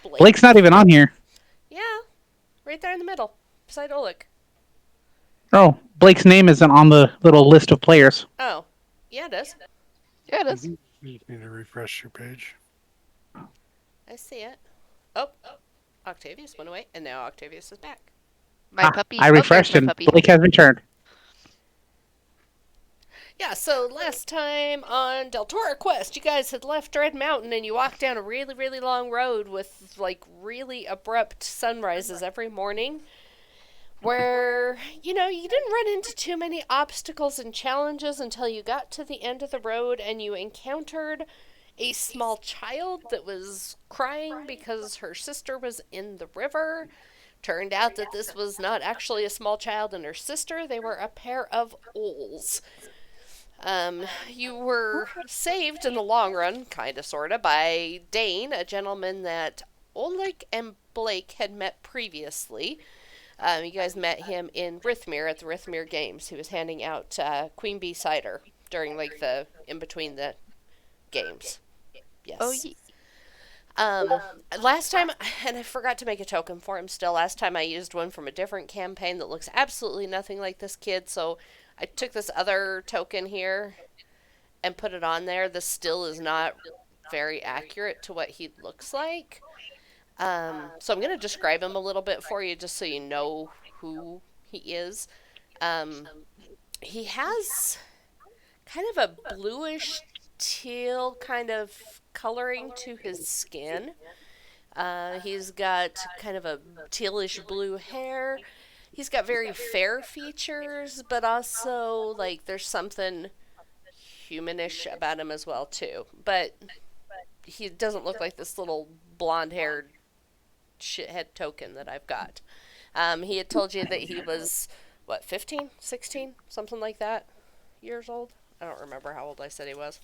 Blake. Blake's not even on here. Yeah, right there in the middle, beside Oleg. Oh, Blake's name isn't on the little list of players. Oh, yeah, it is. Yeah, it is. You just need to refresh your page. I see it. Oh, Octavius went away, and now Octavius is back. My puppy. I Oh, there's refreshed my and puppy. Blake has returned. Yeah, so last time on Del Toro Quest, you guys had left Dread Mountain and you walked down a really, really long road with, like, really abrupt sunrises every morning. Where, you didn't run into too many obstacles and challenges until you got to the end of the road and you encountered a small child that was crying because her sister was in the river. Turned out that this was not actually a small child and her sister, they were a pair of owls. You were saved in the long run, kinda sorta, by Dane, a gentleman that Oleg and Blake had met previously. You guys met him in Rithmir at the Rithmir Games. He was handing out Queen Bee cider during like the in between the games. Oh, Yes. Um, Last time, and I forgot to make a token for him still. Last time I used one from a different campaign that looks absolutely nothing like this kid, so I took this other token here and put it on there. This still is not very accurate to what he looks like. So I'm going to describe him a little bit for you just so you know who he is. Um, he has kind of a bluish teal kind of coloring to his skin. He's got kind of a tealish blue hair. He's got very fair features, but also like there's something humanish about him as well too. But he doesn't look like this little blonde-haired shithead token that I've got. He had told you that he was, what, 15, 16, something like that, years old? I don't remember how old I said he was,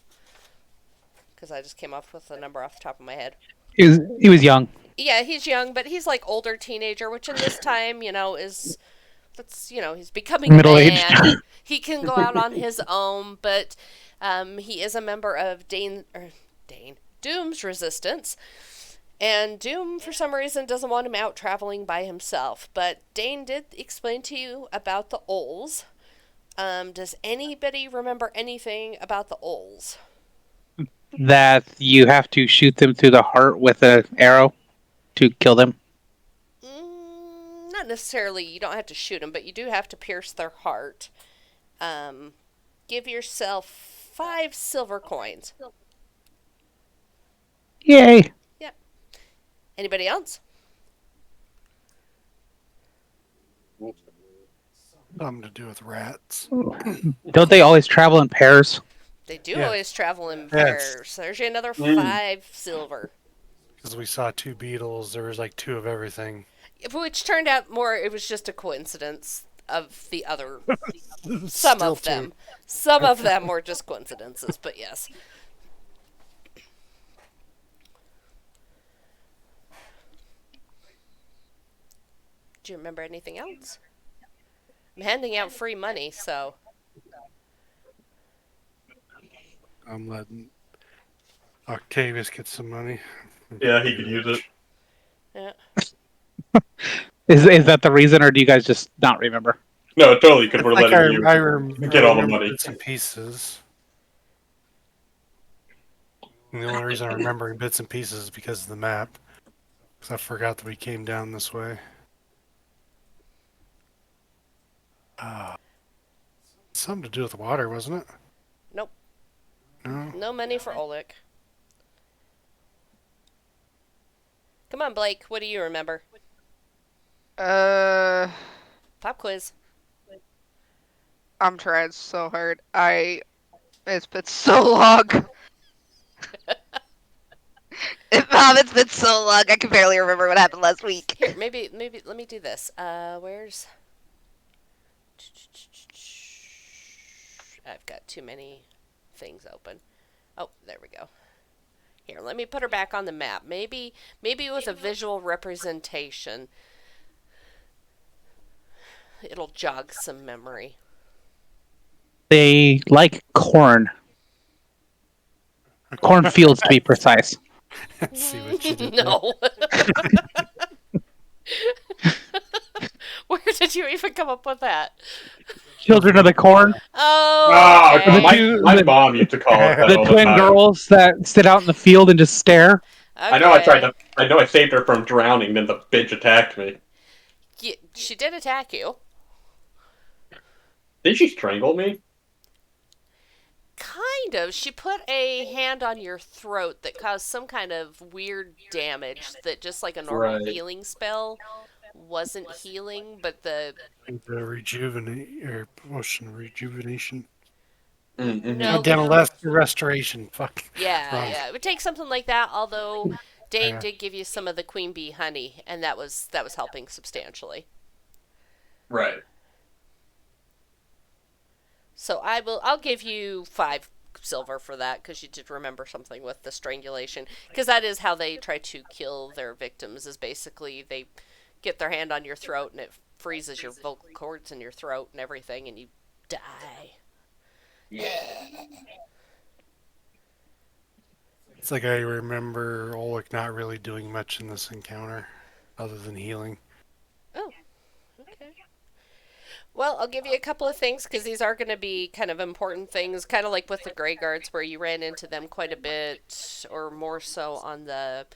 because I just came up with the number off the top of my head. He was young. Yeah, he's young, but he's like older teenager, which in this time, is, he's becoming a Middle aged. man. He can go out on his own, but he is a member of Doom's Resistance. And Doom, for some reason, doesn't want him out traveling by himself. But Dane did explain to you about the owls. Does anybody remember anything about the owls? That you have to shoot them through the heart with an arrow to kill them. Not necessarily. You don't have to shoot them, but you do have to pierce their heart. Give yourself 5 silver coins. Yay! Yep. Anybody else? Something to do with rats. Don't they always travel in pairs? They do Yeah. always travel in Yes. pairs. There's you another 5 silver. Because we saw 2 beetles, there was like 2 of everything. Which turned out it was just a coincidence of the other. Some Still of them. 2. Some of them were just coincidences, but yes. Do you remember anything else? I'm handing out free money, so. I'm letting Octavius get some money. Yeah, he could use it. Yeah. Is that the reason, or do you guys just not remember? No, totally, because we're Like letting you I get all the remember money. bits and pieces. And the only reason I'm remembering bits and pieces is because of the map. Because I forgot that we came down this way. Something to do with water, wasn't it? Nope. No? No money for Oleg. Come on, Blake. What do you remember? Uh, Pop quiz. I'm trying so hard. It's been so long. It's been so long. I can barely remember what happened last week. Here, maybe let me do this. Where's I've got too many things open. Oh, there we go. Here, let me put her back on the map. Maybe with a visual representation, it'll jog some memory. They like corn. Cornfields, to be precise. and see what you did there. No. Where did you even come up with that? Children of the Corn. Oh, Ah, The okay. two, my the, mom used to call it that the all the twin time. girls that sit out in the field and just stare. I know I tried Okay. to. I know I saved her from drowning. Then the bitch attacked me. She did attack you. Did she strangle me? Kind of. She put a hand on your throat that caused some kind of weird damage that just like a normal Right. healing spell wasn't healing, but the The rejuvenate or potion of rejuvenation. no, Mm-hmm. God damn it, last restoration. Fuck. yeah, Wrong. yeah, it would take something like that. Although Dane Yeah. did give you some of the queen bee honey, and that was helping substantially. Right. So I'll give you 5 silver for that because you did remember something with the strangulation, because that is how they try to kill their victims. Is basically they get their hand on your throat and it freezes your vocal cords in your throat and everything, and you die. It's like I remember Oleg not really doing much in this encounter other than healing. Oh, okay. Well, I'll give you a couple of things because these are going to be kind of important things, kind of like with the Grey Guards, where you ran into them quite a bit, or more so on the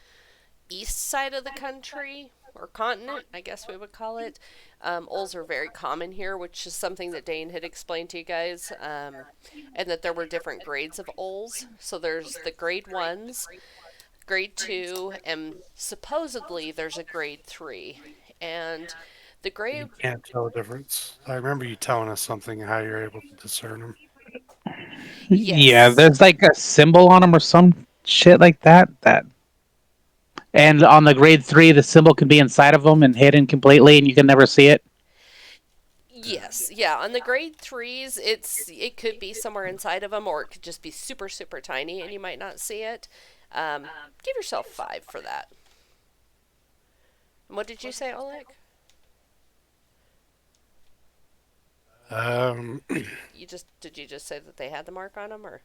east side of the country, or continent, I guess we would call it. Ols are very common here, which is something that Dane had explained to you guys, and that there were different grades of Ols. So there's the grade 1s, grade 2, and supposedly there's a grade 3. And the grade, You can't tell the difference. I remember you telling us something how you're able to discern them. Yeah, yes. there's like a symbol on them or some shit like that. And on the grade 3, the symbol can be inside of them and hidden completely, and you can never see it. Yes, yeah. On the grade 3s, it could be somewhere inside of them, or it could just be super super tiny, and you might not see it. Um, give yourself 5 for that. And what did you say, Oleg? Did you just say that they had the mark on them, or?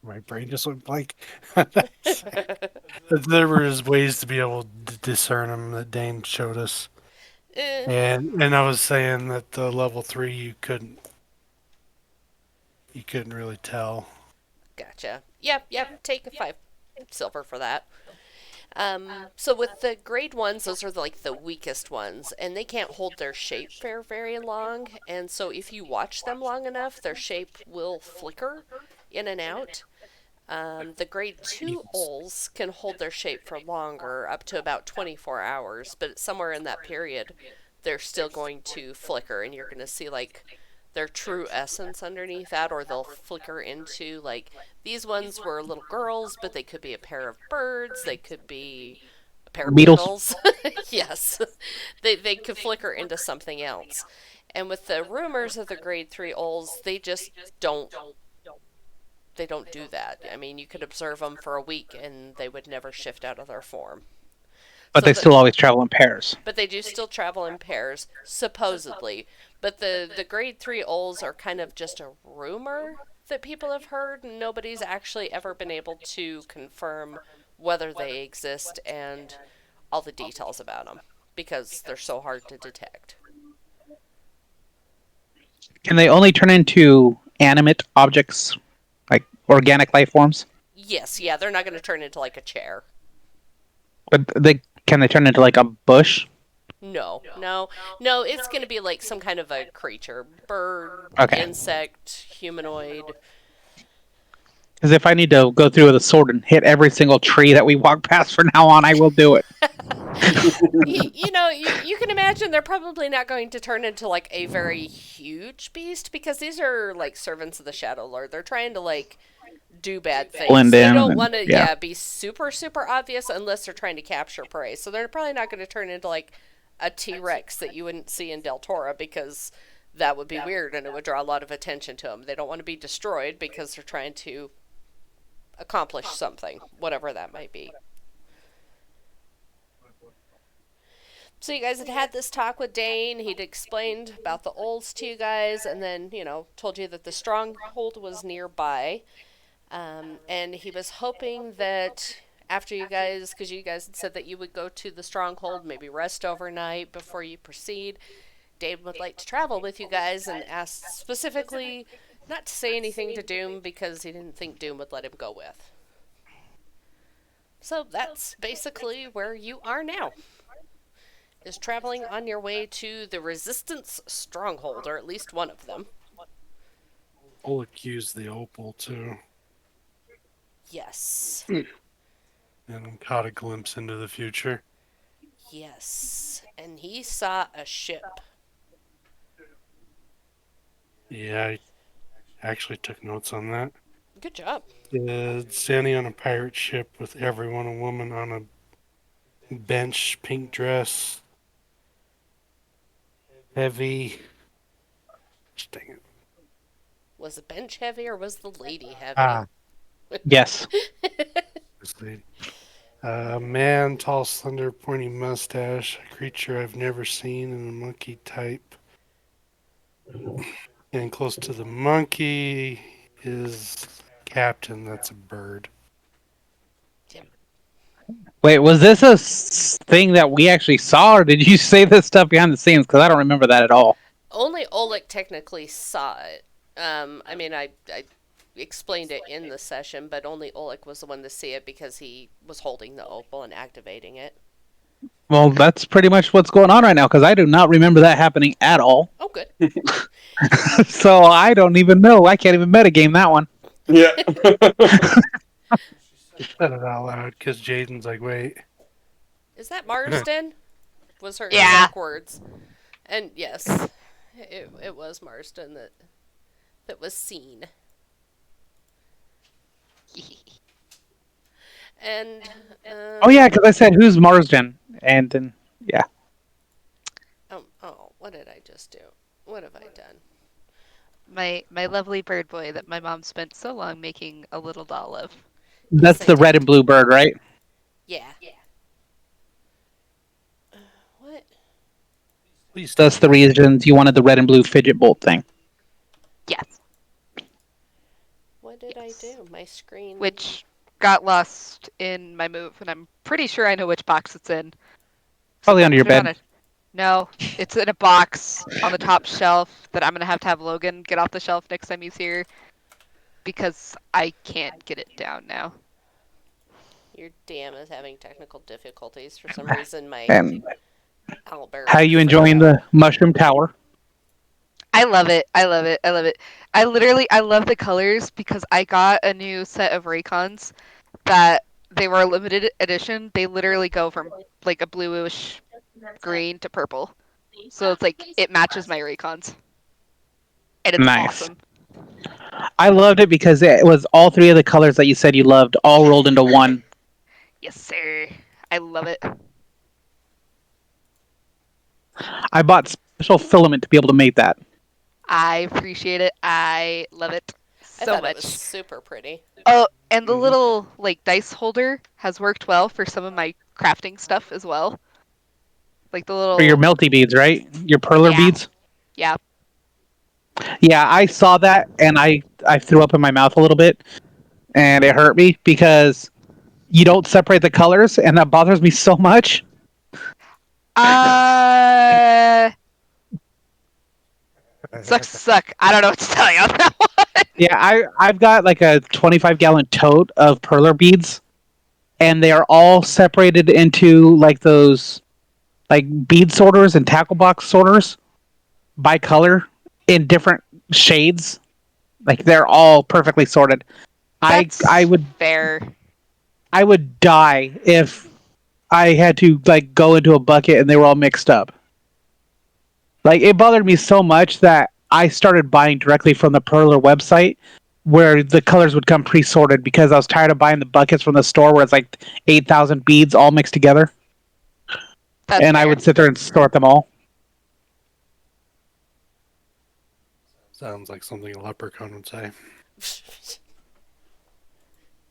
My brain just went blank. There was ways to be able to discern them that Dane showed us, Eh, and I was saying that the level 3 you couldn't really tell. gotcha. Yep, yep. Take a 5 silver for that. So with the grade 1s, those are like the weakest ones, and they can't hold their shape for very long. And so if you watch them long enough, their shape will flicker in and out. The grade 2 ols can hold their shape for longer, up to about 24 hours, but somewhere in that period, they're still going to flicker, and you're going to see like their true essence underneath that, or they'll flicker into like these ones were little girls, but they could be a pair of birds, they could be a pair of Beatles. beetles. Yes, they could flicker into something else. And with the rumors of the grade 3 ols, don't they don't do that. I mean, you could observe them for a week and they would never shift out of their form. But So they still always travel in pairs. but they do still travel in pairs, supposedly. But the grade 3 ols are kind of just a rumor that people have heard, and nobody's actually ever been able to confirm whether they exist and all the details about them because they're so hard to detect. Can they only turn into animate objects, like organic life forms? Yes, yeah, they're not going to turn into like a chair. But they turn into like a bush? No, no, no, it's going to be like some kind of a creature. Bird, Okay. insect, humanoid. Because if I need to go through with a sword and hit every single tree that we walk past from now on, I will do it. You can imagine they're probably not going to turn into like a very huge beast because these are like servants of the Shadow Lord. They're trying to like do bad things. Blend They in don't and- want to, yeah. be super, super obvious unless they're trying to capture prey. So they're probably not going to turn into like a T Rex that you wouldn't see in Del Tora because that would be weird and it would draw a lot of attention to them. They don't want to be destroyed because they're trying to accomplish something, whatever that might be. So you guys had this talk with Dane. He'd explained about the olds to you guys, and then told you that the stronghold was nearby. And he was hoping that after you guys, because you guys had said that you would go to the stronghold, maybe rest overnight before you proceed, Dave would like to travel with you guys and asked specifically not to say anything to Doom because he didn't think Doom would let him go with. So that's basically where you are now. Is traveling on your way to the Resistance stronghold, or at least one of them. I'll accuse the opal too, Yes. and caught a glimpse into the future. Yes. And he saw a ship. Yeah, I actually took notes on that. Good job. Standing on a pirate ship with everyone, a woman on a bench, pink dress, heavy. Dang it. Was the bench heavy or was the lady heavy? Ah, Yes. this lady. Man, tall, slender, pointy mustache, a creature I've never seen in a monkey type. And close to the monkey is Captain, that's a bird. Yep. Wait, was this a thing that we actually saw, or did you say this stuff behind the scenes? Because I don't remember that at all. Only Oleg technically saw it. I mean, I explained it in the session, but only Oleg was the one to see it because he was holding the opal and activating it. Well, that's pretty much what's going on right now, because I do not remember that happening at all. Oh, good. So I don't even know. I can't even metagame that one. Yeah. Just said it out loud because Jaden's like, wait. Is that Marsden? Was her Yeah. exact words. And yes, it was Marsden that was seen. And Oh yeah, because I said who's Marsden, and then yeah, what did I just do? What have I done? My lovely bird boy that my mom spent so long making a little doll of. that's I the red did. and blue bird, right? Yeah. What? Please That's the reasons you wanted the red and blue fidget bolt thing. Yes. What did I do? My screen. Which got lost in my move, and I'm pretty sure I know which box it's in. Probably I'm under your putting it bed. No, it's in a box on the top shelf that I'm gonna have Logan get off the shelf next time he's here because I can't get it down now. Your DM is having technical difficulties for some reason. My And owlbear how you freaked enjoying out. the mushroom tower? I love it. I love it. I love it. I love the colors because I got a new set of Raycons that they were a limited edition. They literally go from like a bluish green to purple. So it's like it matches my Raycons. And it's Nice. awesome. I loved it because it was all three of the colors that you said you loved all rolled into one. Yes, sir. I love it. I bought special filament to be able to make that. I appreciate it. I love it I so thought it was much. super pretty. Oh, and the Mhm. little like dice holder has worked well for some of my crafting stuff as well. Like the For your little melty beads, right? Your perler yeah, beads. yeah. Yeah, I saw that and I threw up in my mouth a little bit, and it hurt me because you don't separate the colors, and that bothers me so much. Uh, sucks to suck. I don't know what to tell you on that one. Yeah, I've got like a 25-gallon tote of perler beads, and they are all separated into like those like bead sorters and tackle box sorters by color in different shades. Like they're all perfectly sorted. I I That's would fair. I would die if I had to like go into a bucket and they were all mixed up. Like it bothered me so much that I started buying directly from the Perler website where the colors would come pre-sorted because I was tired of buying the buckets from the store where it's like 8,000 beads all mixed together, That's and I fair. would sit there and sort them all. Sounds like something a leprechaun would say.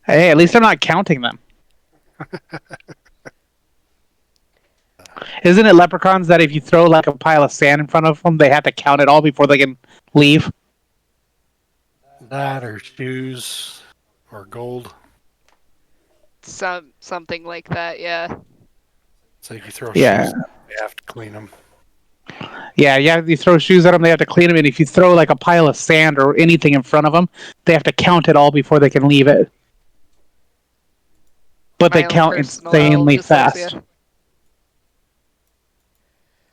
Hey, at least I'm not counting them. Isn't it leprechauns that if you throw like a pile of sand in front of them, they have to count it all before they can leave? That or shoes or gold. Something like that. Yeah. It's like you throw Yeah, shoes at them, you have to clean them. yeah, yeah. You throw shoes at them, they have to clean them, and if you throw like a pile of sand or anything in front of them, they have to count it all before they can leave it. But they My own count personal owl insanely fast. dyslexia.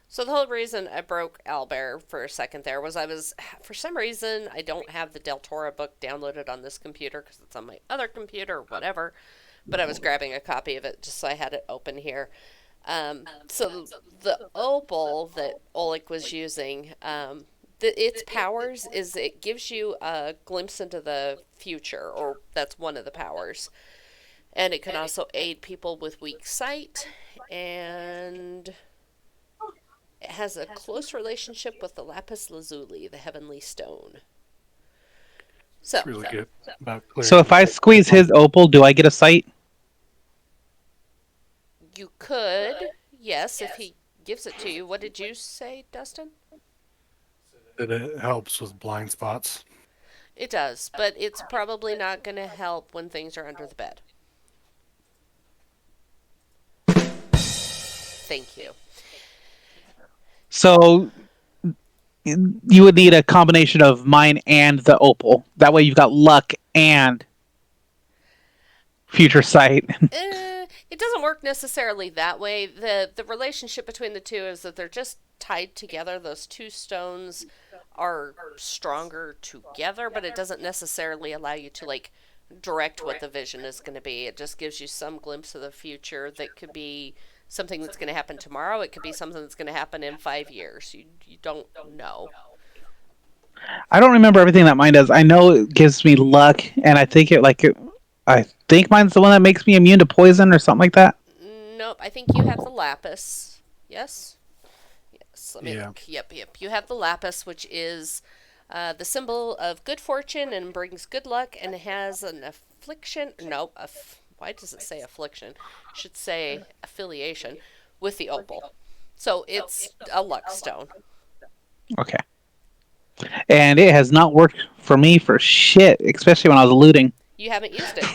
So the whole reason I broke Owlbear for a second there was for some reason, I don't have the Del Tora book downloaded on this computer because it's on my other computer or whatever. But I was grabbing a copy of it just so I had it open here. So the opal that Oleg was using, its powers is it gives you a glimpse into the future, or that's one of the powers. And it can also aid people with weak sight, and it has a close relationship with the lapis lazuli, the heavenly stone. So, It's really good about So if clearing. I squeeze his opal, do I get a sight? you could, yes, if he gives it to you. What did you say, Dustin? That it helps with blind spots. It does, but it's probably not going to help when things are under the bed. Thank you. So you would need a combination of mine and the opal. That way you've got luck and future sight. It doesn't work necessarily that way. The relationship between the two is that they're just tied together. Those two stones are stronger together, but it doesn't necessarily allow you to like direct what the vision is going to be. It just gives you some glimpse of the future that could be something that's going to happen tomorrow. It could be something that's going to happen in 5 years. You don't know. I don't remember everything that mine does. I know it gives me luck, and I think mine's the one that makes me immune to poison or something like that. Nope, I think you have the lapis. Yes? Yes, let me Yeah. look. Yep. You have the lapis, which is the symbol of good fortune and brings good luck and has an affliction. No, why does it say affliction? It should say affiliation with the opal. So it's a luck stone. Okay. And it has not worked for me for shit, especially when I was looting. You haven't used it.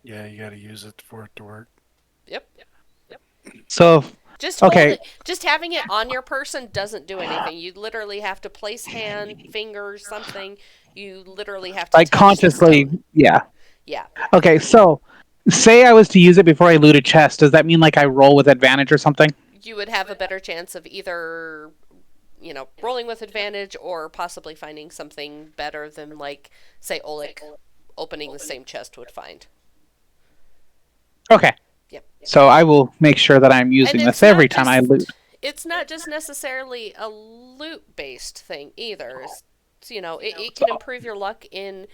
Yeah, you got to use it for it to work. Yep. So, okay, Just having it on your person doesn't do anything. You literally have to place hand, finger, something. You literally have to like touch the consciously, stone. yeah. Yeah. Okay, so say I was to use it before I loot a chest. Does that mean like I roll with advantage or something? You would have a better chance of either, rolling with advantage or possibly finding something better than, like, say, Oleg opening the same chest would find. Okay. Yep. So I will make sure that I'm And using it's this every not time I loot. it's not just necessarily a loot based thing either. It can improve your luck in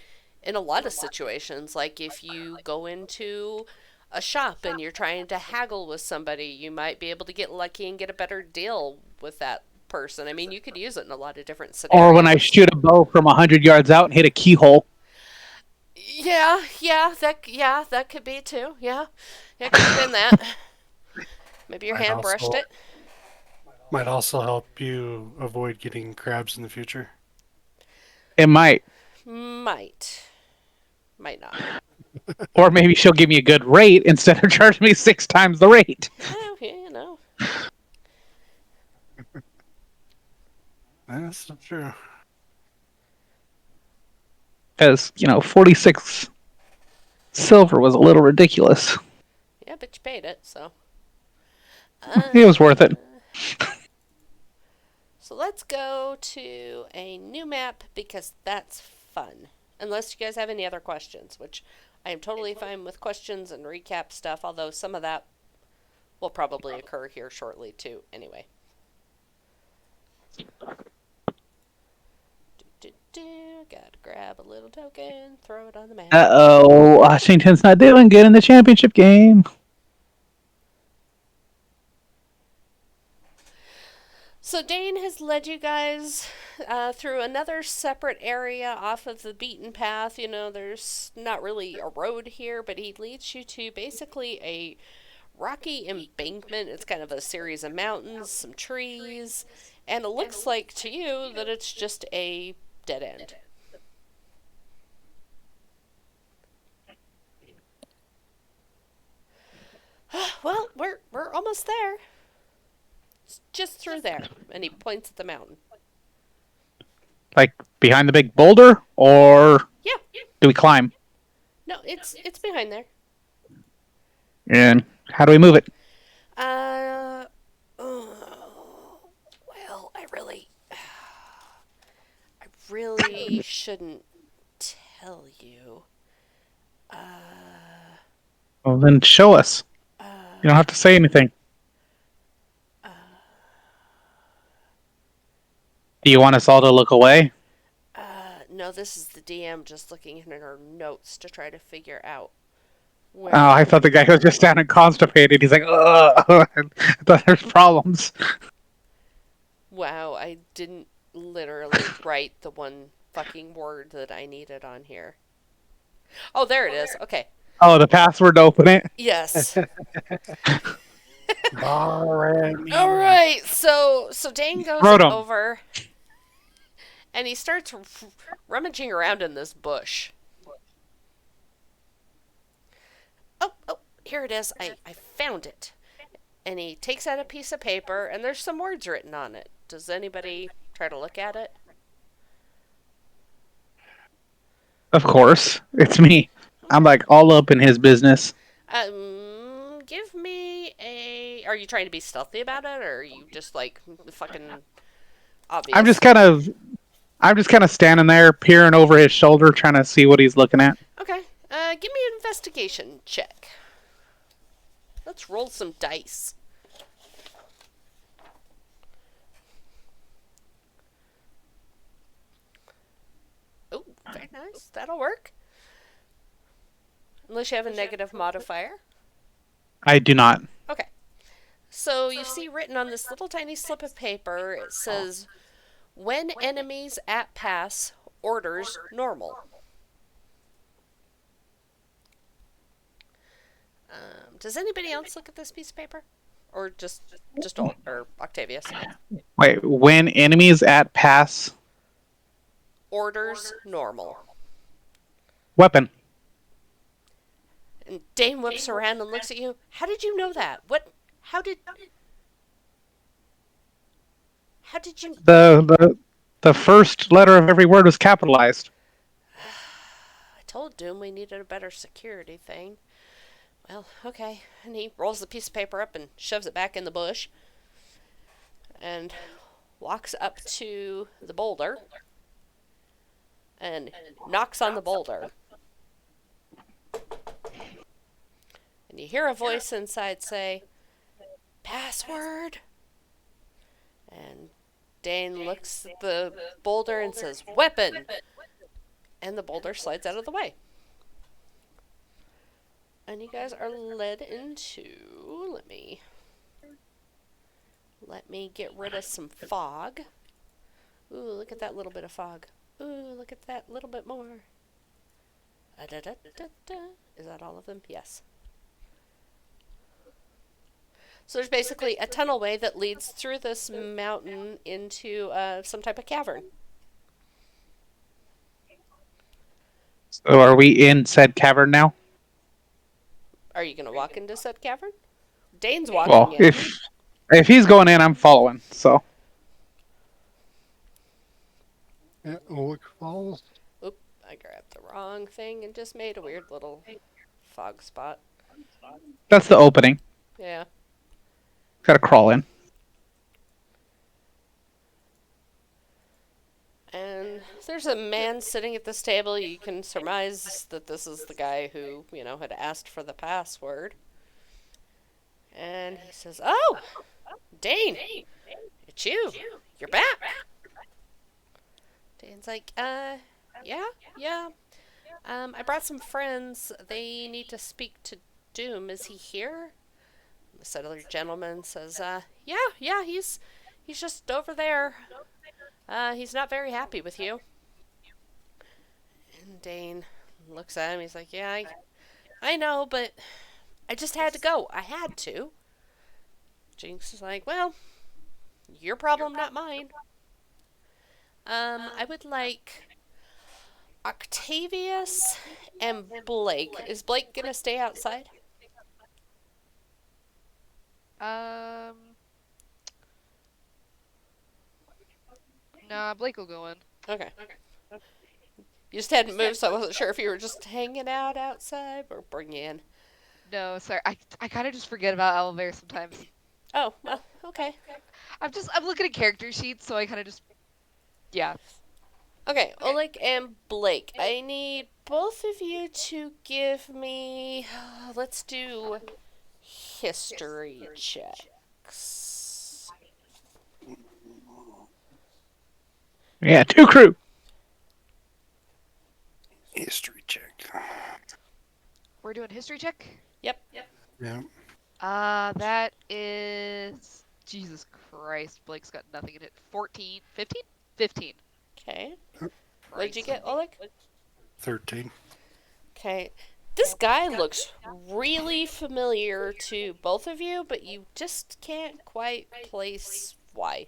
a lot of situations. Like if you go into a shop and you're trying to haggle with somebody, you might be able to get lucky and get a better deal with that person. I mean, you could use it in a lot of different Or when I scenarios. shoot a bow from 100 yards out and hit a keyhole. That could be too. Yeah, it could have been that. Maybe your Might hand brushed also it. might also help you avoid getting crabs in the future. It might. Might not. Or maybe she'll give me a good rate instead of charging me 6 times the rate. Yeah. That's true. Because, 46 silver was a little ridiculous. Yeah, but you paid it, so. It was worth it. So let's go to a new map because that's fun. Unless you guys have any other questions, which I am totally fine with questions and recap stuff, although some of that will probably occur here shortly too, anyway. Gotta grab a little token, throw it on the map. Uh-oh, Washington's not doing good in the championship game. So Dane has led you guys through another separate area off of the beaten path. There's not really a road here, but he leads you to basically a rocky embankment. It's kind of a series of mountains, some trees, and it looks like to you that it's just a dead end. almost there. It's just through there. And he points at the mountain. Like behind the big boulder, or Yeah. do we climb? No, it's behind there. And how do we move it? Well, I really shouldn't tell you. Well, then show us. You don't have to say anything. Do you want us all to look away? No, this is the DM just looking in her notes to try to figure out Oh, I thought the guy was just down and constipated. He's like, ugh. I thought there's problems. Wow, I didn't literally write the one fucking word that I needed on here. Oh, there it is. Okay. Oh, the password to open it? Yes. Alright. All right. So Dane goes Wrote 'em. over and he starts rummaging around in this bush. Oh, here it is. I found it. And he takes out a piece of paper and there's some words written on it. Does anybody try to look at it? Of course. It's me. I'm like all up in his business. Give me a. Are you trying to be stealthy about it, or are you just like fucking obvious? I'm just kind of standing there, peering over his shoulder, trying to see what he's looking at. Okay. Give me an investigation check. Let's roll some dice. Oh, very nice. That'll work. Unless you have a negative modifier. I do not. Okay. So you see written on this little tiny slip of paper, it says, when enemies at pass, orders normal. Does anybody else look at this piece of paper? Or just or Octavius? Wait, when enemies at pass Orders normal. weapon. And Dane whips around and looks at you. How did you know that? What? How did you? The first letter of every word was capitalized. I told Doom we needed a better security thing. Well, okay. And he rolls the piece of paper up and shoves it back in the bush. And walks up to the boulder. And knocks on the boulder. And you hear a voice inside say, "Password." And Dane looks at the boulder and says, "Weapon." And the boulder slides out of the way. And you guys are led into, let me get rid of some fog. Ooh, look at that little bit of fog. Ooh, look at that little bit more. Is that all of them? Yes. So there's basically a tunnelway that leads through this mountain into some type of cavern. So are we in said cavern now? Are you going to walk into said cavern? Dane's walking Well, in. if he's going in, I'm following. So Yeah, look falls. Oop, I grabbed the wrong thing and just made a weird little fog spot. that's the opening. Yeah. Got to crawl in. And there's a man sitting at this table. You can surmise that this is the guy who, had asked for the password. And he says, "Oh, Dane, it's you. You're back." Dane's like, yeah. I brought some friends. They need to speak to Doom. Is he here?" The settler gentleman says, yeah, he's just over there. He's not very happy with you." And Dane looks at him. He's like, "Yeah, I know, but I just had to go. I had to." Jinx is like, "Well, your problem, not mine. I would like Octavius and Blake. Is Blake gonna stay outside?" Um, nah, Blake will go in. Okay. You just hadn't moved, so I wasn't sure if you were just hanging out outside or bring you in. No, sorry. I kind of just forget about owlbear sometimes. Oh, well, okay. I'm looking at character sheets, so I kind of just yeah. Okay, Oleg and Blake, I need both of you to give me. Let's do history checks. Yeah, two crew. History check. We're doing history check. Yep. Yeah. That is Jesus Christ. Blake's got nothing in it. 14, 15, 15. Okay. What did you Christ. get, Oleg? 13. Okay. This guy looks really familiar to both of you, but you just can't quite place why.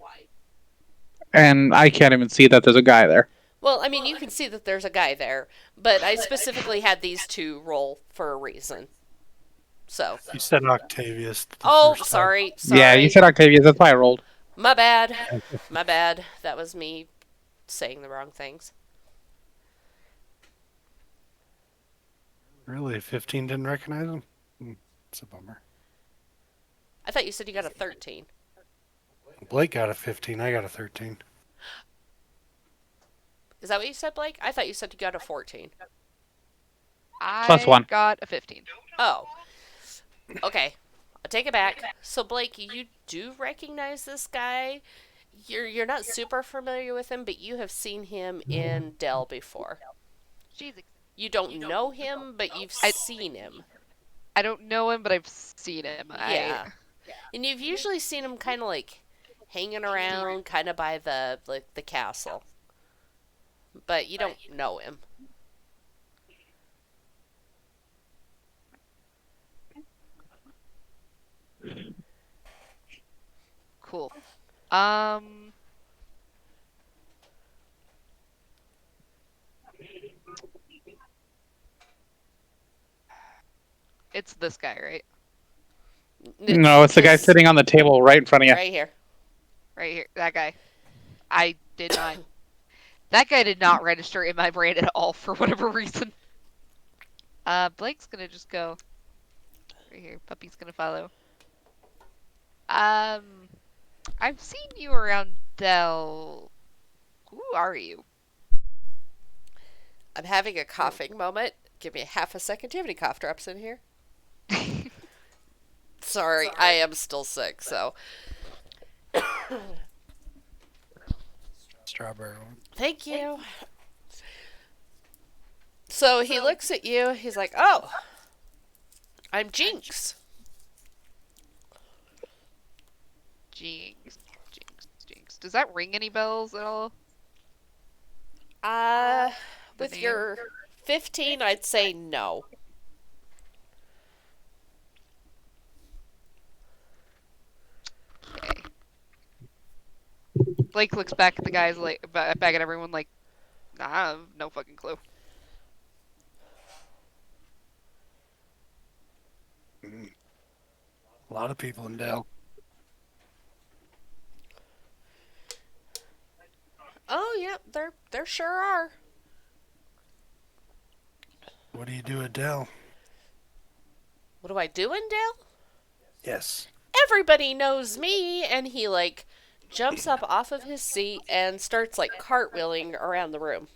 And I can't even see that there's a guy there. Well, I mean, you can see that there's a guy there, but I specifically had these two roll for a reason. So. You said Octavius. Oh, first time. sorry. Yeah, you said Octavius. That's why I rolled. My bad. My bad. That was me saying the wrong things. Really? 15 didn't recognize him? It's a bummer. I thought you said you got a 13. Blake got a 15. I got a 13. Is that what you said, Blake? I thought you said you got a 14. Plus one. Got a 15. Oh. Okay. I'll take it back. So, Blake, you do recognize this guy. You're not super familiar with him, but you have seen him in Dell before. Jesus. You don't know him, but you've seen him. I don't know him, but I've seen him. Yeah. And you've usually seen him kind of like hanging around kind of by the castle. But you don't know him. Cool. It's this guy, right? No, it's the guy this- sitting on the table right in front of you. right here. Right here. That guy. I did not. That guy did not register in my brain at all for whatever reason. Blake's gonna just go right here. Puppy's gonna follow. I've seen you around Dell. Who are you? I'm having a coughing moment. Give me a half a second. Do you have any cough drops in here? Sorry, I am still sick, so. Strawberry one. Thank you. So he looks at you. He's like, "Oh, I'm Jinx." Jinx. Does that ring any bells at all? With name? your 15, I'd say no. Okay. Blake looks back at the guys, like back at everyone, like, nah, I have no fucking clue. A lot of people in Dell. Oh, yeah, there sure are. What do you do at Dell? What do I do in Dale? Yes. Everybody knows me, and he like jumps up off of his seat and starts like cartwheeling around the room.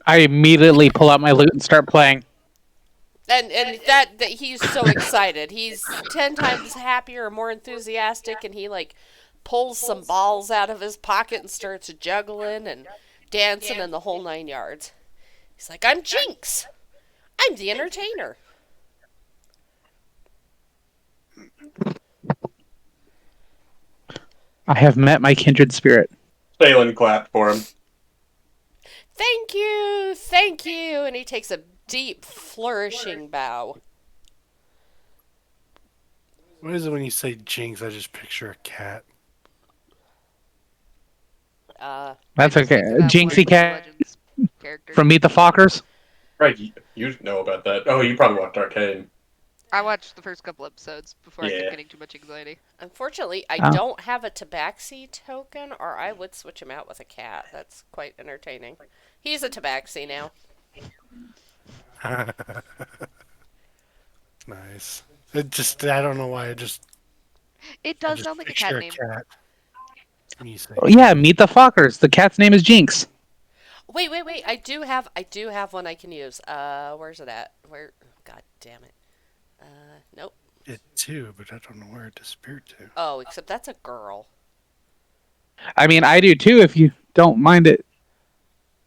I immediately pull out my lute and start playing. And that he's so excited. He's 10 times happier, more enthusiastic, and he like pulls some balls out of his pocket and starts juggling and dancing and the whole 9 yards. He's like, "I'm Jinx. I'm the entertainer." I have met my kindred spirit. Phelan clapped for him. Thank you, and he takes a deep, flourishing bow. What is it when you say Jinx? I just picture a cat. That's I just okay. looked it up, Jinxie League of Cat Legends character. from Meet the Fockers. Right, you know about that. Oh, you probably watched Arcane. I watched the first couple episodes before I kept Yeah. getting too much anxiety. Unfortunately, I Oh. don't have a tabaxi token, or I would switch him out with a cat. That's quite entertaining. He's a tabaxi now. Nice. I don't know why. It I does just sound like a cat picture a name. cat. When you say Oh, yeah, meet the Fockers. The cat's name is Jinx. Wait. I do have one I can use. Where's it at? Where? God damn it. Nope. it too, but I don't know where it disappeared to. Oh, except that's a girl. I mean, I do too, if you don't mind it.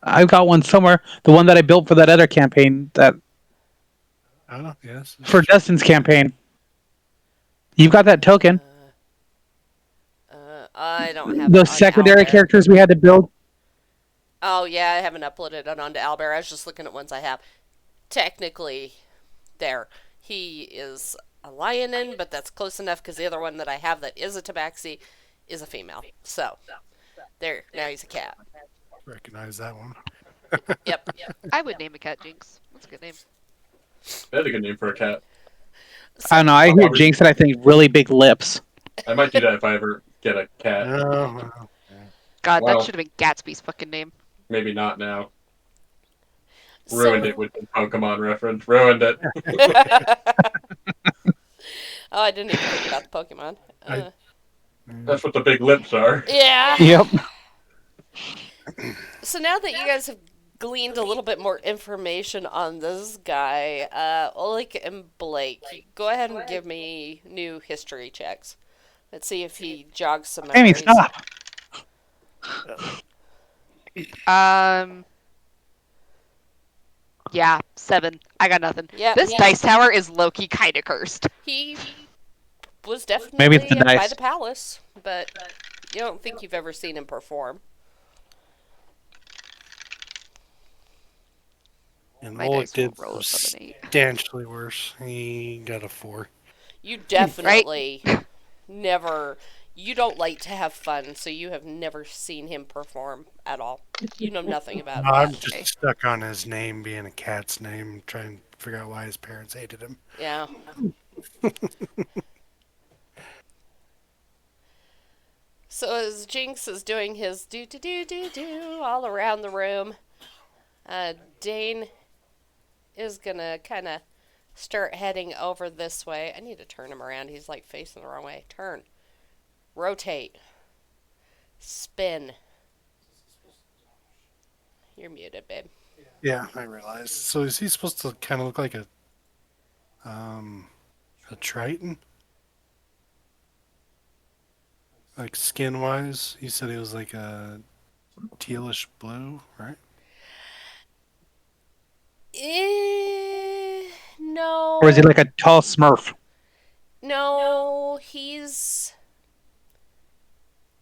I've got one somewhere. The one that I built for that other campaign, that Oh, yes. for Dustin's campaign. You've got that token. I don't have it Those on secondary Owlbear. characters we had to build. Oh yeah, I haven't uploaded it onto Owlbear. I was just looking at ones I have. Technically, there he is a lionin, but that's close enough because the other one that I have that is a tabaxi is a female. So there, now he's a cat. Recognize that one. Yep. I would name a cat Jinx. That's a good name. That's a good name for a cat. I don't know. I hear Jinx and I think really big lips. I might do that if I ever get a cat. Oh, well. God, that Well, should have been Gatsby's fucking name. maybe not now. So, Ruined it with the Pokemon reference. Ruined it. oh, I didn't even think about the Pokemon. That's what the big lips are. Yeah. Yep. So now that you guys have gleaned a little bit more information on this guy, Oleg and Blake, go ahead and give me new history checks. Let's see if he jogs some Amy, memories. stop. Yeah, 7. I got nothing. Yeah, This dice tower is low-key kind of cursed. he was Maybe it's definitely the by dice. the palace, but you don't think you've ever seen him perform. And My Oleg dice will did roll a 7-8. substantially worse. He got a 4. You definitely never. You don't like to have fun, so you have never seen him perform at all. You know nothing about I'm that. just stuck on his name being a cat's name, trying to figure out why his parents hated him. Yeah. So as Jinx is doing his do all around the room, Dane is gonna kind of start heading over this way. I need to turn him around. He's like facing the wrong way. Turn. Rotate. Spin. You're muted, babe. Yeah, I realized. So is he supposed to kind of look like a Triton? Like skin wise, he said he was like a tealish blue, right? No. Or is he like a tall smurf? No, he's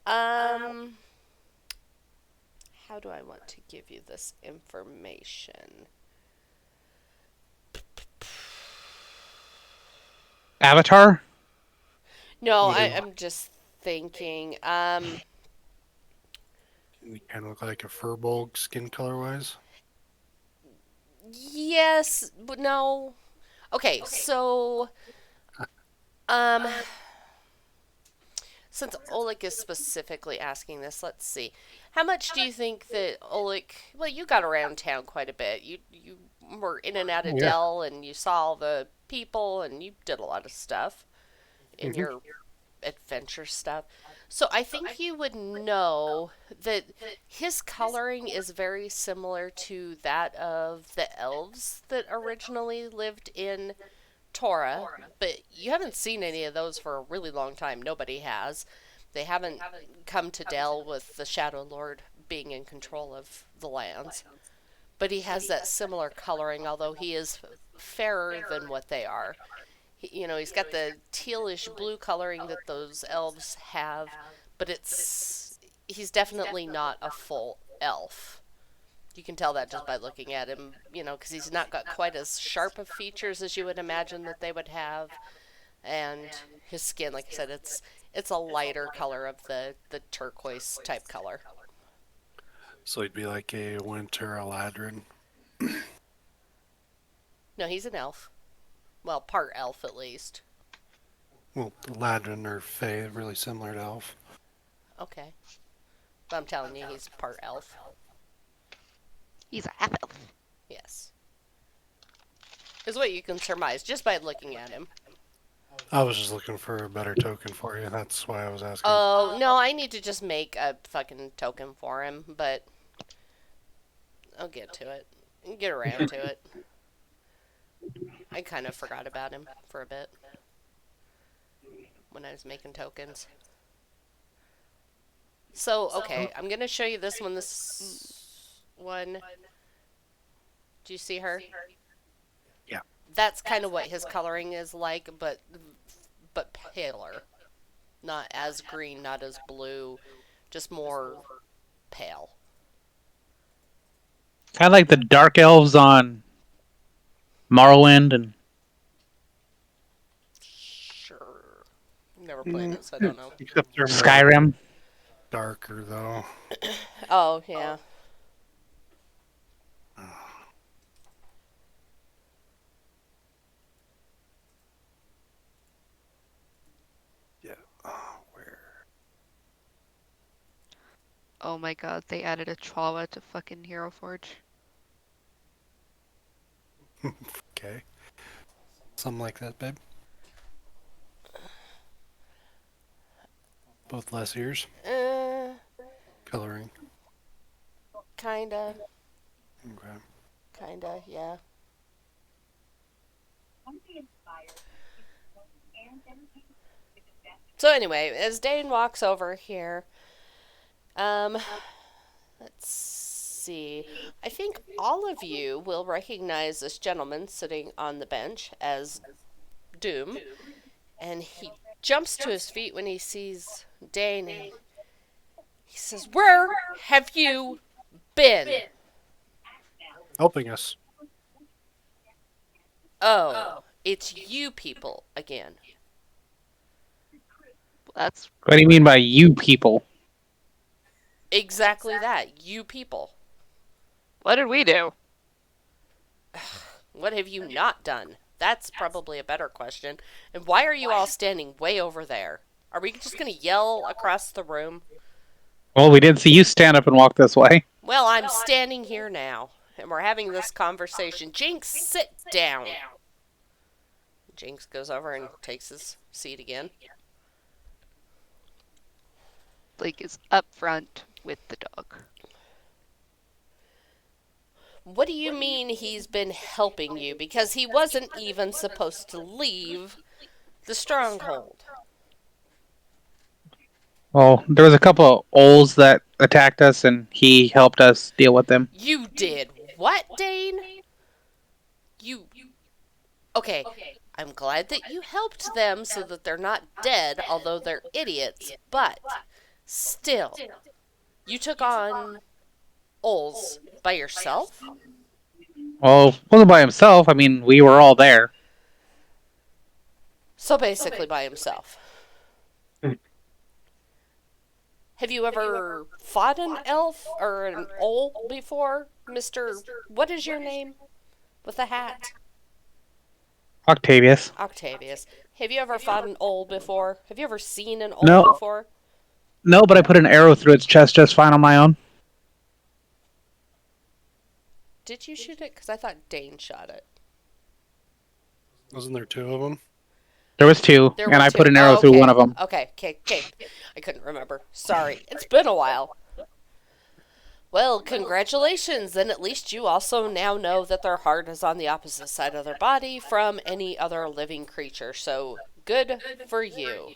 how do I want to give you this information? Avatar? No, Yeah. I'm just thinking. He kind of look like a furbolg skin color wise. Yes, but no. Okay, so um since Oleg is specifically asking this, let's see. How much do you think that Oleg? Well, you got around town quite a bit. You were in and out of Yeah. Dell, and you saw all the people, and you did a lot of stuff in Mhm. your adventure stuff. So I think you would know that his coloring is very similar to that of the elves that originally lived in Tora, but you haven't seen any of those for a really long time. Nobody has. They haven't come to Dell with the Shadow Lord being in control of the lands. But he has that similar coloring, although he is fairer than what they are. He's got the tealish blue coloring that those elves have, but he's definitely not a full elf. You can tell that just by looking at him, because he's not got quite as sharp of features as you would imagine that they would have. And his skin, like I said, it's a lighter color of the turquoise type color. So he'd be like a winter Eladrin. No, he's an elf. Well, part elf at least. Well, Aladdin or Fae, really similar to Elf. Okay. But I'm telling you, he's part elf. He's a half elf. Yes. Is what you can surmise just by looking at him. I was just looking for a better token for you. That's why I was asking. Oh, no, I need to just make a fucking token for him, but I'll get to it. Get around to it. I kind of forgot about him for a bit when I was making tokens. So, okay, I'm going to show you this one. This one. Do you see her? Yeah. That's kind of what his coloring is like, but paler. Not as green, not as blue, just more pale. Kind of like the dark elves on Morrowind and Sure. Never played it, so I don't know. Except they're more Skyrim. darker, though. Oh, yeah. Yeah. Where? Oh my god, they added a Chihuahua to fucking Hero Forge. Okay. Something like that, babe. Both less ears. Coloring. Kinda. Okay. Kinda, yeah. So anyway, as Dane walks over here, let's see. I think all of you will recognize this gentleman sitting on the bench as Doom, and he jumps to his feet when he sees Dane, and he says, "Where have you been?" Helping us. Oh, it's you people again. That's What do you mean by you people? Exactly that. You people. what did we do? What have you not done? That's probably a better question. And why are you all standing way over there? Are we just going to yell across the room? Well, we did see you stand up and walk this way. Well, I'm standing here now, and we're having this conversation. Jinx, sit down. Jinx goes over and takes his seat again. Blake is up front with the dog. What do you mean he's been helping you? Because he wasn't even supposed to leave the stronghold. Well, there was a couple of owls that attacked us, and he helped us deal with them. You did what, Dane? You. Okay, I'm glad that you helped them so that they're not dead, although they're idiots, but still, you took on Ols by yourself? Well, wasn't by himself. I mean, we were all there. So basically by himself. Have you ever fought an elf or an Ol before, Mr. What is your name? With a hat? Octavius. Octavius. Have you ever fought an Ol before? Have you ever seen an Ol No. before? No, but I put an arrow through its chest just fine on my own. Did you shoot it? Because I thought Dane shot it. Wasn't there two of them? There was two, There and were I two. put an arrow Oh, through okay. one of them. Okay. I couldn't remember. Sorry. It's been a while. Well, congratulations. Then at least you also now know that their heart is on the opposite side of their body from any other living creature. So good for you.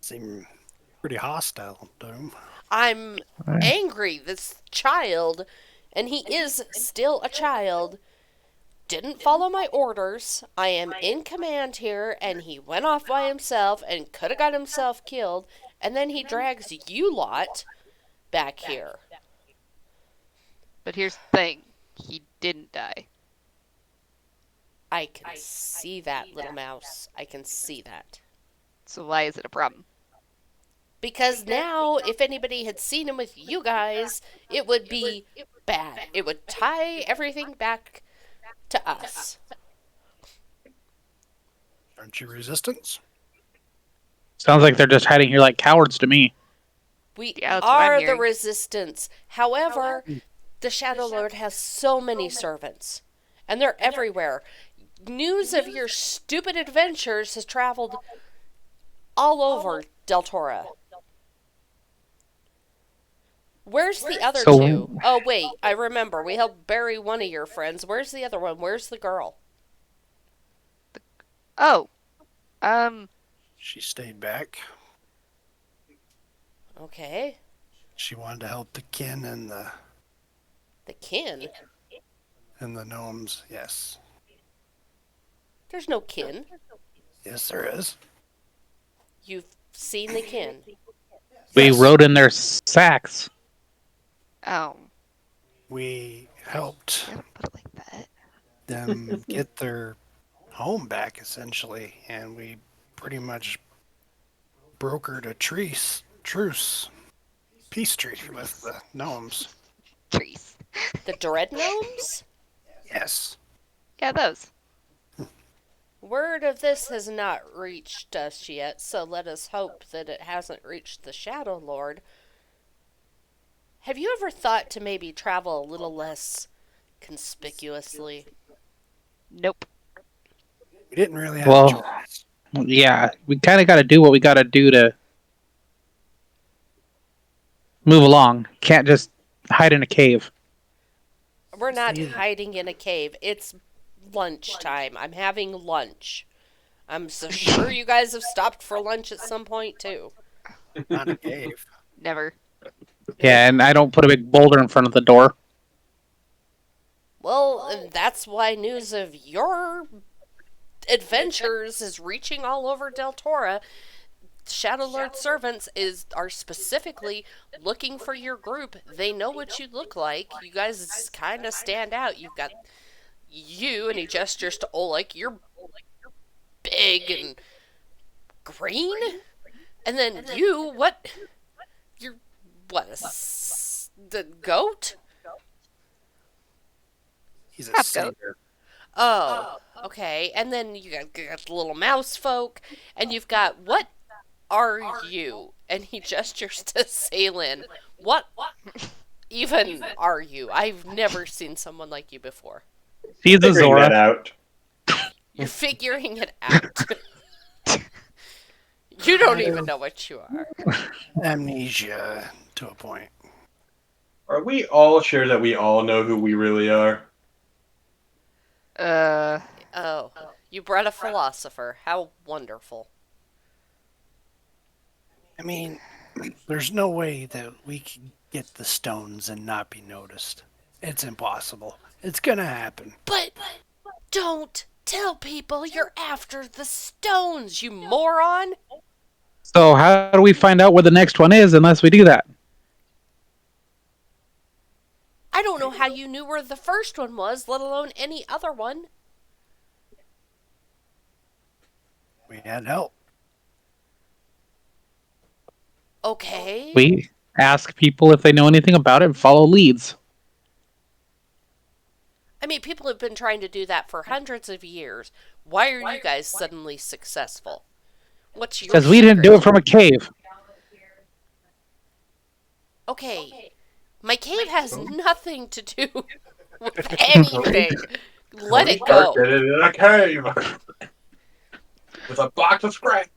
Seem pretty hostile, Doom. I'm angry. This child, and he is still a child, didn't follow my orders. I am in command here, and he went off by himself and could have got himself killed, and then he drags you lot back here. But here's the thing. He didn't die. I can see that, little mouse. I can see that. So why is it a problem? Because now, if anybody had seen him with you guys, it would be bad. It would tie everything back to us. Aren't you resistance? Sounds like they're just hiding here like cowards to me. We Yeah, that's what I'm are the hearing. resistance. However, the Shadow Lord has so many servants, and they're everywhere. News of your stupid adventures has traveled all over Deltora. Where's the other So- two? Oh, wait, I remember. We helped bury one of your friends. Where's the other one? Where's the girl? Oh, She stayed back. Okay. She wanted to help the kin and The kin? the gnomes. Yes. There's no kin. Yes, there is. You've seen the kin. We Yes. rode in their sacks. oh, We helped yeah, put it like that. them get their home back, essentially, and we pretty much brokered a truce, peace treaty with the gnomes. Trees. The Dread Gnomes? Yes. Yeah, those. Word of this has not reached us yet, so let us hope that it hasn't reached the Shadow Lord. Have you ever thought to maybe travel a little less conspicuously? Nope. We didn't really have Well- a choice. Yeah, we kind of got to do what we got to do to move along. Can't just hide in a cave. We're not Neither. hiding in a cave. It's lunchtime. I'm having lunch. I'm so sure you guys have stopped for lunch at some point, too. Not a cave. Never. Yeah, and I don't put a big boulder in front of the door. Well, that's why news of your adventures is reaching all over Deltora. Shadow Lord servants are specifically looking for your group. They know what you look like. You guys kind of stand out. You've got you, and he gestures to Oleg. You're big and green, and then you. What? You're what? The goat? He's a Half goat. singer. Oh, okay. And then you got the little mouse folk, and you've got what are you? And he gestures to Salin. What even are you? I've never seen someone like you before. She's a Figuring that Zora. out. You're figuring it out. You don't even know what you are. Amnesia to a point. Are we all sure that we all know who we really are? Oh, you brought a philosopher. How wonderful. I mean, there's no way that we can get the stones and not be noticed. It's impossible. It's gonna happen. But don't tell people you're after the stones, you moron! So how do we find out where the next one is unless we do that? I don't know how you knew where the first one was, let alone any other one. We had help. Okay. We ask people if they know anything about it and follow leads. I mean, people have been trying to do that for hundreds of years. Why are you guys suddenly successful? What's your Because we didn't do secret? it from a cave. Okay. My cave has nothing to do with anything. Let it go. Did it in a cave with a box of scratch.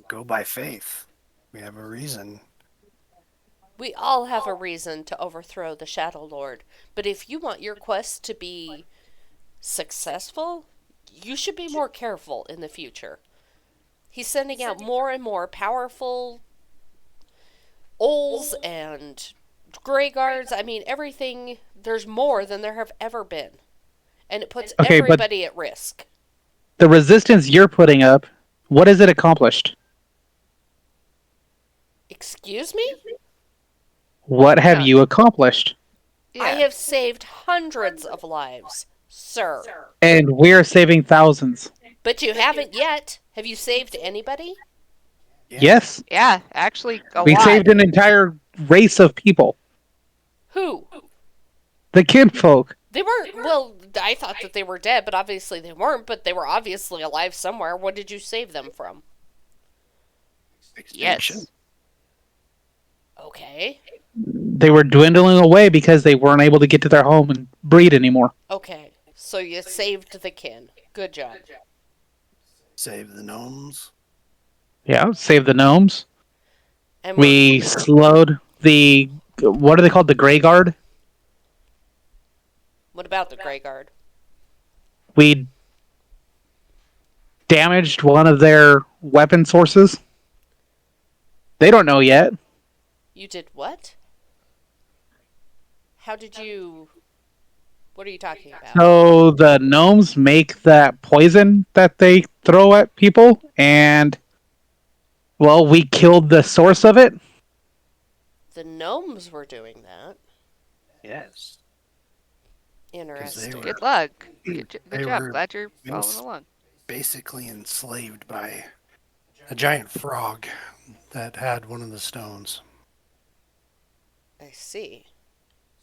Go by faith. We have a reason. We all have a reason to overthrow the Shadow Lord, but if you want your quest to be successful, you should be more careful in the future. He's sending out more and more powerful Ols and Grey Guards. I mean, everything. There's more than there have ever been. And it puts Okay, but- everybody at risk. The resistance you're putting up, what has it accomplished? Excuse me? What have Yeah. you accomplished? Yeah. I have saved hundreds of lives, sir. And we're saving thousands. But you haven't yet. Have you saved anybody? Yeah. Yes, Yeah, actually, a we lot. saved an entire race of people. Who? The kinfolk. They weren't. Well, I thought that they were dead, but obviously they weren't. But they were obviously alive somewhere. What did you save them from? Extinction. Yes. Okay. They were dwindling away because they weren't able to get to their home and breed anymore. Okay. So you saved the kin. Good job. Save the gnomes. Yeah, saved the gnomes. And we're. We slowed the, what are they called? The Grey Guard. What about the Grey Guard? We damaged one of their weapon sources. They don't know yet. You did what? How did you. What are you talking about? So the gnomes make that poison that they throw at people, and well, we killed the source of it. The gnomes were doing that. Yes. Interesting. Good luck. Good They job. were Glad you're being following along. basically enslaved by a giant frog that had one of the stones. I see.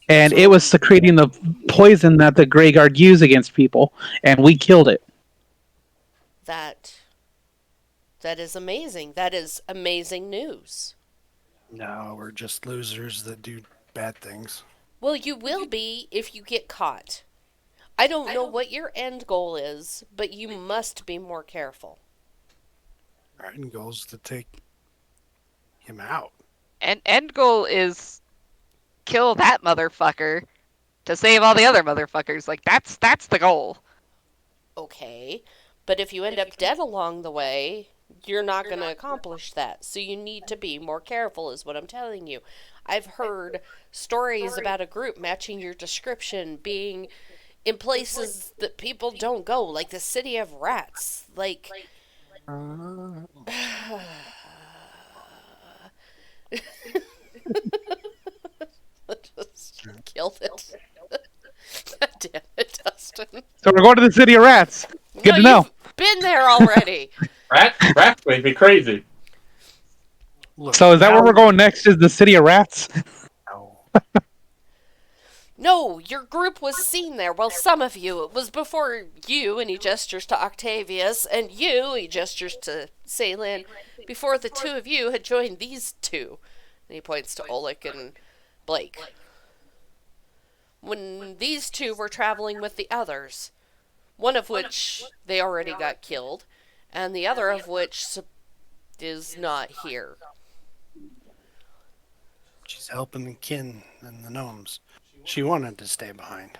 And So it was secreting the poison that the Grey Guard use against people, and we killed it. That. That is amazing. That is amazing news. no, we're just losers that do bad things. Well, you will be if you get caught. I don't know what your end goal is, but you must be more careful. Our end goal is to take him out. And end goal is kill that motherfucker to save all the other motherfuckers. Like that's the goal. Okay. But if you end up dead along the way, you're not going to accomplish that. So you need to be more careful, is what I'm telling you. I've heard stories about a group matching your description being in places that people don't go, like the city of rats. Like, just killed it. God damn it, Dustin. So we're going to the City of Rats. Good to know. You've been there already. Rats make me crazy. Look, So is that where we're going next? Is the City of Rats? now? No, your group was seen there. Well, some of you. It was before you, and he gestures to Octavius, and you, he gestures to Ceylin, before the two of you had joined these two. And he points to Oleg and Blake. When these two were traveling with the others, one of which they already got killed, and the other of which is not here. She's helping the kin and the gnomes. She wanted to stay behind.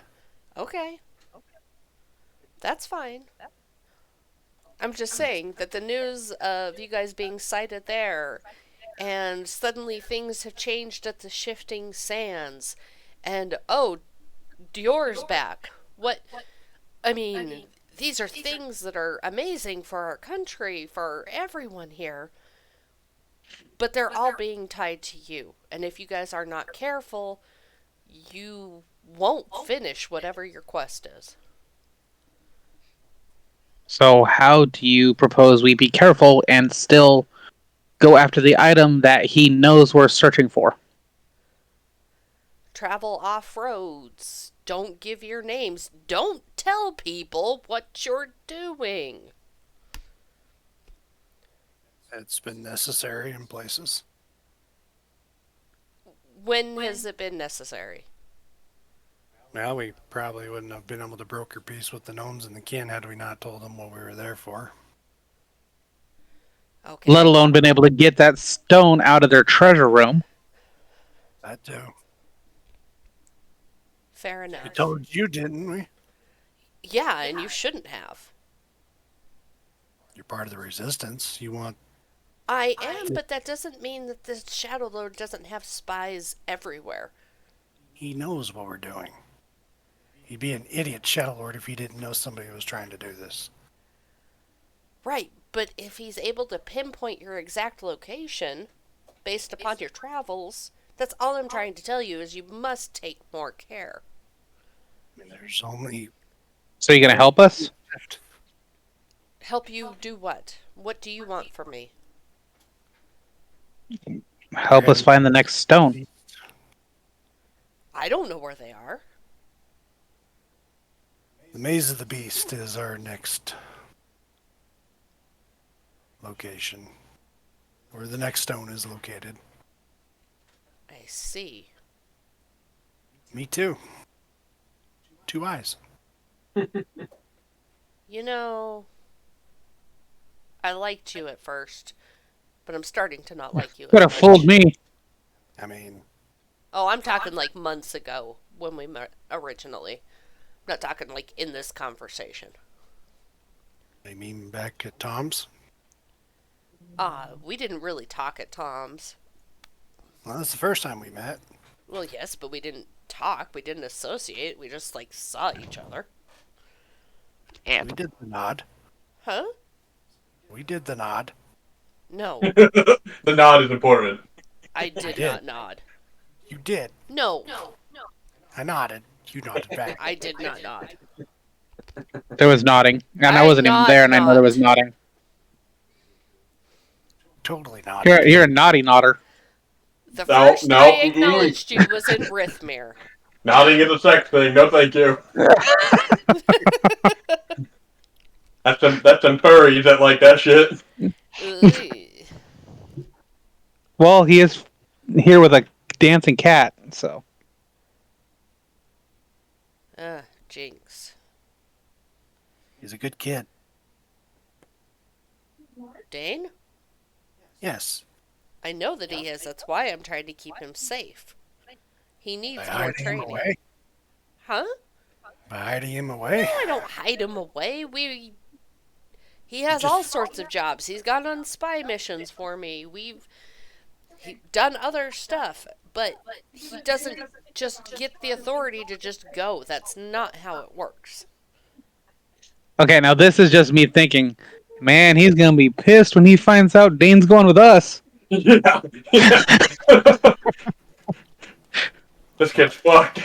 Okay. That's fine. I'm just saying that the news of you guys being sighted there, and suddenly things have changed at the Shifting Sands, and oh, Dior's back. What? I mean, these are things that are amazing for our country, for everyone here, but they're all being tied to you. And if you guys are not careful, you won't finish whatever your quest is. So how do you propose we be careful and still go after the item that he knows we're searching for? Travel off roads. Don't give your names. Don't tell people what you're doing. It's been necessary in places. When has it been necessary? Well, we probably wouldn't have been able to broker peace with the gnomes and the kin had we not told them what we were there for. Okay. Let alone been able to get that stone out of their treasure room. That too. Fair enough. We told you, didn't we? Yeah, and you shouldn't have. You're part of the resistance. You want I am, but that doesn't mean that the Shadow Lord doesn't have spies everywhere. he knows what we're doing. He'd be an idiot Shadow Lord if he didn't know somebody was trying to do this. Right, but if he's able to pinpoint your exact location based upon your travels, that's all I'm trying to tell you is you must take more care. I mean, there's only So you gonna help us? Help you do what? What do you want from me? Help us find the next stone. I don't know where they are. The Maze of the Beast is our next location, where the next stone is located. I see. Me too. 2 eyes. You know, I liked you at first, but I'm starting to not like you Could as have fooled much. me. I mean, Oh, I'm talking like months ago when we met originally. I'm not talking like in this conversation. I mean back at Tom's. We didn't really talk at Tom's. Well, that's the first time we met. Well, yes, but we didn't talk. We didn't associate. We just like saw each other. We And did the nod. Huh? We did the nod. No, The nod is important. I I did did. not nod. You did. No, I nodded. You nodded back. I did not nod. There was nodding, and I I wasn't even not there, and I know there was not. nodding. Totally You're, nodded. you're a naughty nodder. The No, first no, I mm-mm. acknowledged you was in Rithmere. Nodding is a sex thing. No, thank you. That's some furries that like that shit. Ugh. Well, he is here with a dancing cat, so. Jinx. He's a good kid. Dane? Yes. I know that he is. That's why I'm trying to keep him safe. He By needs more hiding him training. away. Huh? By hiding him away. No, I don't hide him away. He has just- all sorts of jobs. He's gone on spy missions for me. He done other stuff, but he doesn't just get the authority to just go. That's not how it works. Okay, now this is just me thinking, man, he's gonna be pissed when he finds out Dane's going with us. Yeah. This kid's fucked.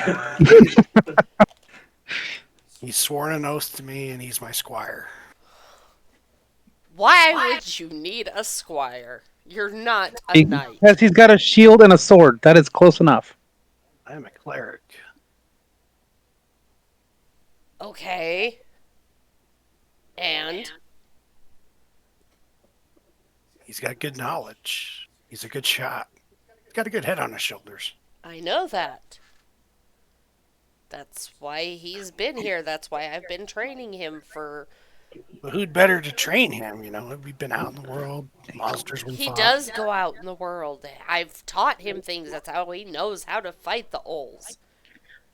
He's sworn an oath to me, and he's my squire. Why would you need a squire? You're not a knight. Because he's got a shield and a sword. That is close enough. I am a cleric. Okay. And He's got good knowledge. He's a good shot. He's got a good head on his shoulders. I know that. That's why he's been here. That's why I've been training him for. But who'd better to train him? You know, we've been out in the world. Monsters been He fought. does go out in the world. I've taught him things. That's how he knows how to fight the Ols.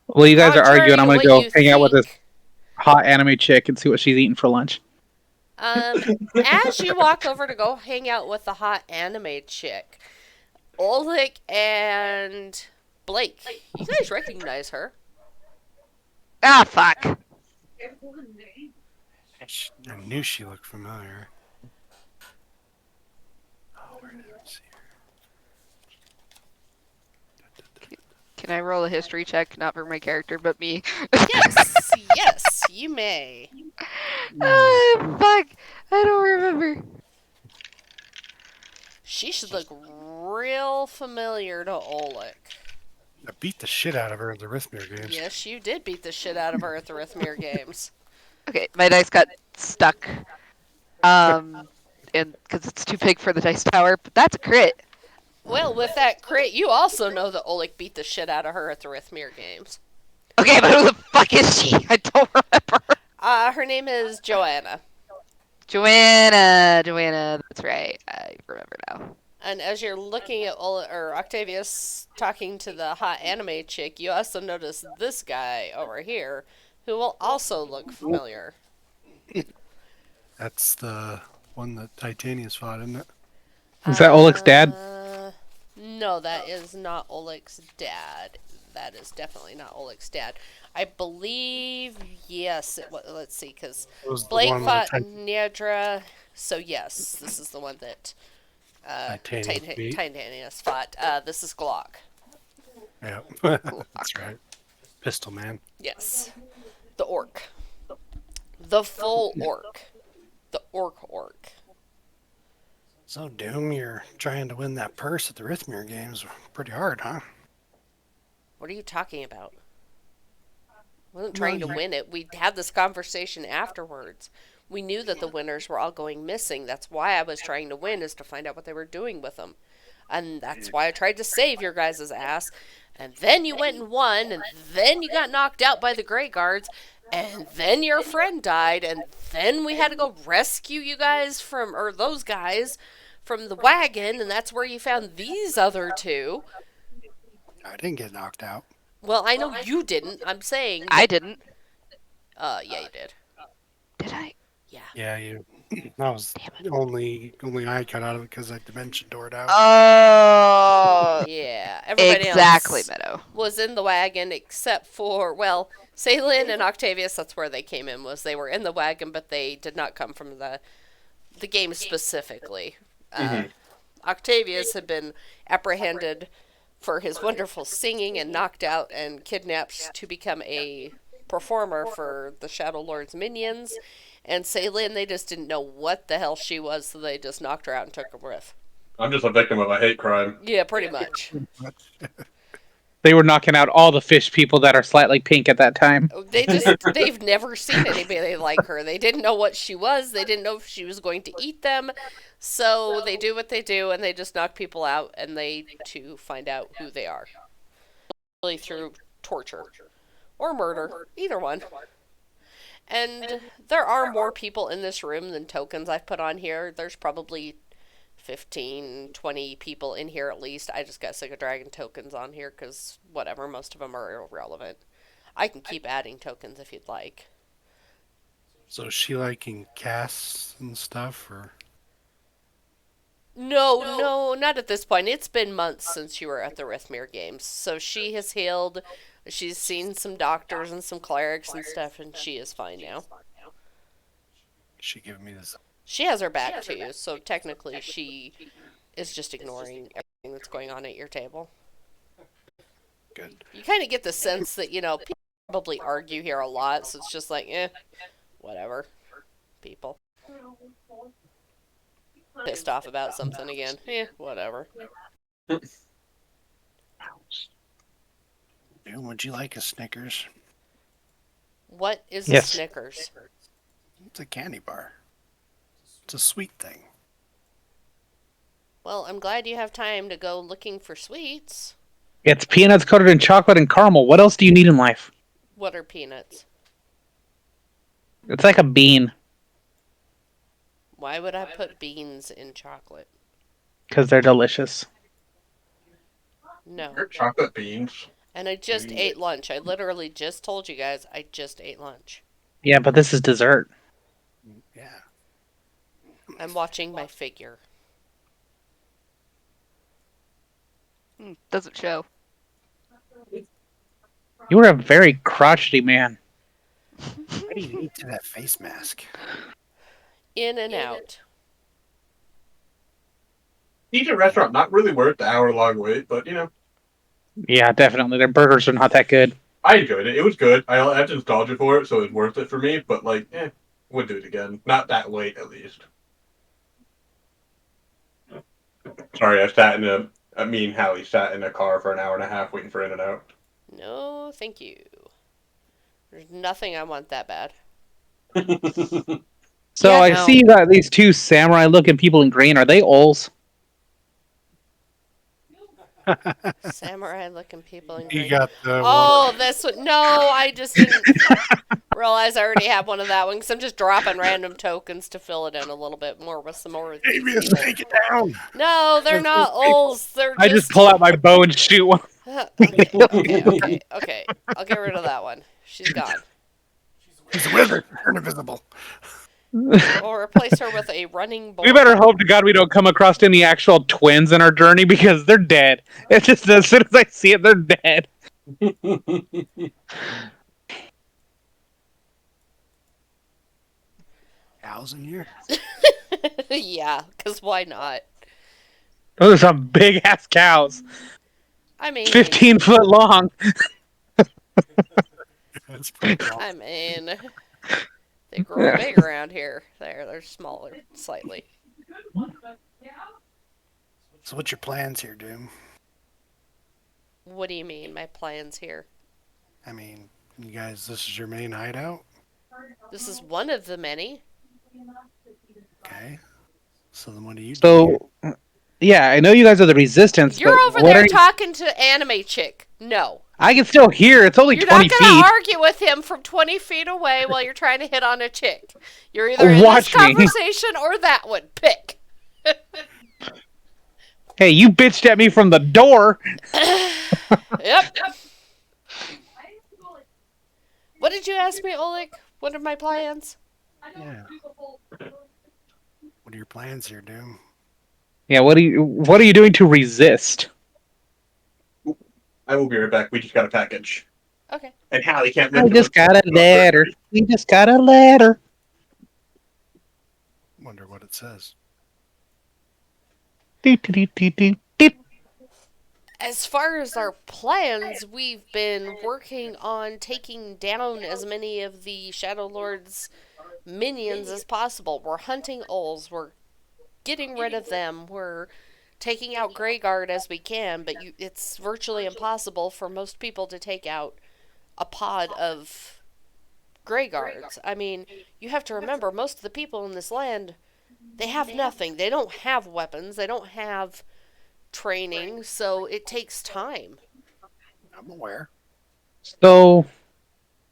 Well, you guys are Contrary arguing. I'm to gonna what go you hang out with this think. hot anime chick and see what she's eating for lunch. As you walk over to go hang out with the hot anime chick, Oleg and Blake, you guys recognize her. ah, fuck. I knew she looked familiar. Oh, where did I see her? Can I roll a history check? Not for my character, but me. Yes, yes, you may. Ah, fuck. I don't remember. She should look real familiar to Oleg. I beat the shit out of her in the Rithmir games. Yes, you did beat the shit out of her at the Rithmir games. Okay, my dice got stuck. And because it's too big for the dice tower, but that's a crit. Well, with that crit, you also know that Oleg beat the shit out of her at the Rithmir games. Okay, but who the fuck is she? I don't remember. Her name is Joanna. Joanna, that's right. I remember now. And as you're looking at Octavius talking to the hot anime chick, you also notice this guy over here, who will also look familiar. That's the one that Titania's fought, isn't it? Is that Oleg's dad? No, that is not Oleg's dad. That is definitely not Oleg's dad. I believe, yes. Let's see, because It was the Blake one fought that Niedra, so yes, this is the one that Titania beat. Titanius fought. This is Glock. Yeah, that's right. Pistol Man. Yes. The orc. The full orc. The orc. So, Doom, you're trying to win that purse at the Rithmere games pretty hard, huh? What are you talking about? I wasn't Well, trying to you, win it. We had this conversation afterwards. We knew that the winners were all going missing. That's why I was trying to win, is to find out what they were doing with them. And that's why I tried to save your guys' ass. And then you went and won, and then you got knocked out by the Grey Guards, and then your friend died, and then we had to go rescue you guys from, or those guys, from the wagon, and that's where you found these other two. I didn't get knocked out. Well, I know you didn't. I'm saying I that. didn't. Yeah, you did. Did I? Yeah. Yeah, you. That was only I got out of it because I dimension doored out. Oh, Yeah. Everybody exactly, else Meadow. was in the wagon except for, well, Salin and Octavius. That's where they came in. Was they were in the wagon, but they did not come from the game specifically. Hmm. Octavius had been apprehended for his wonderful singing and knocked out and kidnapped to become a performer for the Shadow Lord's minions. And Ceylin, they just didn't know what the hell she was, so they just knocked her out and took her with. I'm just a victim of a hate crime. Yeah, pretty much. They were knocking out all the fish people that are slightly pink at that time. They've never seen anybody like her. They didn't know what she was. They didn't know if she was going to eat them. So they do what they do, and they just knock people out, and they to find out who they are. Really through torture or murder, either one. And there are more people in this room than tokens I've put on here. There's probably 15, 20 people in here at least. I just got sick of dragging tokens on here because whatever, most of them are irrelevant. I can keep adding tokens if you'd like. So is she liking casts and stuff, or No, no, not at this point. It's been months since you were at the Rithmere games. So she has healed. She's seen some doctors and some clerics and stuff, and she is fine now. she giving me this? She has her back to you, so technically she is just ignoring everything that's going on at your table. Good. You kind of get the sense that, people probably argue here a lot, so it's just like, whatever. People. Pissed off about something again. Whatever. Doom, would you like a Snickers? What is a Yes. Snickers? It's a candy bar. It's a sweet thing. Well, I'm glad you have time to go looking for sweets. It's peanuts coated in chocolate and caramel. What else do you need in life? What are peanuts? It's like a bean Why would I put beans in chocolate? because they're delicious. No. Your chocolate beans. And I just ate lunch. I literally just told you guys I just ate lunch. Yeah, but this is dessert. Yeah. I'm watching my figure. Doesn't show. You were a very crotchety man. What do you eat to that face mask? In and out. Eat at a restaurant, not really worth the hour-long wait, but Yeah, definitely. Their burgers are not that good. I enjoyed it. It was good. I had nostalgia for it, so it was worth it for me. But would do it again. Not that late, at least. Sorry, I sat in me and Hallie sat in a car for an hour and a half waiting for In and Out. No, thank you. There's nothing I want that bad. So Yeah, I no. see you got these two samurai-looking people in green. Are they ols? Samurai looking people in You green. got the Oh, this one. No, I just didn't realize I already have one of that one because I'm just dropping random tokens to fill it in a little bit more with some more of these Amy, people. take it down. No, they're not ols. They're I just pull out my bow and shoot one. Okay. I'll get rid of that one. She's gone. He's a wizard. Turn invisible. We'll replace her with a running boar. We better hope to God we don't come across any actual twins in our journey because they're dead. It's just as soon as I see it, they're dead. 1,000 years. Yeah, because why not? Those are some big ass cows. I mean, 15-foot long. That's pretty cool. I mean, they grow big around here. They're smaller, slightly. So what's your plans here, Doom? What do you mean, my plans here? I mean, you guys, this is your main hideout? This is one of the many. Okay. So then what do you do here? So, yeah, I know you guys are the resistance, You're but over what there are you? talking to anime chick. No. I can still hear. It's only You're not 20 going to feet. argue with him from 20 feet away while you're trying to hit on a chick. You're either in this Watch me. conversation or that one. Pick. Hey, you bitched at me from the door. Yep. What did you ask me, Oleg? What are my plans? Yeah. What are your plans here, Doom? Yeah, what are you doing to resist? I will be right back. We just got a package. Okay. And Hallie can't I mention just got a it. letter. We just got a letter. Wonder what it says. Do, do, do, do, do, do. As far as our plans, we've been working on taking down as many of the Shadow Lord's minions as possible. We're hunting owls. We're getting rid of them. We're taking out Greyguard as we can, but it's virtually impossible for most people to take out a pod of Greyguards. I mean, you have to remember, most of the people in this land, they have nothing. They don't have weapons. They don't have training, so it takes time. I'm aware. So,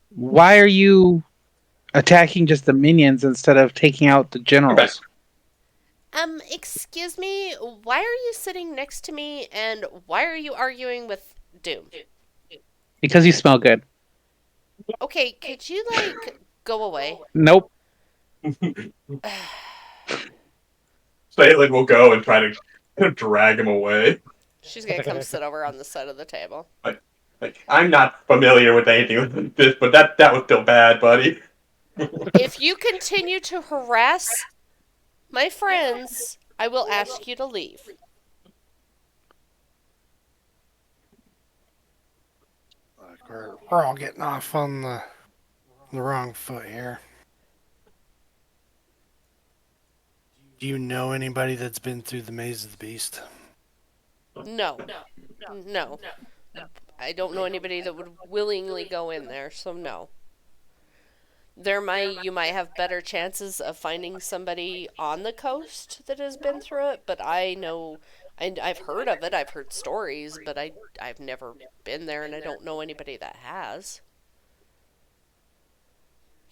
why are you attacking just the minions instead of taking out the generals? Excuse me, why are you sitting next to me and why are you arguing with Doom? Because you smell good. Okay, could you, like, go away? Nope. Caitlin will go and try to drag him away. She's gonna come sit over on the side of the table. Like, I'm not familiar with anything with this, but that was still bad, buddy. If you continue to harass my friends, I will ask you to leave. Look, we're all getting off on the wrong foot here. Do you know anybody that's been through the Maze of the Beast? No. No. I don't know anybody that would willingly go in there, so no. You might have better chances of finding somebody on the coast that has been through it, but I know, I've heard of it, I've heard stories, but I've never been there and I don't know anybody that has.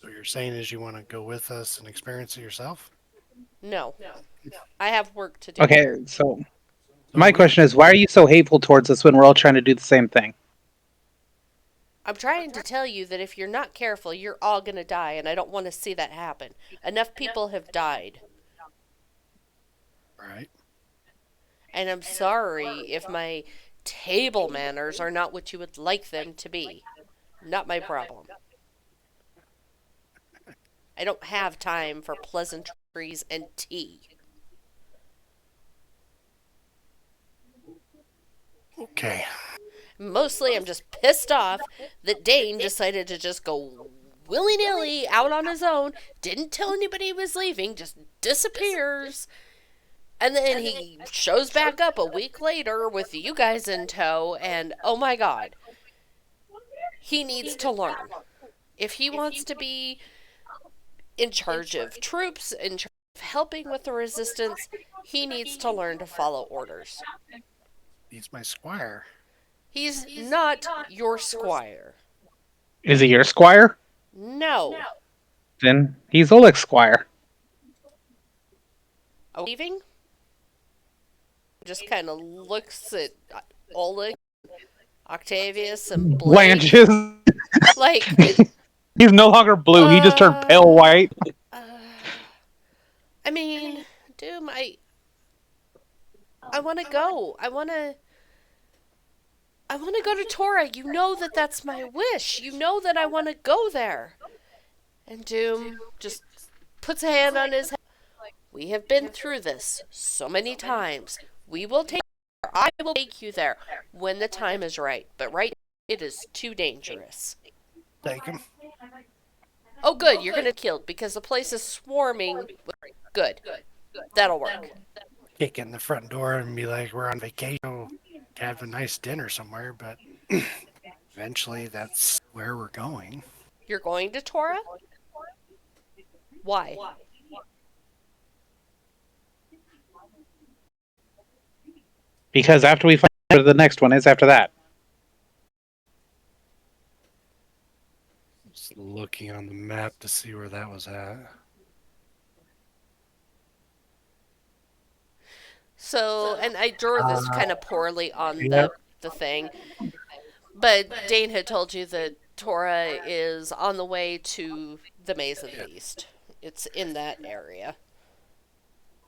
So you're saying is you want to go with us and experience it yourself? No. I have work to do. Okay, so my question is, why are you so hateful towards us when we're all trying to do the same thing? I'm trying to tell you that if you're not careful, you're all gonna die, and I don't want to see that happen. Enough people have died. Right. And I'm sorry if my table manners are not what you would like them to be. Not my problem. I don't have time for pleasantries and tea. Okay. Mostly I'm just pissed off that Dane decided to just go willy-nilly out on his own, didn't tell anybody he was leaving, just disappears. And then he shows back up a week later with you guys in tow, and oh my god. He needs to learn. If he wants to be in charge of troops, in charge of helping with the resistance, he needs to learn to follow orders. He's my squire. He's not your squire. Is he your squire? No. Then he's Oleg's squire. Leaving? Just kind of looks at Oleg, Octavius, and Blake. Blanches. Like, He's no longer blue. He just turned pale white. I mean, Doom, I want to go. I want to go to Tora. You know that that's my wish. You know that I want to go there. And Doom just puts a hand on his head. We have been through this so many times. We will take you there. I will take you there when the time is right. But right now, it is too dangerous. Take him. Oh, good. You're going to get killed because the place is swarming. Good. That'll work. kick in the front door and be like, we're on vacation, go have a nice dinner somewhere, but eventually that's where we're going. You're going to Tora? Why? Because after we find out where the next one is after that. Just looking on the map to see where that was at. So, and I drew this kind of poorly on Yep. the thing, but Dane had told you that Tora is on the way to the Maze of the Beast. It's in that area.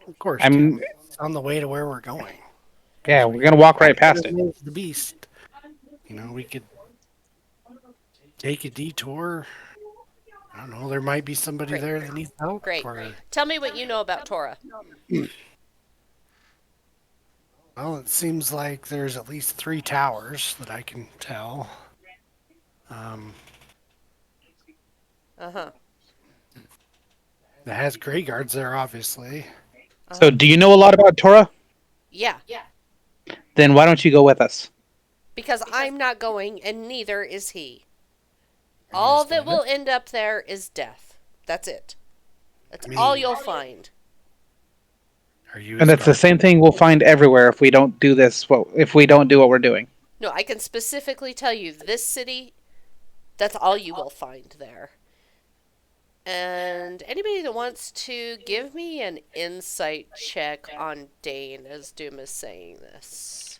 Of course, I'm Tim. It's on the way to where we're going. yeah, we're gonna walk right past it. The beast. We could take a detour. I don't know. There might be somebody Great. there that needs help. Great. Or, Tell me what you know about Tora. well, it seems like there's at least 3 towers that I can tell. Uh huh. That has gray guards there, obviously. So, do you know a lot about Tora? Yeah, Then why don't you go with us? because I'm not going, and neither is he. Are you All just that gonna- will end up there is death. That's it. That's I mean- all you'll find. Are you? And it's the same thing we'll find everywhere if we don't do this. If we don't do what we're doing. No, I can specifically tell you this city, that's all you will find there. And anybody that wants to give me an insight check on Dane as Doom is saying this.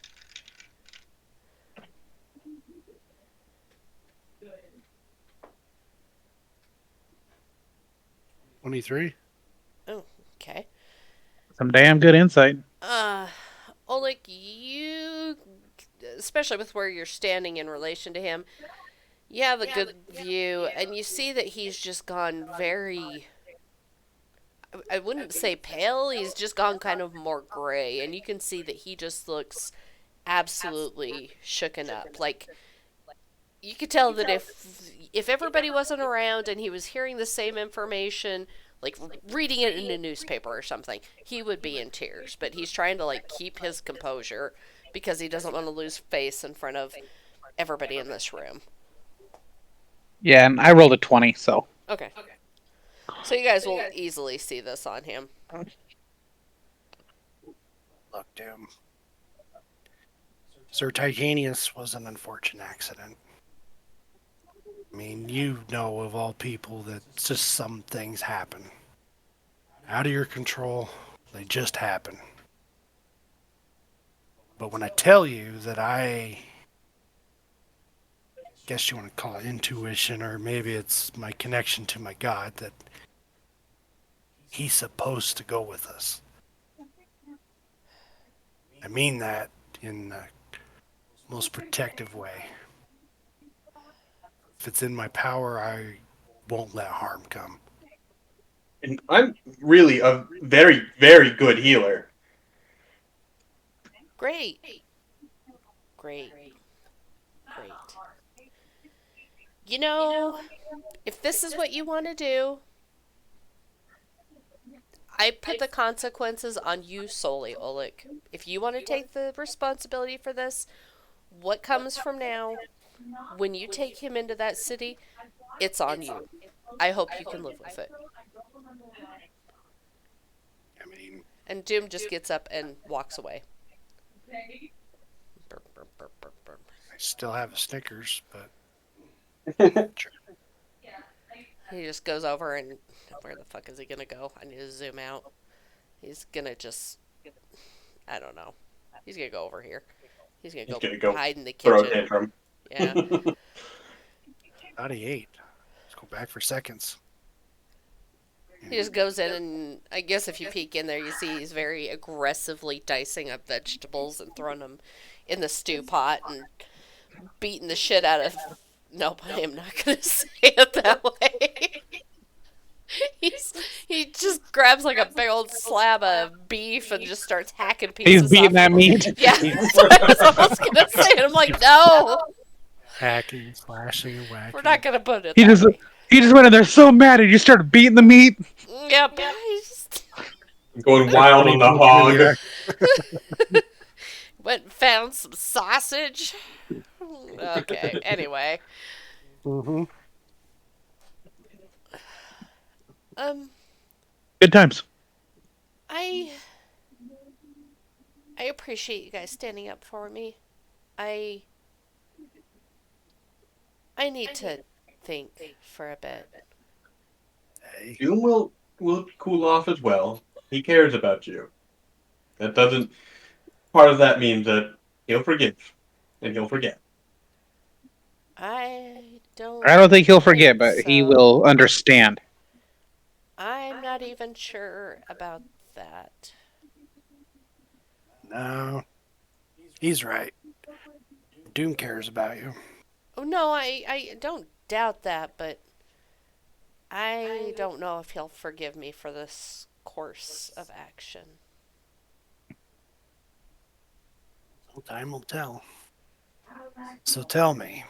$23? Oh, okay. Some damn good insight. Oleg, you, especially with where you're standing in relation to him, you have a good view, and you see that he's just gone very. I wouldn't say pale, he's just gone kind of more gray, and you can see that he just looks absolutely shooken up. Like, you could tell that if everybody wasn't around and he was hearing the same information, like reading it in a newspaper or something, he would be in tears. But he's trying to like keep his composure because he doesn't want to lose face in front of everybody in this room. Yeah, and I rolled a 20, so. Okay. So you guys will easily see this on him. Look, Doom. Sir Titanius was an unfortunate accident. I mean, you know of all people that just some things happen. Out of your control, they just happen. But when I tell you that I guess you want to call it intuition, or maybe it's my connection to my God, that he's supposed to go with us. I mean that in the most protective way. If it's in my power, I won't let harm come. And I'm really a very, very good healer. Great. Great. Great. You know, if this is what you want to do, I put the consequences on you solely, Oleg. If you want to take the responsibility for this, what comes from now, when you take him into that city, it's on you. I hope you can live with it. I mean, And Doom just gets up and walks away. Burp, burp, burp, burp, burp. I still have a Snickers, but He just goes over and where the fuck is he gonna go? I need to zoom out. He's gonna just, I don't know. He's gonna go over here. He's gonna go hide in the Throw a kitchen. tantrum. Yeah. not a 8. Let's go back for seconds. He just goes in, and I guess if you peek in there, you see he's very aggressively dicing up vegetables and throwing them in the stew pot and beating the shit out of. Nope, I am not gonna say it that way. He just grabs like a big old slab of beef and just starts hacking pieces. He's beating off. that meat. Yeah, that's what I was almost gonna say. And I'm like, no, Hacking, slashing, and whacking. we're not gonna put it. He That just went in there so mad and you started beating the meat. way. Yep. He's just- Going They're wild on putting the bacon in hog. there. Went and found some sausage. Okay, anyway. Mm-hmm. Um, Good times. I I appreciate you guys standing up for me. I I need to think for a bit. Hey, Doom will cool off as well. He cares about you. That doesn't. Part of that means that he'll forgive and he'll forget. I don't I don't think he'll forget, think but he will so. understand. I'm not even sure about that. no, he's right. Doom cares about you. Oh no, I don't doubt that, but I don't know if he'll forgive me for this course of action. Well, time will tell. So tell me,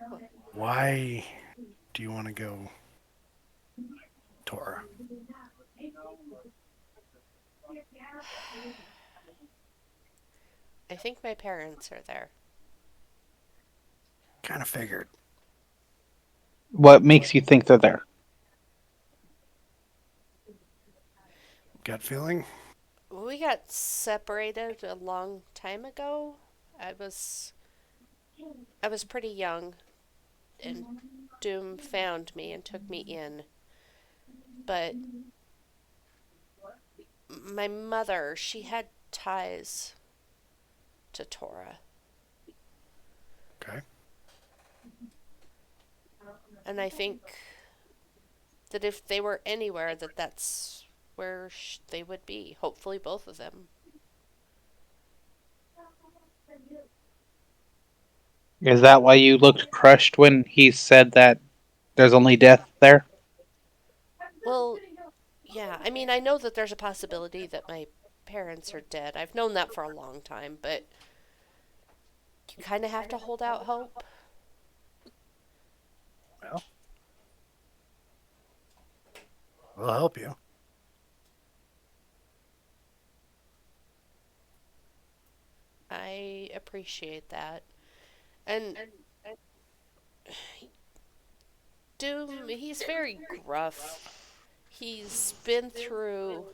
What? why do you want to go, Tora? I think my parents are there. Kind of figured. What makes you think they're there? Gut feeling? We got separated a long time ago. I was I was pretty young and Doom found me and took me in. But my mother, she had ties to Tora. Okay. And I think that if they were anywhere that that's where they would be. Hopefully both of them. Is that why you looked crushed when he said that there's only death there? Well, yeah, I mean, I know that there's a possibility that my parents are dead. I've known that for a long time, but you kind of have to hold out hope. Well, we'll help you. I appreciate that. And Doom, he's very gruff. He's been through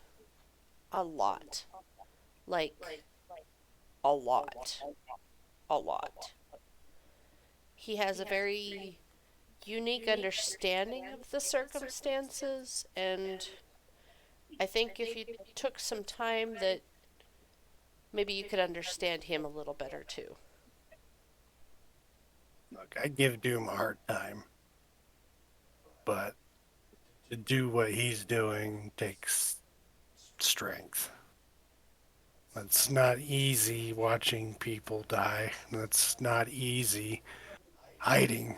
a lot. Like, a lot. A lot. He has a very unique understanding of the circumstances, and I think if you took some time that maybe you could understand him a little better too. Look, I give Doom a hard time, but to do what he's doing takes strength. It's not easy watching people die. It's not easy hiding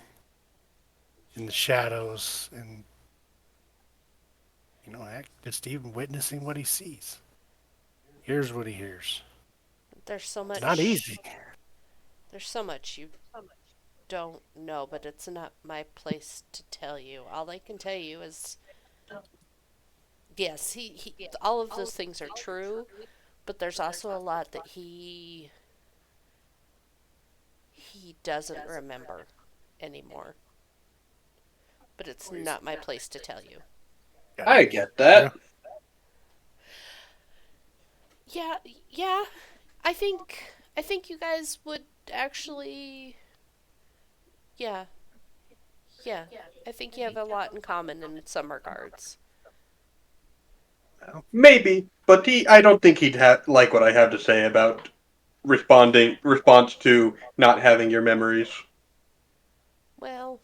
in the shadows and, just even witnessing what he sees. Here's what he hears. There's so It's not easy. much there's so much you don't know, but it's not my place to tell you. All I can tell you is yes, he all of those things are true, but there's also a lot that he doesn't remember anymore. But it's not my place to tell you. Got I anything get for you? that. Yeah, yeah. I think you guys would actually yeah, yeah. I think you have a lot in common in some regards. No. Maybe, but I don't think he'd like what I have to say about response to not having your memories. Well,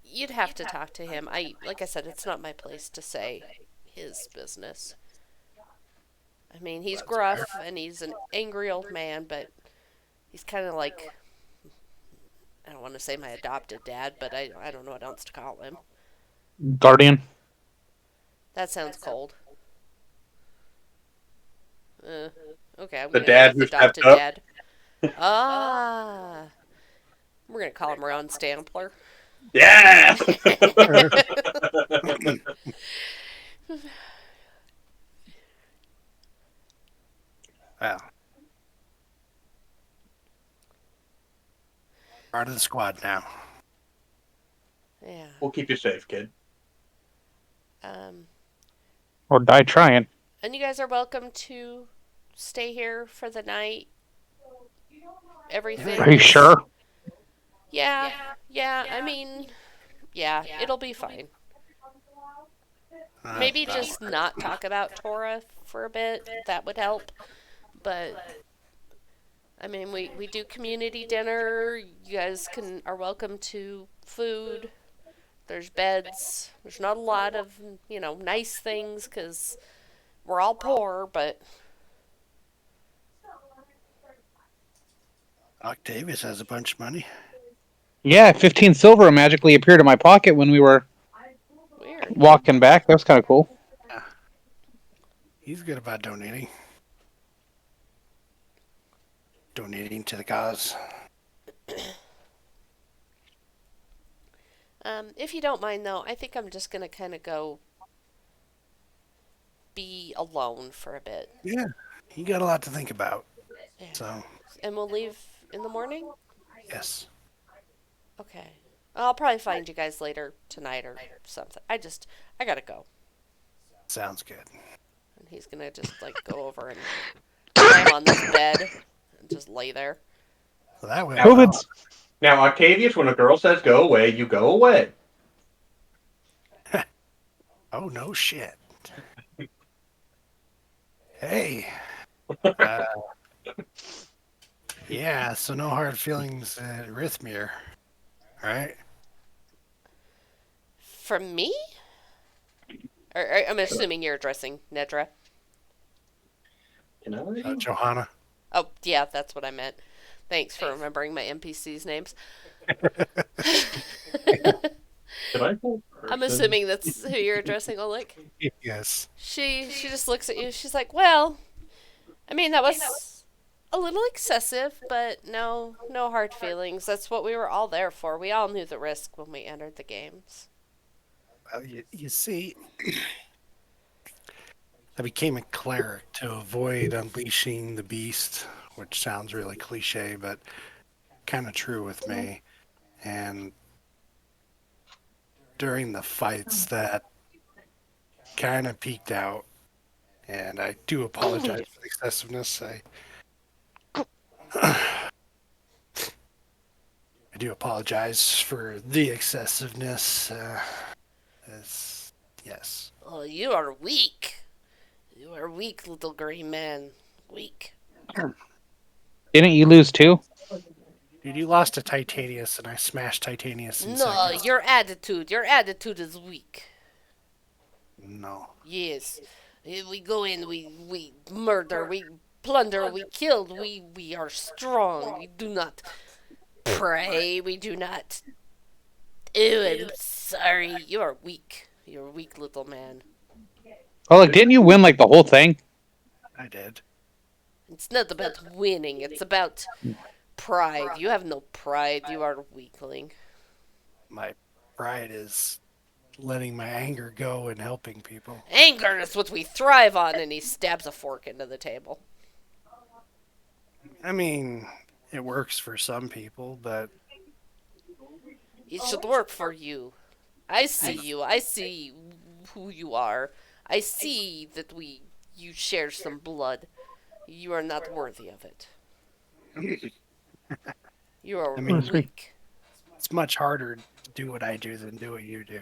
you'd have to talk to him. I like I said, it's not my place to say his business. I mean, he's That's fair. gruff and he's an angry old man, but he's kind of like I don't want to say my adopted dad, but I don't know what else to call him. Guardian? That sounds cold. Uh, okay, I'm The gonna go dad with who stepped adopted up. dad. Ah, we're gonna call him Ron Stampler. Yeah. Well, part of the squad now. Yeah. We'll keep you safe, kid. Um, Or die trying. and you guys are welcome to stay here for the night. Yeah. Are Everything you is. sure? Yeah, yeah, I mean, yeah, it'll be fine. Maybe Well, just not talk about Tora for a bit. That would help. But I mean, we do community dinner. You guys are welcome to food. There's beds. There's not a lot of nice things because we're all poor. But Octavius has a bunch of money. Yeah, 15 silver magically appeared in my pocket when we were weird. walking back. That was kind of cool. Yeah. He's good about donating. Donating to the cause. If you don't mind, though, I think I'm just gonna kind of go be alone for a bit. Yeah. You got a lot to think about. Yeah. So, And we'll leave in the morning. yes. Okay. I'll probably find you guys later tonight or something. I gotta go. Sounds good. And he's gonna just like go over and climb on this bed and just lay there. So that went Now, well. COVID's now, Octavius, when a girl says go away, you go away. Oh, no shit. Hey. Uh, yeah, so no hard feelings at Rithmir, right? From me? I'm assuming you're addressing Nedra. Can I? Johanna. Oh, yeah, that's what I meant. Thanks for remembering my NPCs' names. Did I pull I'm person? assuming that's who you're addressing, Oleg. Yes. She just looks at you. She's like, "Well, I mean, that was a little excessive, but no hard feelings. That's what we were all there for. We all knew the risk when we entered the games." Well, you see, I became a cleric to avoid unleashing the beast, which sounds really cliche, but kind of true with me. And during the fights, that kind of peaked out. And I do apologize for the excessiveness. I do apologize for the excessiveness. Yes. Oh, you are weak. You are weak, little green man. Weak. didn't you lose too? Dude, you lost to Titanius, and I smashed Titanius in No, seconds. your attitude is weak. No. Yes. We go in, we murder, we plunder, we kill, we are strong. We do not pray, we do not. Ew, I'm sorry. You are weak. You're a weak little man. Oh, like, didn't you win like the whole thing? I did. It's not about winning, it's about pride. You have no pride. You are a weakling. My pride is letting my anger go and helping people. Anger is what we thrive on, and he stabs a fork into the table. I mean, it works for some people, but It should work for you. I see you. I see who you are. I see that you share some blood. You are not worthy of it. You are I mean, weak. it's much harder to do what I do than do what you do.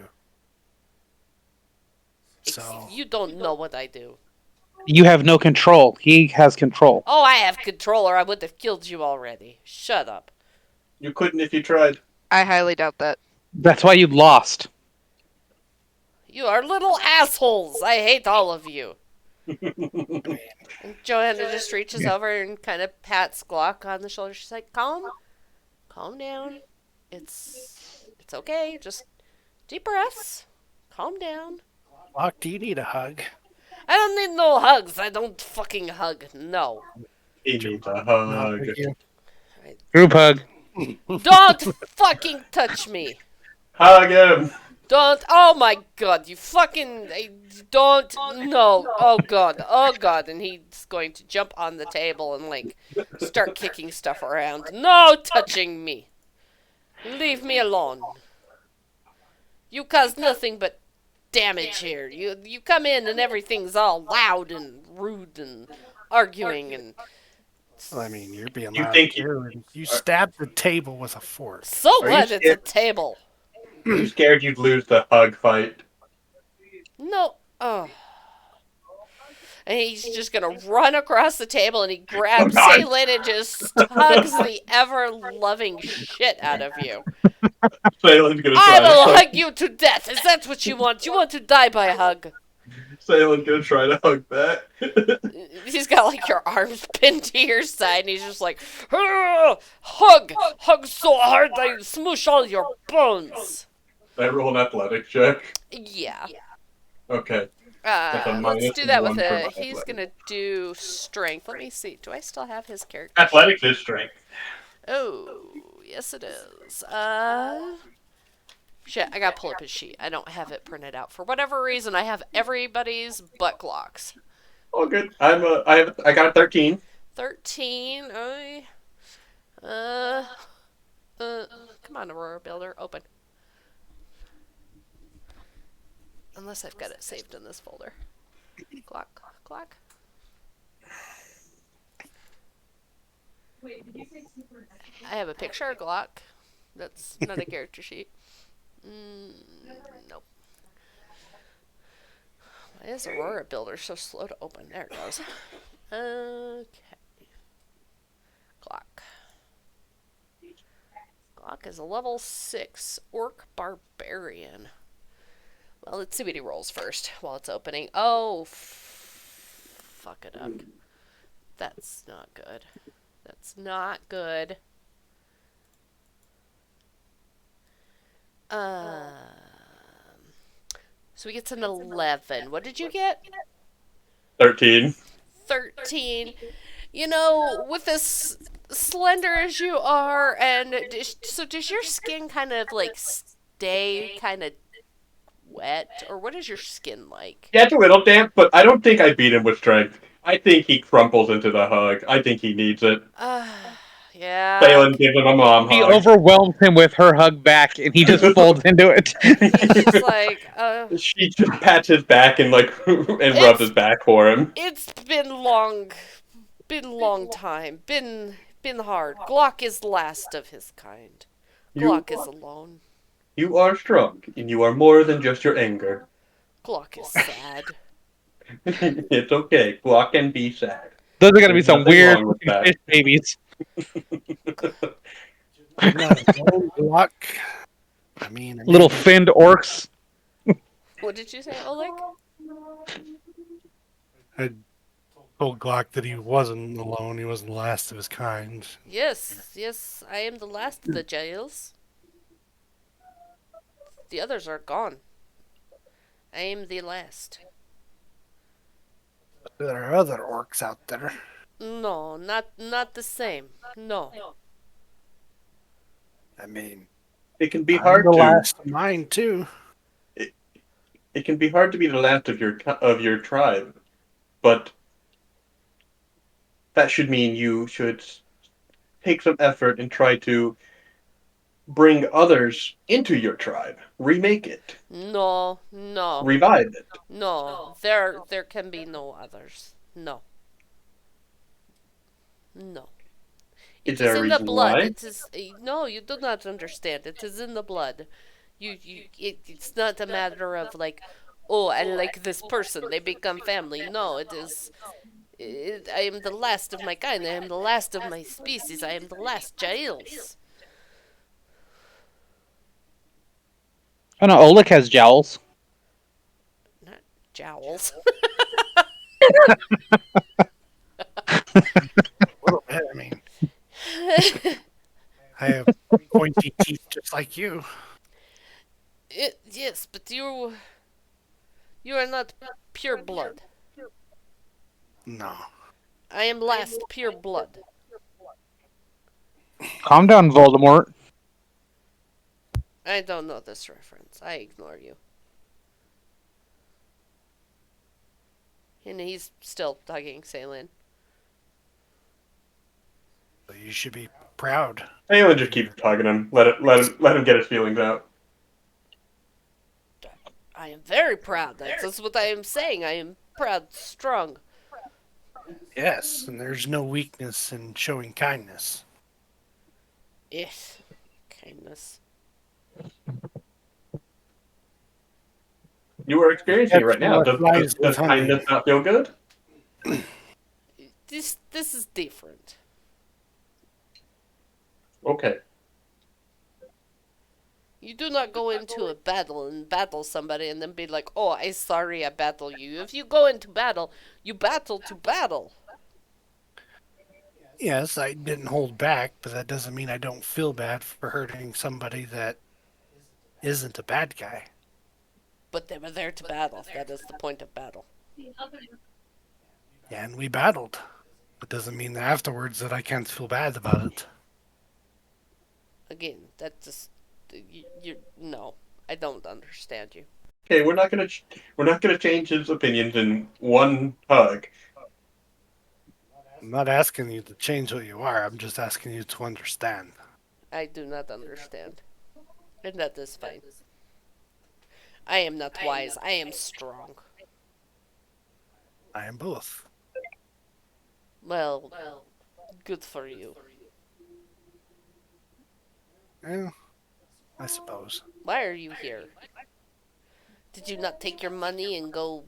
So, You don't know what I do. You have no control. He has control. Oh, I have control, or I would have killed you already. Shut up. You couldn't if you tried. I highly doubt that. That's why you lost. You are little assholes. I hate all of you. And Johanna just reaches over and kind of pats Glock on the shoulder. She's like, calm down. It's okay. Just deep breaths. Calm down. Locke, do you need a hug? I don't need no hugs. I don't fucking hug. No. He needs a Not hug. with you. Group hug. Don't fucking touch me. Hug him. Don't. Oh my god, you fucking. Don't. No. Oh god. Oh god. And he's going to jump on the table and, like, start kicking stuff around. No touching me. Leave me alone. You cause nothing but damage here. You come in and everything's all loud and rude and arguing and. Well, I mean, you're being You loud think you too. And you stabbed the table with a fork. So are you what? It's a scared? table. Are you scared you'd lose the hug fight? No. Oh. And he's just gonna run across the table and he Oh grabs God! Salin and just hugs the ever loving shit out of you. Salen's gonna I try to will hug. hug you to death. Is that what you want? You want to die by a hug? Salen's gonna try to hug back. He's got, like, your arms pinned to your side and he's just like, hug! Hug so hard I smoosh all your bones. I roll an athletics check. Yeah. Okay. That's a Let's minus do that with one for my he's athletics. gonna do strength. Let me see. Do I still have his character? Athletics is strength. Oh, yes it is. Shit, I gotta pull up his sheet. I don't have it printed out. For whatever reason, I have everybody's butt clocks. Oh, good. I got a 13. 13, come on, Aurora Builder, open. Unless I've got it saved in this folder. Clock, clock. I have a picture of Glock. That's not a character sheet. Nope. Why is Aurora Builder so slow to open? There it goes. Okay. Glock. Glock is a level 6 Orc Barbarian. Well, let's see what he rolls first while it's opening. Oh, fuck it up. That's not good. That's not good. So he gets an 11. What did you get? 13. 13. You know, with as slender as you are, and so does your skin kind of, like, stay kind of wet, or what is your skin like? Yeah, it's a little damp, but I don't think I beat him with strength. I think he crumples into the hug. I think he needs it. Yeah. Phelan gives him a mom She hug. overwhelms him with her hug back, and he just folds into it. He's just like, She just pats his back and and rubs his back for him. it's been long time, been hard. Glock is last of his kind. Glock is alone. You are strong, and you are more than just your anger. Glock is sad. It's okay. Glock can be sad. Those are gonna be There's some nothing weird wrong with fucking that. fish babies. You're not alone, Glock. I mean, Little finned orcs. What did you say, Oleg? I told Glock that he wasn't alone. He wasn't the last of his kind. Yes, I am the last of the jails. The others are gone. I am the last. There are other orcs out there. No, not the same. No. I mean, It can be I'm hard the to. last of mine too. It can be hard to be the last of your tribe, but that should mean you should take some effort and try to bring others into your tribe, remake it, No. revive it. No. There can be no others. No. No. Is It there is a in the reason blood. why? It is no. You do not understand. It is in the blood. It's not a matter of, like, oh, I like this person. They become family. No, it is. I am the last of my kind. I am the last of my species. I am the last Giles. Oh no, Oleg has jowls. Not jowls. A little bit. I mean, I have pointy teeth just like you. Yes, but you are not pure blood. No. I am last pure blood. Calm down, Voldemort. I don't know this reference. I ignore you. And he's still hugging Celine. So you should be proud. Aelin just keeps tugging him. Let him get his feelings out. I am very proud. That's what I am saying. I am proud, strong. Yes, and there's no weakness in showing kindness. Yes. Kindness. You are experiencing it right That's now. what Does, does, flies with does honey. kindness not feel good? This is different. Okay. You do not go into a battle and battle somebody and then be like, "Oh, I sorry I battle you." If you go into battle, you battle to battle. Yes, I didn't hold back, but that doesn't mean I don't feel bad for hurting somebody that isn't a bad guy. But they were there to battle. That is the point of battle. Yeah, and we battled. It doesn't mean that afterwards that I can't feel bad about it. Again, that just you no. I don't understand you. Okay, we're not gonna change his opinions in one hug. I'm not asking you to change what you are. I'm just asking you to understand. I do not understand. And that is fine. I am not wise. I am strong. I am both. Well, good for you. Yeah, I suppose. Why are you here? Did you not take your money and go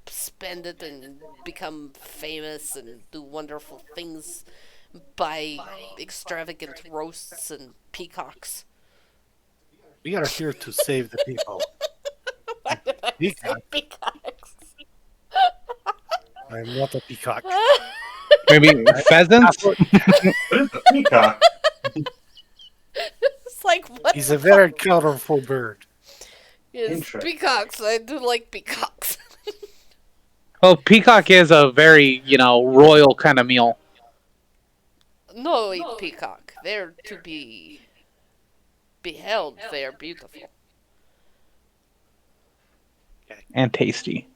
spend it and become famous and do wonderful things? Buy extravagant roasts and peacocks? We are here to save the people. Why did I say Peacock. peacocks? I am not a peacock. Maybe pheasants? What is a peacock? It's like, what He's the a very colorful bird. Yes, Interesting. peacocks. I do like peacocks. Well, peacock is a very, royal kind of meal. No, eat peacock. They're to be beheld. They are beautiful. And tasty.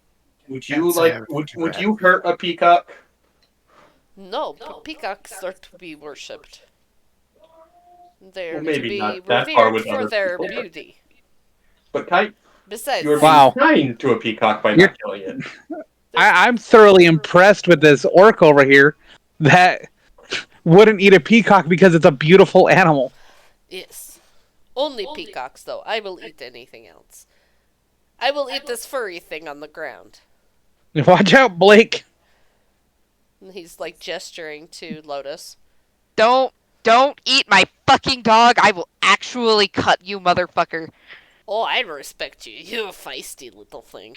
Would Can't you say like? I've Would ever you hurt a peacock? No, peacocks are to be worshipped. They're Well, to maybe be not that far revered with for other their people, beauty. but Kite, Besides, you're being Wow. kind to a peacock by You're- not killing it. I'm thoroughly impressed with this orc over here that wouldn't eat a peacock because it's a beautiful animal. yes, only peacocks though. I will eat anything else. I will eat this furry thing on the ground. Watch out, Blake. And he's like gesturing to Lotus. Don't eat my fucking dog. I will actually cut you, motherfucker. Oh, I respect you. You're a feisty little thing.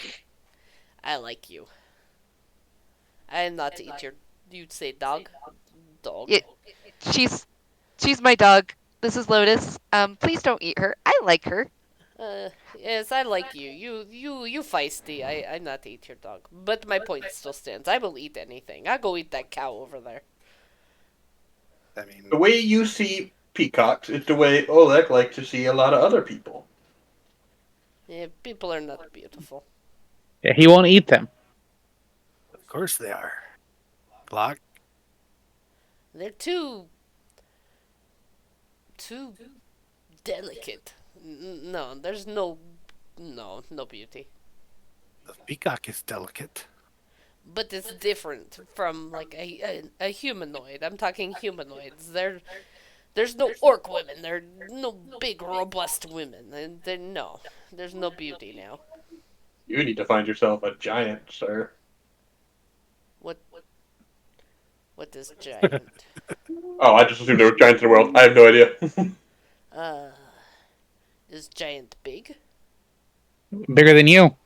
I like you. I am not to eat your. You'd say dog? Dog. Yeah. She's my dog. This is Lotus. Please don't eat her. I like her. Yes, I like you. You feisty. I'm not to eat your dog. But my point still stands. I will eat anything. I'll go eat that cow over there. I mean, The way you see peacocks is the way Oleg likes to see a lot of other people. Yeah, people are not beautiful. Yeah, he won't eat them. of course they are. Block. They're too delicate. No, there's no beauty. The peacock is delicate. But it's different from like a humanoid. I'm talking humanoids. There's no orc women. There are no big robust women. And there's no beauty now. You need to find yourself a giant, sir. What is giant? Oh, I just assumed there were giants in the world. I have no idea. uh, is giant big? Bigger than you.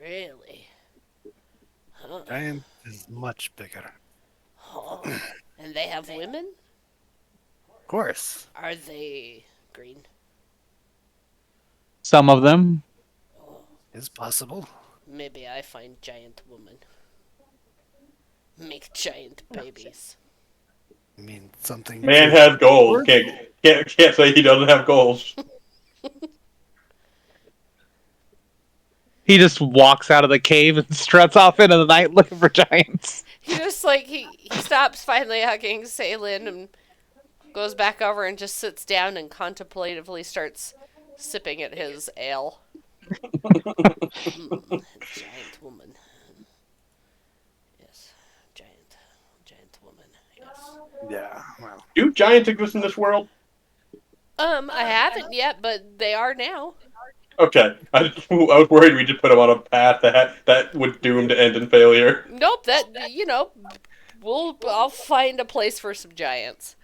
Really? Huh. Giant is much bigger. Oh. And they have women? Of course. Are they green? Some of them. Is possible. Maybe I find giant woman. Make giant babies. I mean, something. Man has goals. Can't say he doesn't have goals. He just walks out of the cave and struts off into the night looking for giants. He just like he stops finally hugging Salen and goes back over and just sits down and contemplatively starts sipping at his ale. Giant woman. Yes. Giant woman. Yes. Yeah, well, Do giants exist in this world? I haven't yet, but they are now. Okay, I was worried we just put him on a path that would doom to end in failure. Nope, that I'll find a place for some giants.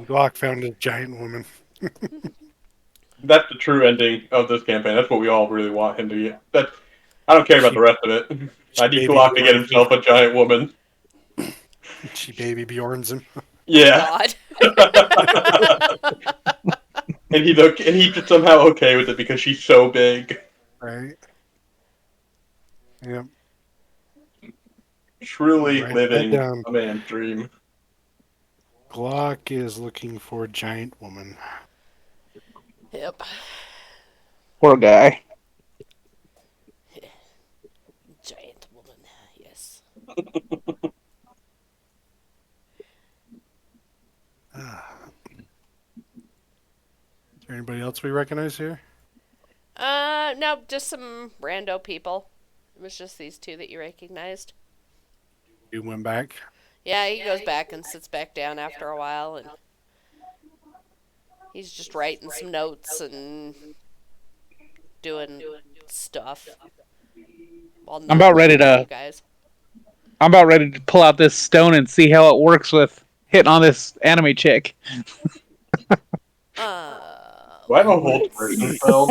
Glock found a giant woman. That's the true ending of this campaign. That's what we all really want him to get. I don't care about the rest of it. I need Baby Glock to get Bjorns himself a giant woman. She baby Bjorns him. Yeah. God. And he's just somehow okay with it because she's so big. Right. Yep. Truly Write that living down. a man's dream. Glock is looking for a giant woman. Yep. Poor guy. Giant woman. Yes. Is there anybody else we recognize here? No, just some rando people. It was just these two that you recognized. You went back. Yeah, he goes back and sits back down after a while, and he's just writing some notes and doing stuff. While I'm about ready not to- you guys. I'm about ready to pull out this stone and see how it works with hitting on this anime chick. Do I have a hold person spell?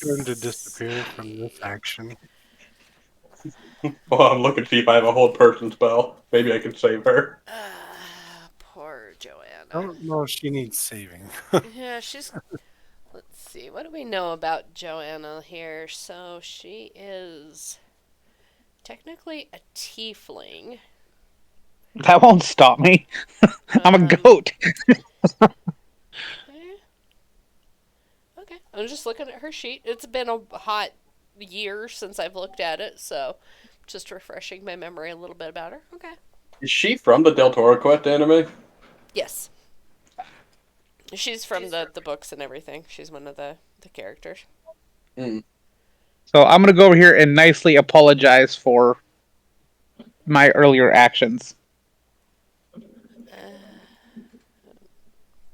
Going to disappear from this action. Well, I'm looking to see if I have a hold person spell. Maybe I can save her. Poor Joanna. I don't know if she needs saving. Yeah, she's. Let's see. What do we know about Joanna here? So she is technically a tiefling. That won't stop me. I'm a Um, goat. Okay. I'm just looking at her sheet. It's been a hot year since I've looked at it, so just refreshing my memory a little bit about her. Okay. Is she from the Del Toro Quest anime? Yes. She's from the books and everything. She's one of the characters. Mm. So I'm gonna go over here and nicely apologize for my earlier actions.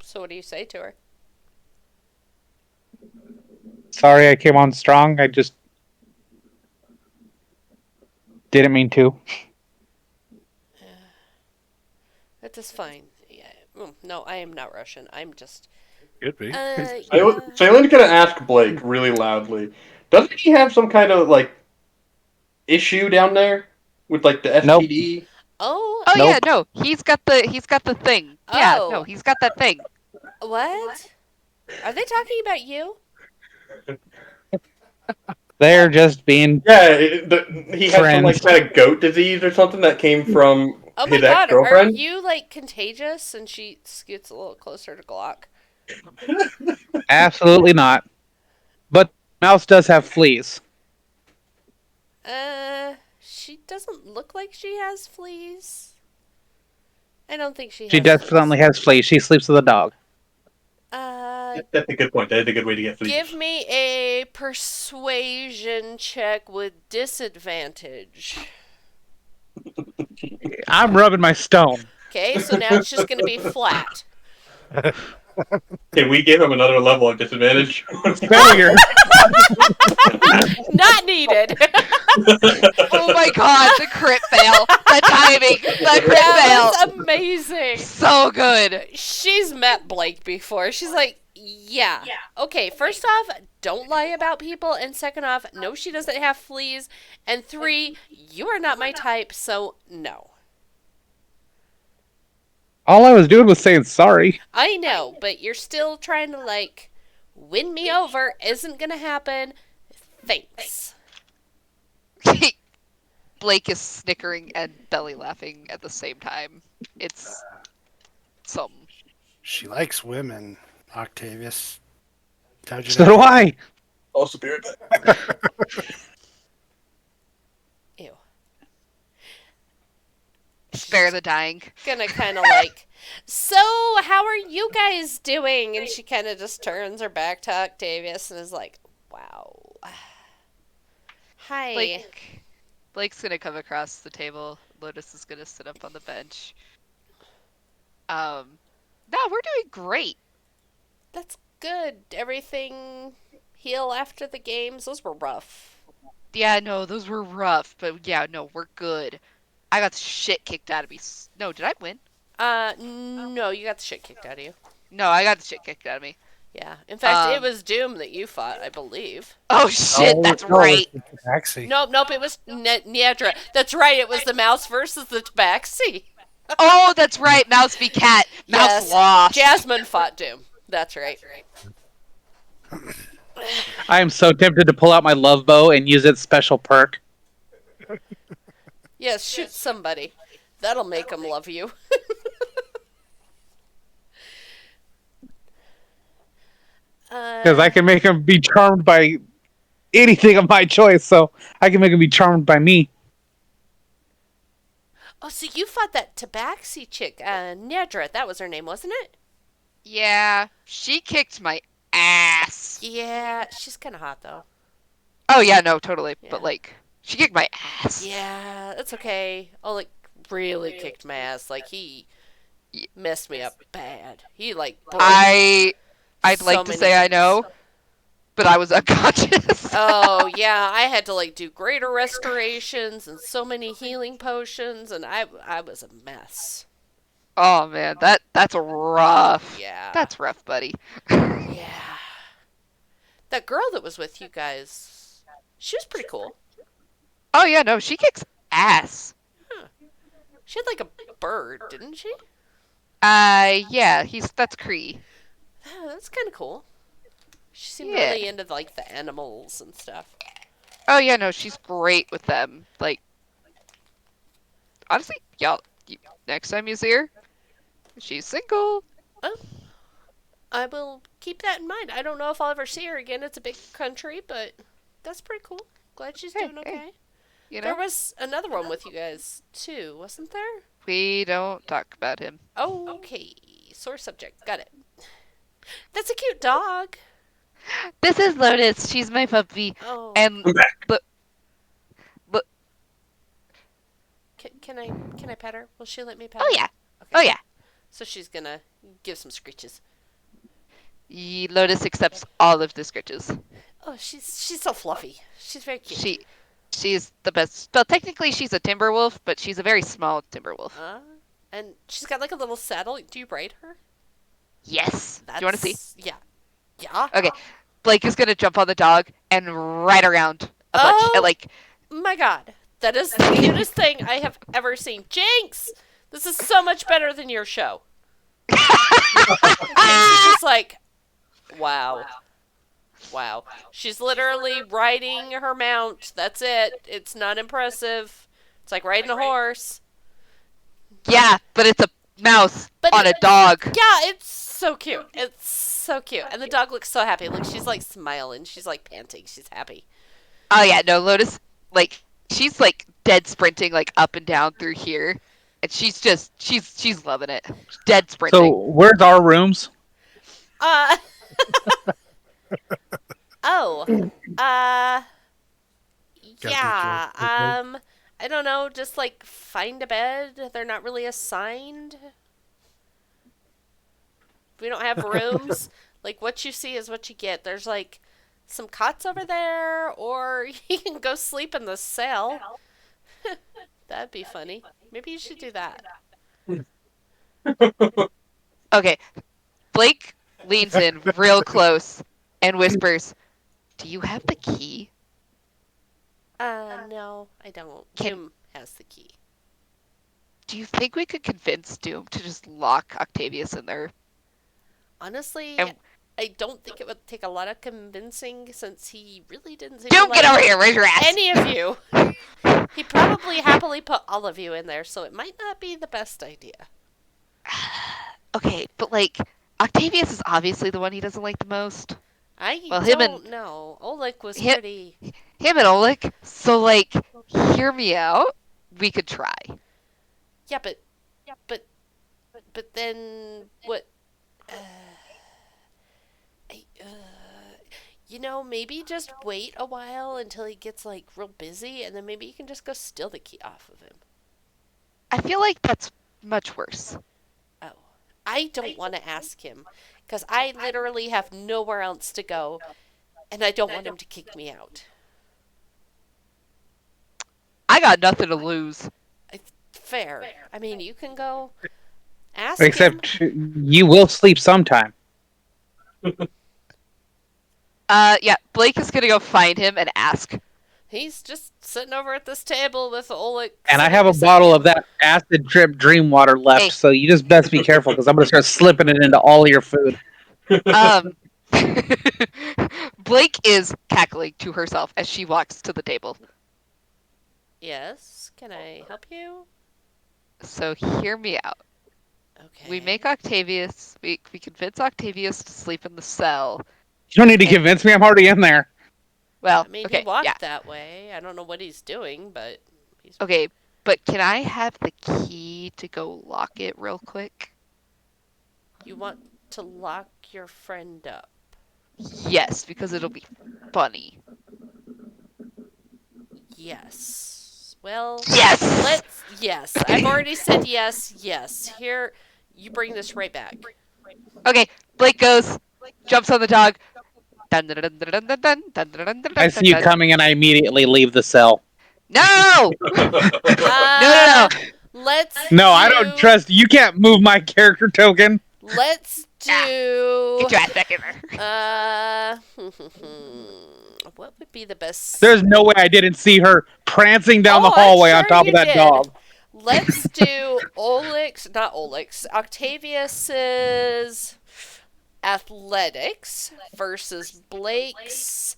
So what do you say to her? Sorry I came on strong. I just didn't mean to. That is fine. Yeah. No, I am not Russian. I'm just. Could be. Yeah. Saylin's gonna ask Blake really loudly. Doesn't he have some kind of issue down there with the Nope. STD? Oh. Oh Nope. yeah, no, he's got the thing. Yeah, Oh. no, he's got that thing. What? Are they talking about you? They're just being Yeah, he had some Friends. kind of goat disease or something that came from Oh my his god, are ex-girlfriend. you contagious? And she scoots a little closer to Glock. absolutely not. But mouse does have fleas. She doesn't look like she has fleas. I don't think she has. She definitely has fleas. She sleeps with a dog. That's a good point. That's a good way to get fleas. Give me a persuasion check with disadvantage. I'm rubbing my stone. Okay, so now it's just gonna be flat. Can we give him another level of disadvantage? Failure. Not needed. Oh my god, the crit fail. The timing. The crit That fail. was amazing. So good. She's met Blake before. She's like, yeah. Okay, first off, don't lie about people. And second off, no, she doesn't have fleas. And three, you are not my type, so no. All I was doing was saying sorry. I know, but you're still trying to, win me over. Isn't gonna happen. Thanks. Blake is snickering and belly laughing at the same time. It's some. She likes women, Octavius. How'd you So know? do I. Also be right back. Ew. Spare She's the dying. gonna kind of like, so how are you guys doing? And she kind of just turns her back to Octavius and is like, wow. Hi. Blake's gonna come across the table. Lotus is gonna sit up on the bench. No, we're doing great. That's good. Everything heal after the games? Those were rough. Yeah, no, those were rough, but yeah, no, we're good. I got the shit kicked out of me. No, did I win? No, you got the shit kicked out of you. No, I got the shit kicked out of me. Yeah. In fact, it Um, was Doom that you fought, I believe. Oh shit, Oh, that's no, right. it's the taxi. Nope, it was Niedra. That's right, it was the mouse versus the tabaxi. Oh, that's right. Mouse v cat. Mouse Yes. lost. Jasmine fought Doom. That's right. I am so tempted to pull out my love bow and use its special perk. Yes, shoot somebody. That'll make them love you. Because I can make them be charmed by anything of my choice, so I can make them be charmed by me. Oh, so you fought that tabaxi chick, Nedra. That was her name, wasn't it? Yeah, she kicked my ass. Yeah, she's kind of hot though. Oh yeah, no, totally. Yeah. But like, she kicked my ass. Yeah, that's okay. Oh, like really kicked my ass. Like he messed me up bad. He like broke I'd so like to many say I things. know, but I was unconscious. Oh yeah, I had to like do greater restorations and so many healing potions, and I was a mess. Oh man, that's rough. Yeah. That's rough, buddy. Yeah. That girl that was with you guys, she was pretty cool. Oh yeah, no, she kicks ass. She had like a bird, didn't she? Yeah, that's Cree. Oh, that's kind of cool. She seemed Yeah. really into like the animals and stuff. Oh yeah, no, she's great with them. Like, honestly, next time you see her, she's single. Oh, I will keep that in mind. I don't know if I'll ever see her again. It's a big country, but that's pretty cool. Glad she's Hey, doing okay. You There know, was another one with you guys too, wasn't there? we don't talk about him. Okay, sore subject. Got it. That's a cute dog. This is Lotus. She's my puppy. Oh, And I'm back. look. can I pet her? Will she let me pet Oh her? yeah. Okay. Oh yeah. So she's gonna give some screeches. Lotus accepts all of the scritches. Oh, she's so fluffy. She's very cute. She's the best. Well, technically she's a timber wolf, but she's a very small timber wolf. And she's got like a little saddle. Do you braid her? Yes. Do you want to see? Yeah. Yeah. Okay. Blake is gonna jump on the dog and ride around a bunch. Oh! Like, My God, that is the cutest thing I have ever seen. Jinx, this is so much better than your show. Jinx is just like, wow. Wow. She's literally riding her mount. That's it. It's not impressive. It's like riding a horse. yeah, but it's a mouse But on a dog. Yeah, it's so cute. It's so cute. And the dog looks so happy. Look, she's like smiling. She's like panting. She's happy. Oh yeah, no, Lotus, like, she's like dead sprinting like up and down through here, and she's loving it. Dead sprinting. So, where's our rooms? Uh. Oh. Yeah. I don't know. Just like find a bed. They're not really assigned. We don't have rooms. Like what you see is what you get. There's like some cots over there, or you can go sleep in the cell. That'd be funny. Maybe you should do that. Okay, Blake leans in real close and whispers, "Do you have the key?" No, I don't. Can- Doom has the key. Do you think we could convince Doom to just lock Octavius in there? Honestly, And- I don't think it would take a lot of convincing since he really didn't seem Doom, to get like over here! Raise your ass! any of you. He probably happily put all of you in there, so it might not be the best idea. Okay, but like, Octavius is obviously the one he doesn't like the most. I Well, don't know. Oleg was him, pretty. him and Oleg. So like, hear me out. We could try. Yeah, but but then what? Uh, maybe just wait a while until he gets like real busy, and then maybe you can just go steal the key off of him. I feel like that's much worse. Oh, I don't want to ask him because I literally have nowhere else to go, and I don't want him to kick me out. I got nothing to lose. Fair. I mean, you can go ask him. Except you will sleep sometime. Yeah, Blake is gonna go find him and ask. He's just sitting over at this table with Oleg And I sitting have a beside bottle him. of that acid drip dream water left, Hey. so you just best be careful because I'm going to start slipping it into all your food. Um, Blake is cackling to herself as she walks to the table. Yes, can I help you? So hear me out. Okay. We make Octavius. We convince Octavius to sleep in the cell. You don't need to convince me. I'm already in there. Well, I mean, he okay, walked yeah, that way. I don't know what he's doing, but he's okay. But can I have the key to go lock it real quick? You want to lock your friend up? Yes, because it'll be funny. Yes. Well, Yes. Yes, I've already said yes. Yes. Here, you bring this right back. Okay, Blake goes, jumps on the dog. I see you coming and I immediately leave the cell. No! No. Let's No, I don't trust you. Can't move my character token. Let's do. Get your ass back in there. What would be the best? There's no way I didn't see her prancing down the I'm hallway on sure top you of that did. dog. Let's do not Octavius's athletics versus Blake's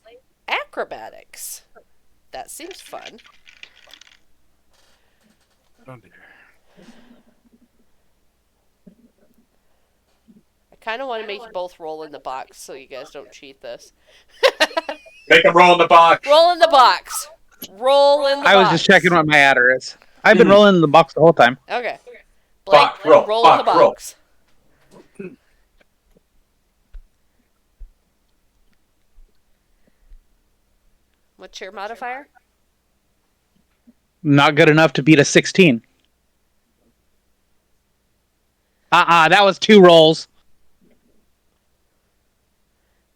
acrobatics. That seems fun. Oh dear. I kind of want to make you both roll in the box so you guys don't cheat this. Make him roll in the box. Roll in the box. Roll in the box. I was just checking what my adder is. I've been rolling in the box the whole time. Okay. Blake, Box, roll, in the box, roll. box. What's your modifier? Not good enough to beat a 16. That was 2 rolls.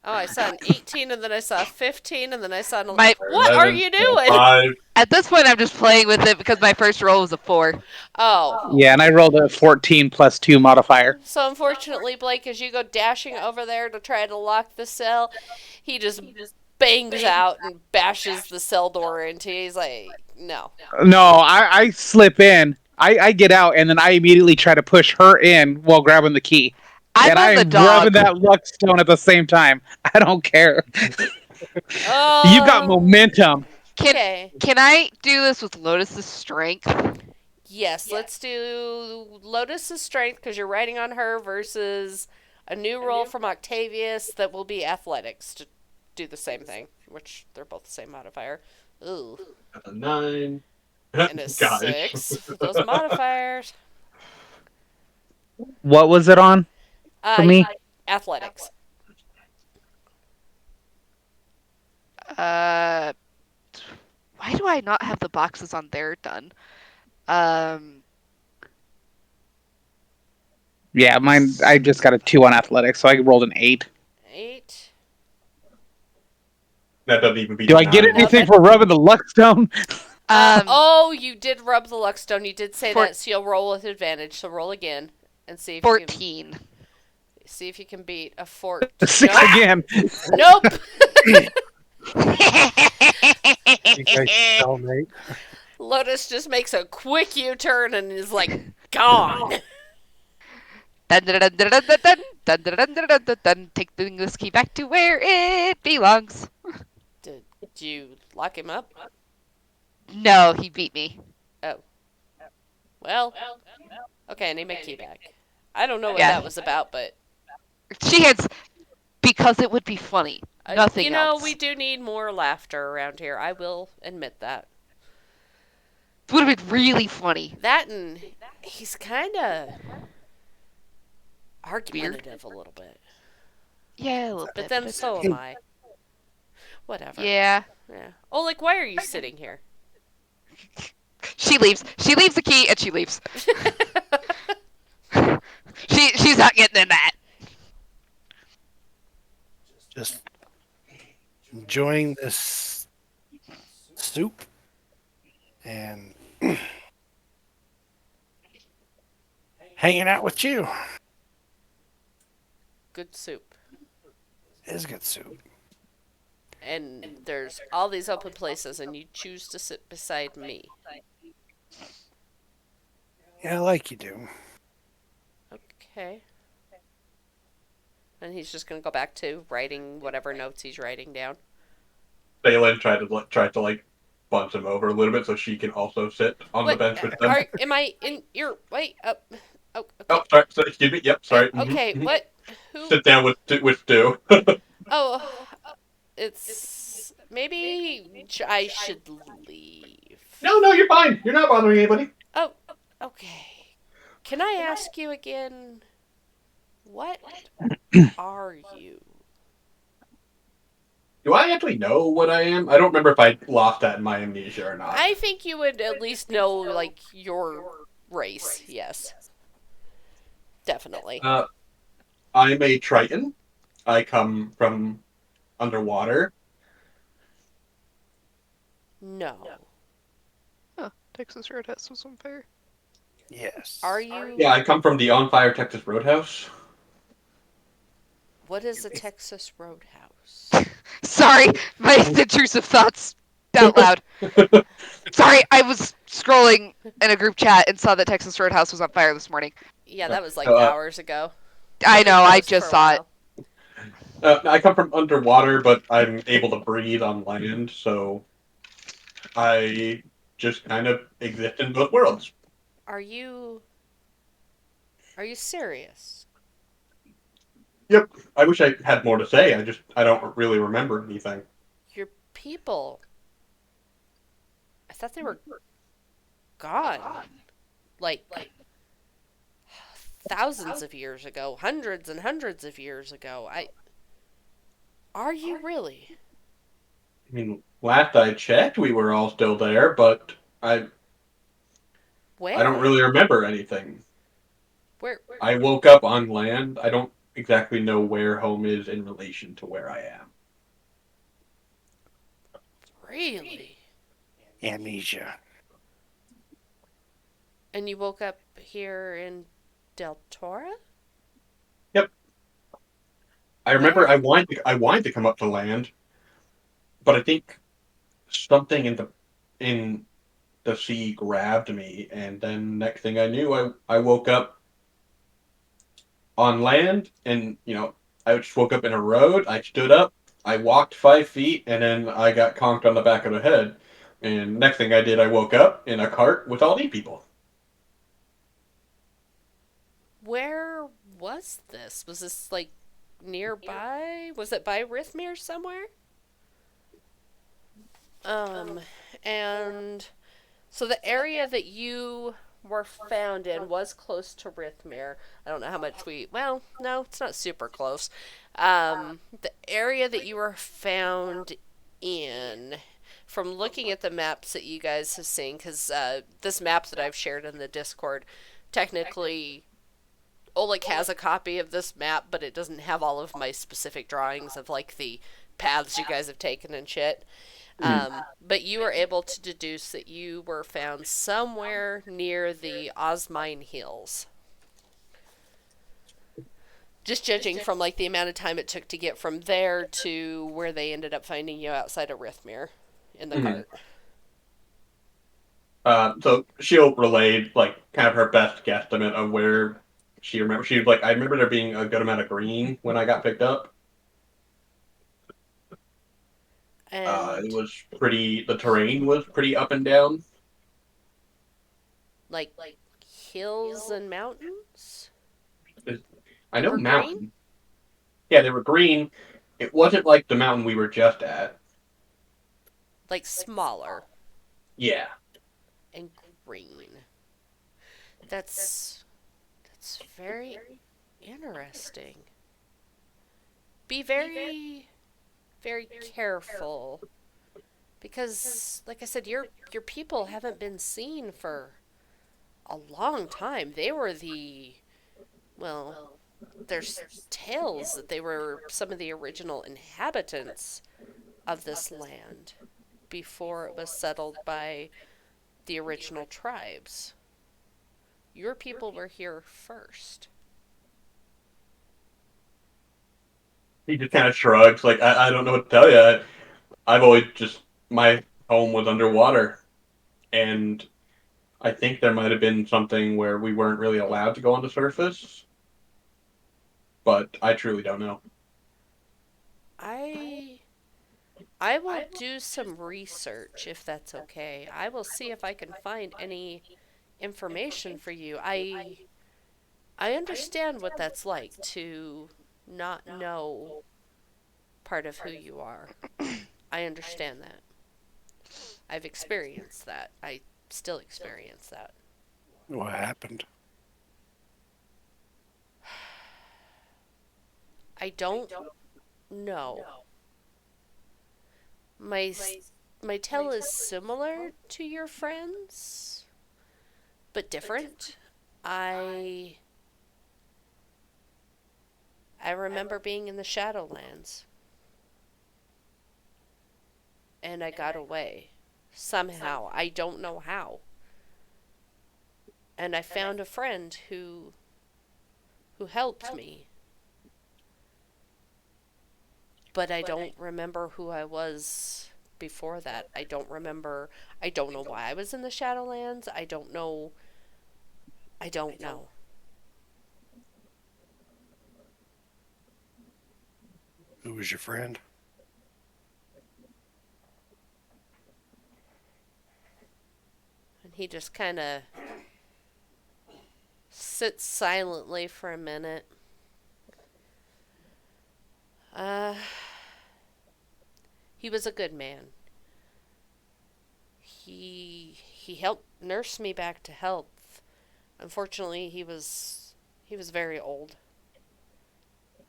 Oh, I saw an 18, and then I saw a 15, and then I saw an 11. My- What are you doing? 5. At this point, I'm just playing with it because my first roll was a 4. Oh. Yeah, and I rolled a 14 plus 2 modifier. So unfortunately, Blake, as you go dashing over there to try to lock the cell, he just bangs out and bashes the cell door into you. He's like, no. No, I slip in. I get out, and then I immediately try to push her in while grabbing the key. I'm on the I'm dog. rubbing that luck stone at the same time. I don't care. Oh. You got momentum. Okay. Can I do this with Lotus's strength? Yes, let's do Lotus's strength because you're riding on her versus a new roll from Octavius that will be athletics to do the same thing, which they're both the same modifier. Ooh. A 9. And a Gosh. 6 for those modifiers. What was it on for me? Athletics. Why do I not have the boxes on there done? Yeah, mine. I just got a 2 on athletics, so I rolled an 8. 8. That doesn't even beat Do a I get 9. anything that- for rubbing the luck stone? Oh, you did rub the luck stone. You did say Four- that, so you'll roll with advantage. So roll again and see if you can, 14. see if you can beat a 4. 6 Nope. again. Nope. You guys cellmate. Lotus just makes a quick U-turn and is like gone. Dun, dun, dun, dun, dun, dun, dun, dun, dun, dun, dun, dun, dun. Take this key back to where it belongs. Did you lock him up? No, he beat me. Well, okay, I need my key back. I don't know what Yeah. that was about, but She has, because it would be funny. Nothing We else. do need more laughter around here. I will admit that. Would have been really funny. That and he's kind of Weird. argumentative a little bit. Yeah, a little But bit, then but it's so okay. am I. Whatever. Yeah. Yeah. Oh, like, why are you sitting here? She leaves. She leaves the key and she leaves. She's not getting in that. Just enjoying this soup and hanging out with you. Good soup. It is good soup. And there's all these open places, and you choose to sit beside me. Yeah, like you do. Okay. And he's just gonna go back to writing whatever notes he's writing down. Balin tried to like bunch him over a little bit so she can also sit on the What? bench with them. Am I in your? Wait. Oh. Oh, Okay. sorry. Excuse me. Yep. Sorry. Okay. What? Who? Sit down with Stu. Oh. It's maybe I should leave. No, you're fine. You're not bothering anybody. Oh. Okay. Can I ask you again? What are you? Do I actually know what I am? I don't remember if I lost that in my amnesia or not. I think you would at least know, like, your race. Yes. Definitely. I'm a Triton. I come from underwater. No. Huh. Texas Roadhouse was on fire. Yes. Are you? Yeah, I come from the On Fire Texas Roadhouse. What is a Texas Roadhouse? Sorry, my intrusive thoughts out loud. Sorry, I was scrolling in a group chat and saw that Texas Roadhouse was on fire this morning. Yeah, that was like So, hours ago. I It's been know, I closed just for a saw it. while. I come from underwater, but I'm able to breathe on land, so I just kind of exist in both worlds. Are you? Are you serious? Yep. I wish I had more to say. I don't really remember anything. Your people. I thought they were gone. Like thousands of years ago, hundreds and hundreds of years ago. Are you really? I mean, last I checked, we were all still there, but I don't Where? really remember anything. Where? I woke up on land. I don't exactly know where home is in relation to where I am. Really? Amnesia. And you woke up here in Del Tora? Yep. I remember Where? I wanted to come up to land, but I think something in the sea grabbed me, and then next thing I knew, I woke up on land, and I just woke up in a road. I stood up, I walked 5 feet, and then I got conked on the back of the head. And next thing I did, I woke up in a cart with all these people. Where was this? Was this like nearby? Was it by Rithmere somewhere? Um, and so the area that you were found in was close to Rithmere. I don't know how much well, no, it's not super close. The area that you were found in, from looking at the maps that you guys have seen, because this map that I've shared in the Discord, technically Oleg has a copy of this map, but it doesn't have all of my specific drawings of like the paths you guys have taken and shit. But you were able to deduce that you were found somewhere near the Osmine Hills. Just judging from like the amount of time it took to get from there to where they ended up finding you outside of Rithmere in the Mhm. cart. So she'll relay like kind of her best guesstimate of where she remembers. She was like, I remember there being a good amount of green when I got picked up. It And was pretty. The terrain was pretty up and down. like hills and mountains I that know were green. mountain. Yeah, they were green. It wasn't like the mountain we were just at. Like smaller Yeah. and green. That's very interesting. Be very very careful because like I said your people haven't been seen for a long time. They were well, there's tales that they were some of the original inhabitants of this land before it was settled by the original tribes. Your people were here first. He just kind of shrugs, like, I don't know what to tell you. I've always just, my home was underwater. And I think there might have been something where we weren't really allowed to go on the surface, but I truly don't know. I I will do some research if that's okay. I will see if I can find any information for you. I understand what that's like to not know part of who you are. I understand that. I've experienced that. I still experience that. What happened? I don't know. My my tale is similar to your friends, but different. I I remember being in the Shadowlands and I got away somehow. I don't know how. And I found a friend who helped me, but I don't remember who I was before that. I don't remember. I don't know why I was in the Shadowlands. I don't know. I don't know. Who was your friend? And he just kind of sits silently for a minute. Uh, he was a good man. He helped nurse me back to health. Unfortunately, he was very old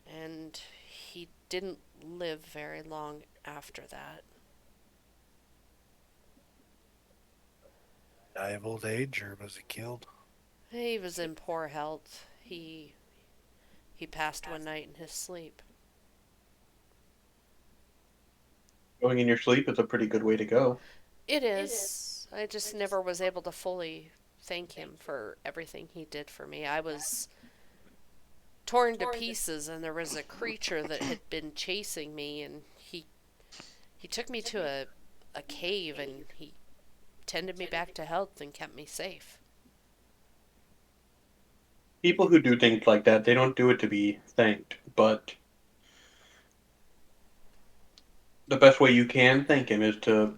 and he didn't live very long after that. Die of old age, or was he killed? He was in poor health. He passed one night in his sleep. Going in your sleep is a pretty good way to go. It is. I just never was able to fully thank him for everything he did for me. I was torn to pieces and there was a creature that had been chasing me and he took me to a cave and he tended me back to health and kept me safe. People who do things like that, they don't do it to be thanked, but the best way you can thank him is to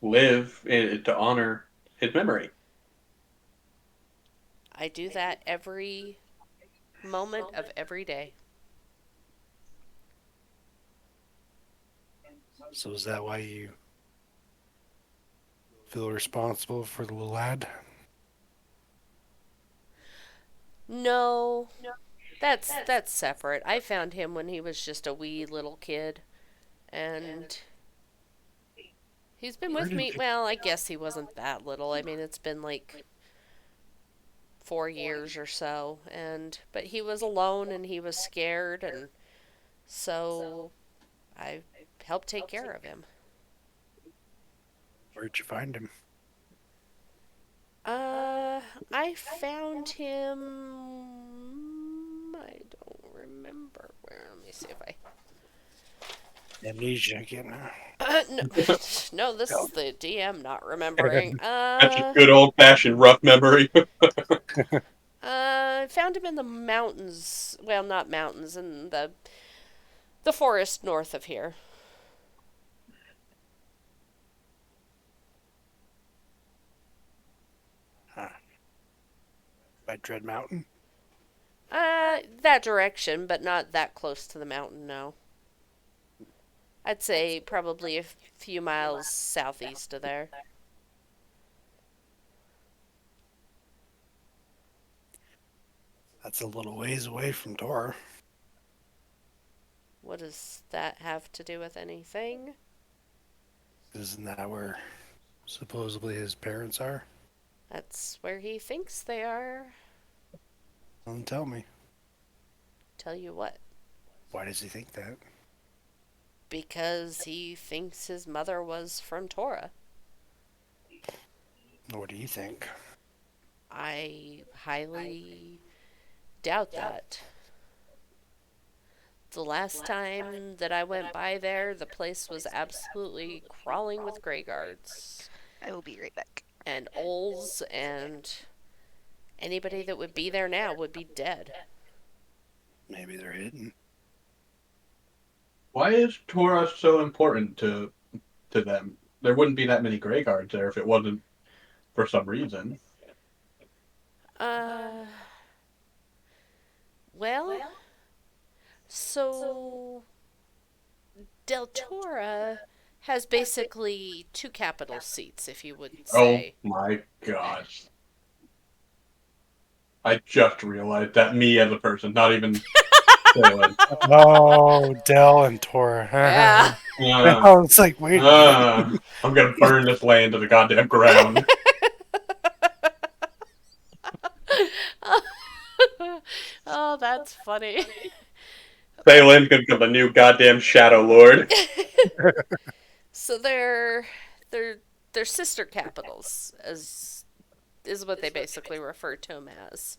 live, to honor his memory. I do that every moment of every day. So is that why you feel responsible for the little lad? No, that's separate. I found him when he was just a wee little kid and he's been Where with did me. you Well, I guess he wasn't that little. I mean, it's been like 4 years or so, and but he was alone and he was scared, and so I helped take care of him. where'd you find him? Uh, I found him. I don't remember where. Let me see if I. Amnesia again. Huh? No, no, this is the DM not remembering. That's a good old fashioned rough memory. I found him in the mountains. Well, not mountains, in the forest north of here. Huh. By Dread Mountain? That direction, but not that close to the mountain. No. I'd say probably a few miles southeast of there. That's a little ways away from Tora. What does that have to do with anything? Isn't that where supposedly his parents are? That's where he thinks they are. Don't tell me. Tell you what, Why does he think that? because he thinks his mother was from Tora. What do you think? I highly doubt that. The last time that I went by there, the place was absolutely crawling with gray guards I will be right back. and owls, and anybody that would be there now would be dead. Maybe they're hidden. Why is Tora so important to them? There wouldn't be that many gray guards there if it wasn't for some reason. Uh, well, so Del Tora has basically two capital seats, if you would Oh say. my god. I just realized that me as a person, not even Phelan. Oh, Dell and Tora. Yeah. I Uh, was like, wait a minute. I'm gonna burn this land to the goddamn ground. Oh, that's funny. Phelan could become the new goddamn Shadow Lord. So they're they're sister capitals, as is what they basically refer to them as.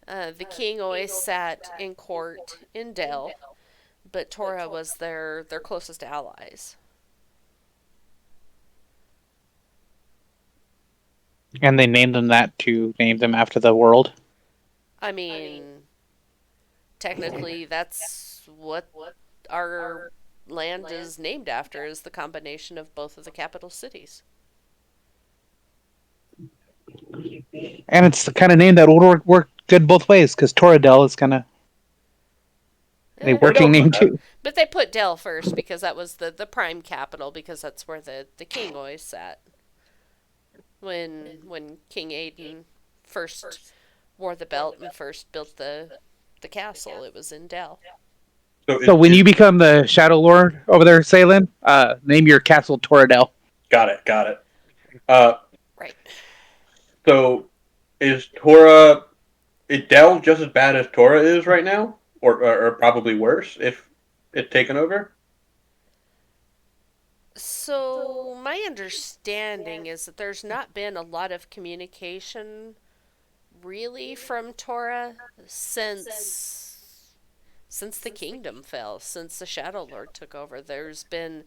The king always sat in court in Del, but Tora was their closest allies. And they named them that to name them after the world. I mean, technically, that's what our land is named after, is the combination of both of the capital cities. And it's the kind of name that would work good both ways because Toradel is kind of a Eh, working name too. but they put Del first because that was the prime capital, because that's where the king always sat. When King Aiden first wore the belt and first built the castle, it was in Del. So when you become the Shadow Lord over there, Salen, name your castle Toradel. Got it. Uh, Right. so is Tora is Dell just as bad as Tora is right now, or probably worse if it's taken over? So my understanding is that there's not been a lot of communication really from Tora since the kingdom fell, since the Shadow Lord took over. There's been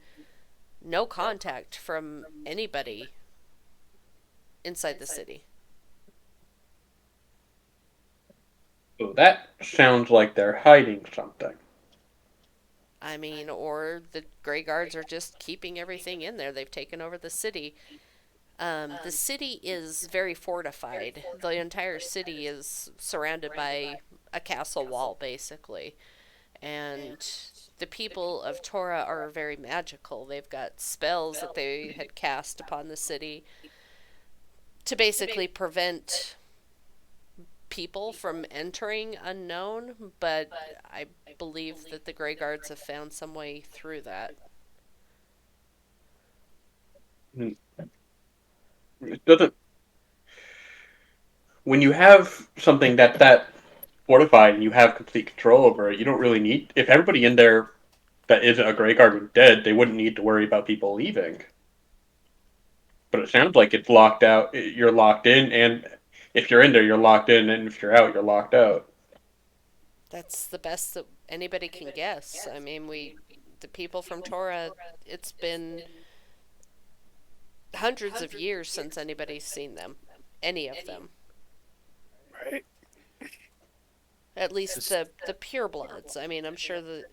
no contact from anybody inside the city. So that sounds like they're hiding something. I mean, or the Grey Guards are just keeping everything in there. They've taken over the city. The city is very fortified. The entire city is surrounded by a castle wall, basically. And the people of Tora are very magical. They've got spells that they had cast upon the city to basically prevent people from entering unknown, but I believe that the Grey Guards have found some way through that. It doesn't. When you have something that fortified and you have complete control over it, you don't really need. If everybody in there that isn't a Grey Guard was dead, they wouldn't need to worry about people leaving. But it sounds like it's locked out. You're locked in, and if you're in there, you're locked in, and if you're out, you're locked out. That's the best that anybody can guess. I mean, the people from Tora, it's been hundreds of years since anybody's seen them. Any of them. Right? At least the purebloods. I mean, I'm sure that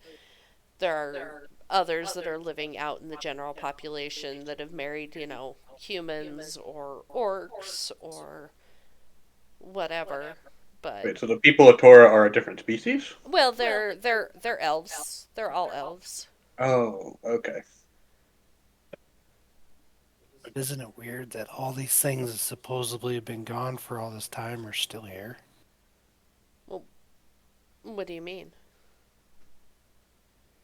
there are others that are living out in the general population that have married, humans or orcs or whatever. But Wait, so the people of Tora are a different species? well, they're elves. They're all elves. Oh, okay. But isn't it weird that all these things that supposedly have been gone for all this time are still here? Well, what do you mean?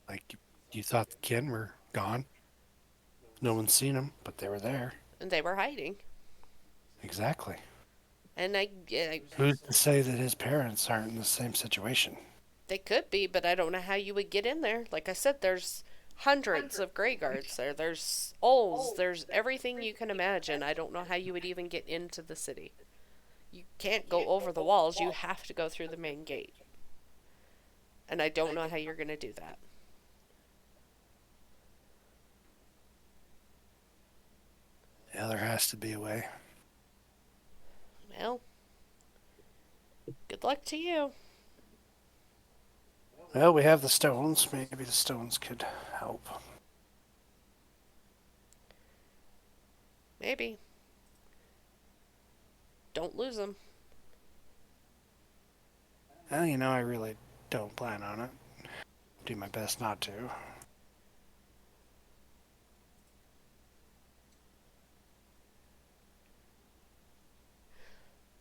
Like, you thought the kin were gone. No one's seen them, but they were there. And they were hiding. Exactly. And Who's to say that his parents aren't in the same situation? they could be, but I don't know how you would get in there. Like I said, there's hundreds of gray guards there. There's owls. There's everything you can imagine. I don't know how you would even get into the city. You can't go over the walls. You have to go through the main gate. And I don't know how you're going to do that. Yeah, there has to be a way. Well, good luck to you. Well, we have the stones. Maybe the stones could help. Maybe. Don't lose them. Well, I really don't plan on it. Do my best not to.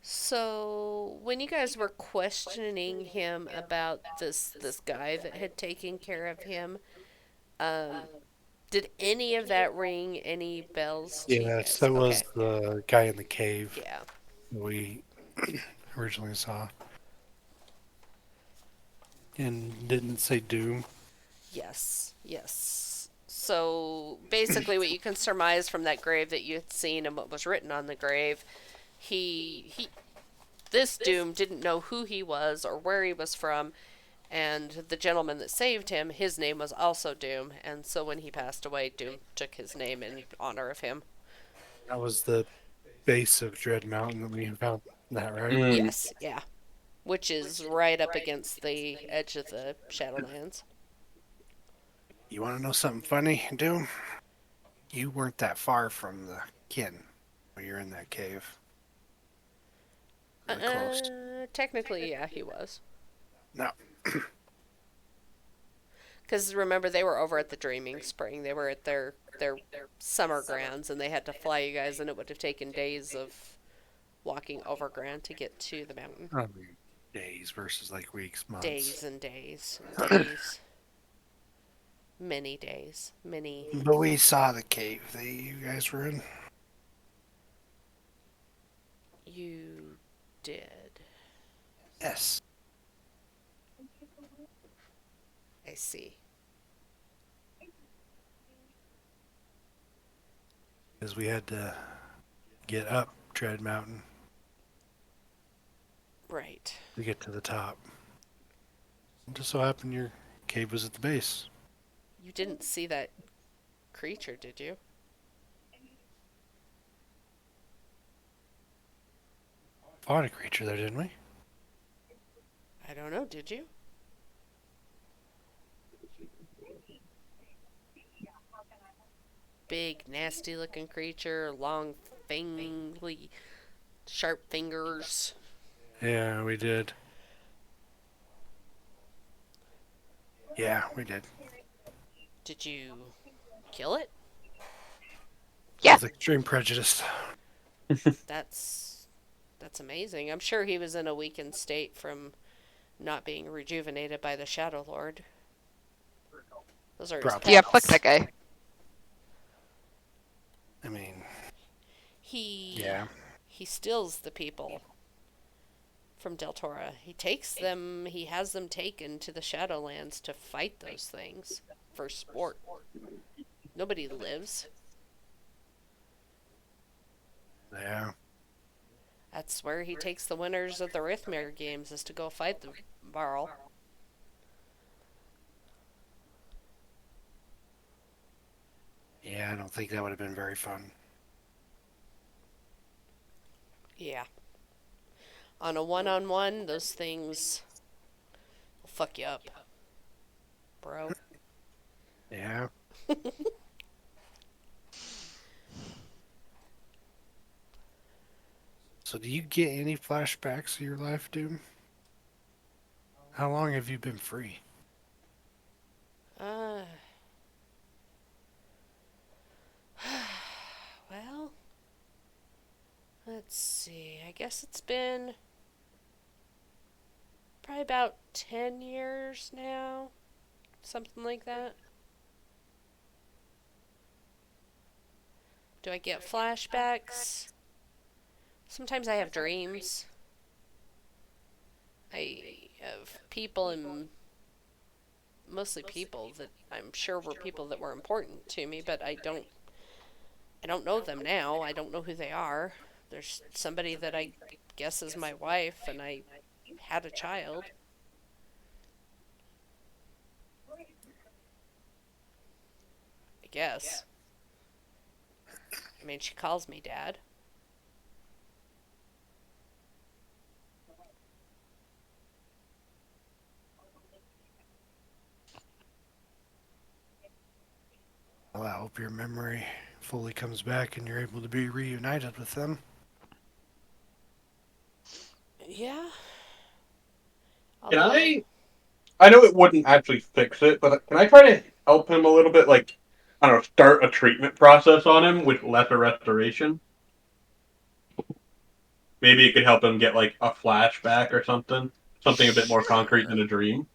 So, when you guys were questioning him about this guy that had taken care of him, um, did any of that ring any bells to you Yes, guys? that was Okay. the guy in the cave Yeah. we originally saw. And didn't it say Doom? Yes. Yes. So basically, what you can surmise from that grave that you had seen and what was written on the grave, this Doom didn't know who he was or where he was from, and the gentleman that saved him, his name was also Doom, and so when he passed away, Doom took his name in honor of him. That was the base of Dread Mountain that we found that, right? Mm. Yes, yeah. Which is right up against the edge of the Shadowlands. You want to know something funny, Doom? You weren't that far from the kin when you're in that cave. Really close. Technically, yeah, he was. No. Because remember, they were over at the Dreaming Spring. They were at their summer grounds, and they had to fly you guys, and it would have taken days of walking overground to get to the mountain. I mean, days versus like weeks, months. Days and days and days. Many days. Many. But we saw the cave that you guys were in. You did. Yes. I see. Because we had to get up Dread Mountain Right. to get to the top. It just so happened your cave was at the base. You didn't see that creature, did you? Fought a creature there, didn't we? I don't know, did you? Big, nasty looking creature, long, fangly, sharp fingers. Yeah, we did. Yeah, we did. Did you kill it? Yeah. With extreme prejudice. That's that's amazing. I'm sure he was in a weakened state from not being rejuvenated by the Shadow Lord. Those are his Probably. Yeah, fuck pets. that guy. I mean, He yeah. he steals the people from Del Tora. He takes them. He has them taken to the Shadowlands to fight those things for sport. Nobody lives. Yeah. That's where he takes the winners of the Rithmir games is to go fight the Varl. Yeah, I don't think that would have been very fun. Yeah. On a one-on-one, those things will fuck you up, bro. Yeah. So do you get any flashbacks of your life, Doom? How long have you been free? Uh, Well, let's see. I guess it's been probably about 10 years now. Something like that. Do I get flashbacks? Sometimes I have dreams. I have people and mostly people that I'm sure were people that were important to me, but I don't know them now. I don't know who they are. There's somebody that I guess is my wife and I had a child. I guess. I mean, she calls me dad. Well, I hope your memory fully comes back and you're able to be reunited with them. Yeah. Can Although I know it wouldn't actually fix it, but can I try to help him a little bit? Like, I don't know, start a treatment process on him with lesser restoration. Maybe it could help him get like a flashback or something. Something a bit more concrete than sure. a dream.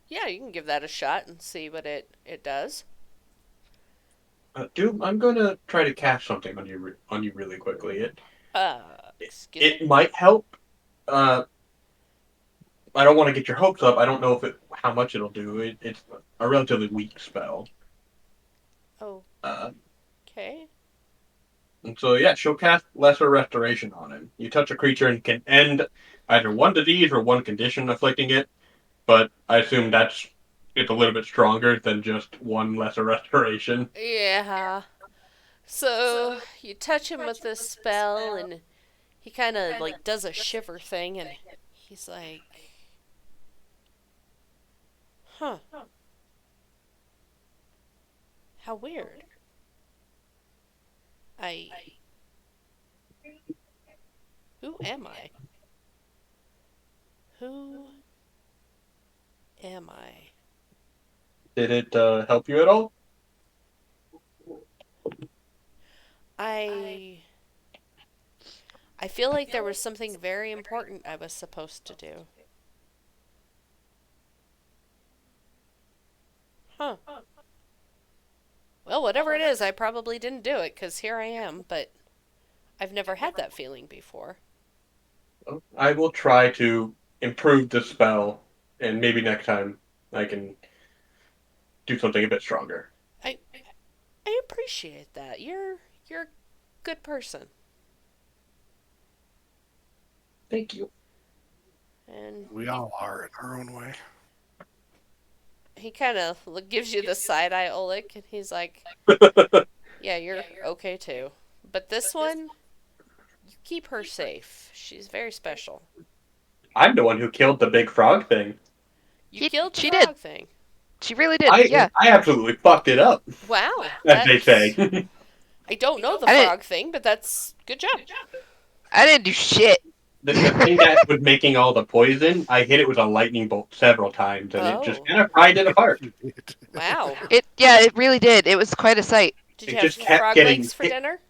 Yeah, you can give that a shot and see what it does. Dude, I'm gonna try to cast something on you really quickly. It, Excuse me. it might help. Uh, I don't want to get your hopes up. I don't know if it how much it'll do. It's a relatively weak spell. Uh, Okay. and so yeah, she'll cast lesser restoration on him. You touch a creature and can end either one disease or one condition afflicting it. But I assume it's a little bit stronger than just one lesser restoration. Yeah. So you touch him with this spell, and he kind of like does a shiver thing, and he's like, "Huh? How weird. I Who am I? Who am I?" Did it help you at all? I I feel like there was something very important I was supposed to do. Huh. Well, whatever it is, I probably didn't do it because here I am, but I've never had that feeling before. I will try to improve the spell, and maybe next time I can do something a bit stronger. I I appreciate that. You're a good person. Thank you. And We all are in our own way. he kind of gives you the side eye, Oleg, and he's like, "Yeah, you're okay too. But this one, you keep her safe. She's very special. I'm the one who killed the big frog thing. You killed the She did. frog thing. She really did. I Yeah. I absolutely fucked it up, Wow, as they say. that's I don't know the I didn't. frog thing, but that's good job. I didn't do shit. The thing that was making all the poison, I hit it with a lightning bolt several times, and it just Oh, kind of fried it apart. wow. It. Yeah. It really did. It was quite a sight. Did you It have just kept frog getting legs for hit. dinner?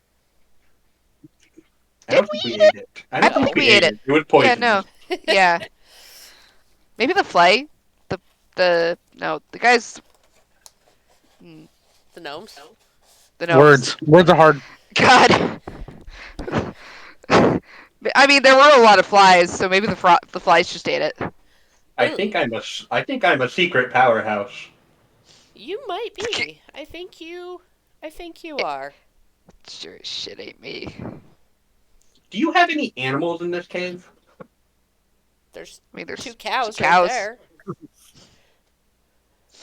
I Did don't we think we eat it? ate it. I I don't don't think think we we ate ate it. it. It was Yeah. poisonous. No. Yeah. Maybe the fly. The no. The guys. mm, The gnomes? The gnomes. Words are hard. God. I mean, there were a lot of flies, so maybe the flies just ate it. Ugh. I think I'm a secret powerhouse. You might be. I think you are. Sure as shit ain't me. Do you have any animals in this cave? There's I mean, two there's two cows right cows. there.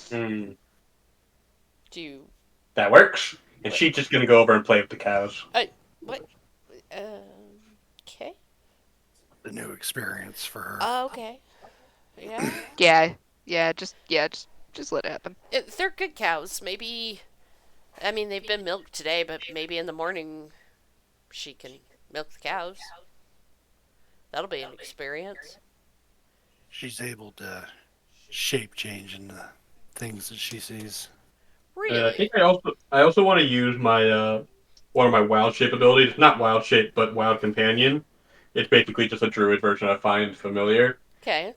Hmm, Do you that works. And she's just gonna go over and play with the cows. what? Okay. The new experience for her. Okay. Yeah. Yeah, yeah, just let it happen. They're good cows. Maybe I mean they've been milked today, but maybe in the morning she can milk the cows. That'll be an experience. She's able to shape change into things that she sees. I Really? think I also want to use my one of my wild shape abilities. Not wild shape, but wild companion. It's basically just a druid version I find familiar. Okay.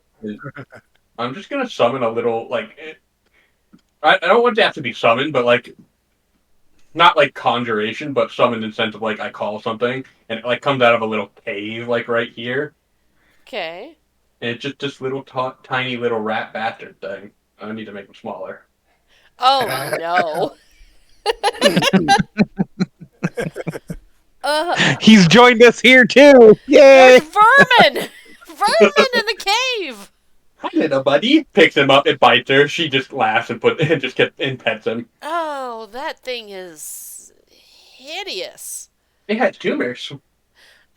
I'm just gonna summon a little I don't want to have to be summoned, but like not like conjuration, but summoned in sense of like I call something and it like comes out of a little cave like right here. Okay. And it's just this little tiny little rat bastard thing. I need to make him smaller. Oh no. He's joined us here too. Yay! There's vermin. Vermin in the cave. Hi, little buddy. Picks him up and bites her. She just laughs and pets him. Oh, that thing is hideous. It has tumors.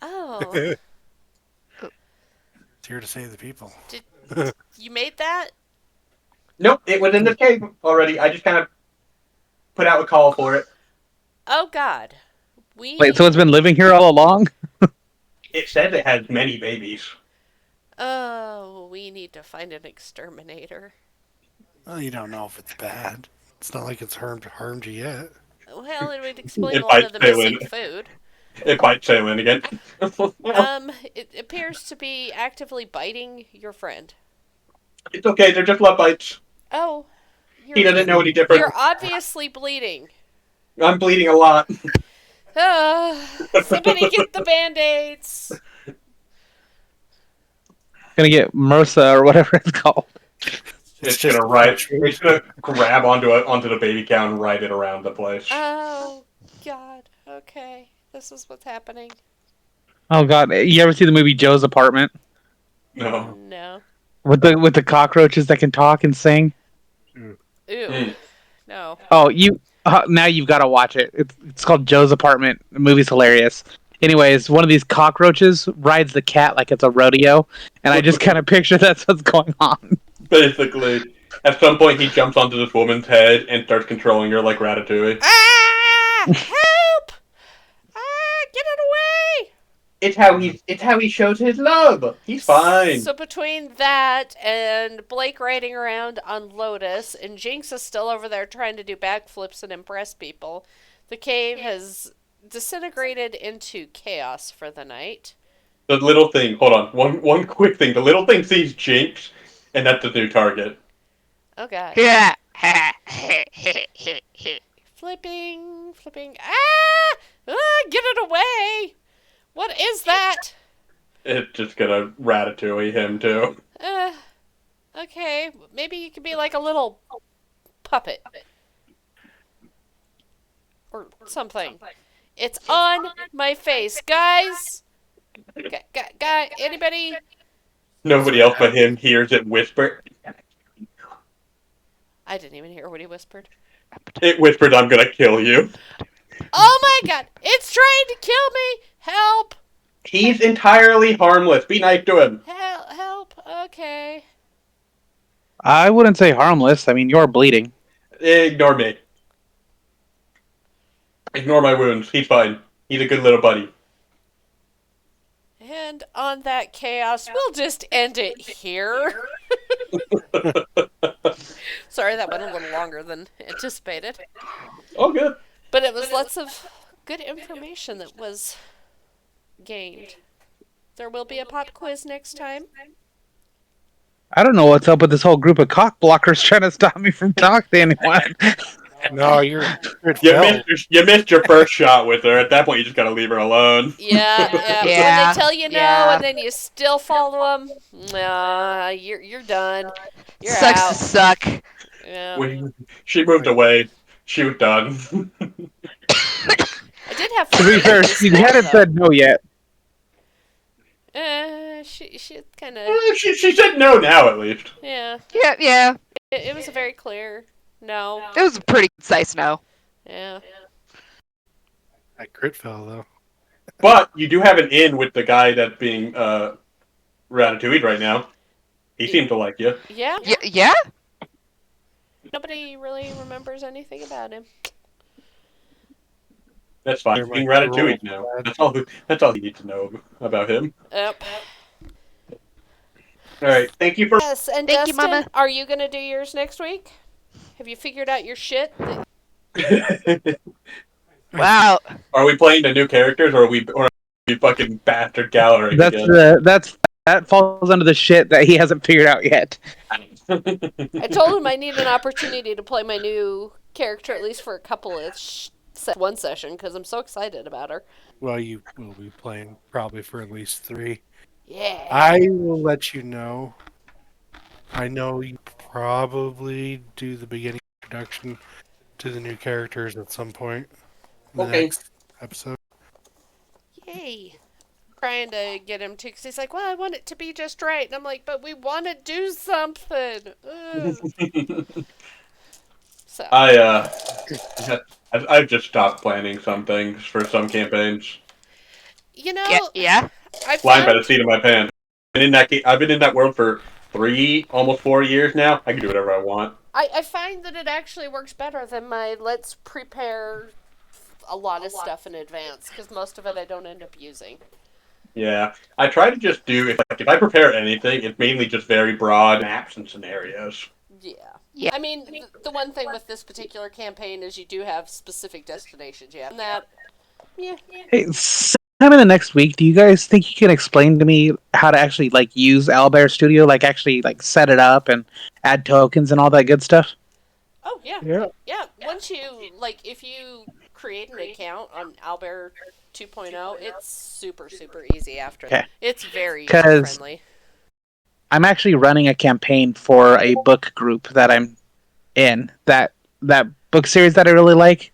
Oh, It's here to save the people. you made that? Nope, it was in the cave already. I just kind of put out a call for it. Oh God. We. Wait, so it's been living here all along? It says it has many babies. Oh, we need to find an exterminator. Well, you don't know if it's bad. It's not like it's harmed you yet. Well, it would explain It a lot of bites the missing Phelan. food. It bites Phelan again. It appears to be actively biting your friend. It's okay, they're just love bites. Oh, He doesn't know any different. you're obviously bleeding. I'm bleeding a lot. Somebody get the band-aids. Gonna get MRSA or whatever it's called. It's gonna grab onto the baby cow and ride it around the place. Oh God. Okay, this is what's happening. Oh god, you ever see the movie Joe's Apartment No. No. with the cockroaches that can talk and sing? Ew. Mm. No. Oh, now you've got to watch it. It's called Joe's Apartment. The movie's hilarious. Anyways, one of these cockroaches rides the cat like it's a rodeo, and I just kind of picture that's what's going on. Basically, at some point he jumps onto this woman's head and starts controlling her like Ratatouille. Ah! Help! Ah! Get it away! It's how he shows his love. He's fine. So between that and Blake riding around on Lotus and Jinx is still over there trying to do backflips and impress people, the cave has disintegrated into chaos for the night. The little thing. Hold on. One quick thing. The little thing sees Jinx, and that's the new target. Oh God. Yeah. Flipping. Ah! Get it away! What is that? It's just gonna Ratatouille him too. Okay. Maybe you could be like a little puppet. Or something. It's on my face. Guys! Guy, anybody? Nobody else but him hears it whisper. I didn't even hear what he whispered. It whispered, "I'm gonna kill you." Oh my God! It's trying to kill me! Help! He's entirely harmless. Be nice to him. Help! Okay. I wouldn't say harmless. I mean, you're bleeding. Ignore me. Ignore my wounds. He's fine. He's a good little buddy. And on that chaos, we'll just end it here. Sorry, that went a little longer than anticipated. Oh, good. But it was lots of good information that was gained. There will be a pop quiz next time. I don't know what's up with this whole group of cock blockers trying to stop me from talking to anyone. No, you're Phil. You missed your first shot with her. At that point, you just gotta leave her alone. Yeah. When Yeah, they tell you no yeah. and then you still follow them, nah, you're done. You're Sucks out. to suck. Yeah. When she moved away, she was done. I did have To fun. be with fair, this she though. hadn't said no yet. She kind of, she said no now, at least. yeah. Yeah. It was a very clear no. It was a pretty concise no. Yeah. That crit fell though. But you do have an in with the guy that's being ratatouille'd right now. He seemed to like you. Yeah. Yeah? Nobody really remembers anything about him. That's fine. They're He's being my ratatouille'd girl. now. That's all you need to know about him. Yep. All right. Thank you for. Yes, and Thank you, Dustin, Mama. are you gonna do yours next week? Have you figured out your shit? Wow. Are we playing the new characters, or are we fucking bastard gallery again? That falls under the shit that he hasn't figured out yet. I told him I need an opportunity to play my new character at least for a couple of one session because I'm so excited about her. Well, you will be playing probably for at least 3. Yeah. I will let you know. I know you probably do the beginning introduction to the new characters at some point in the Okay. next episode. Yay. Trying to get him to, because he's like, well, I want it to be just right. And I'm like, but we want to do something. Ugh. So. I've just stopped planning some things for some campaigns. You Yeah. know, Yeah. I Flying by the found seat of my pants. I've been in that world for 3, almost 4 years now. I can do whatever I want. I find that it actually works better than my let's prepare a lot of stuff in advance because most of it I don't end up using. Yeah, I try to just do if I prepare anything, it's mainly just very broad maps and scenarios. Yeah. Yeah. I mean, the one thing with this particular campaign is you do have specific destinations. Yeah. And that, yeah. Hey, sometime in the next week, do you guys think you can explain to me how to actually like use Owlbear Studio, like actually like set it up and add tokens and all that good stuff? Oh, yeah. Yeah. Yeah. Once you, like, if you create an account on Albert 2.0, it's super, super easy after that. Okay. It's very user 'Cause friendly. I'm actually running a campaign for a book group that I'm in. That book series that I really like.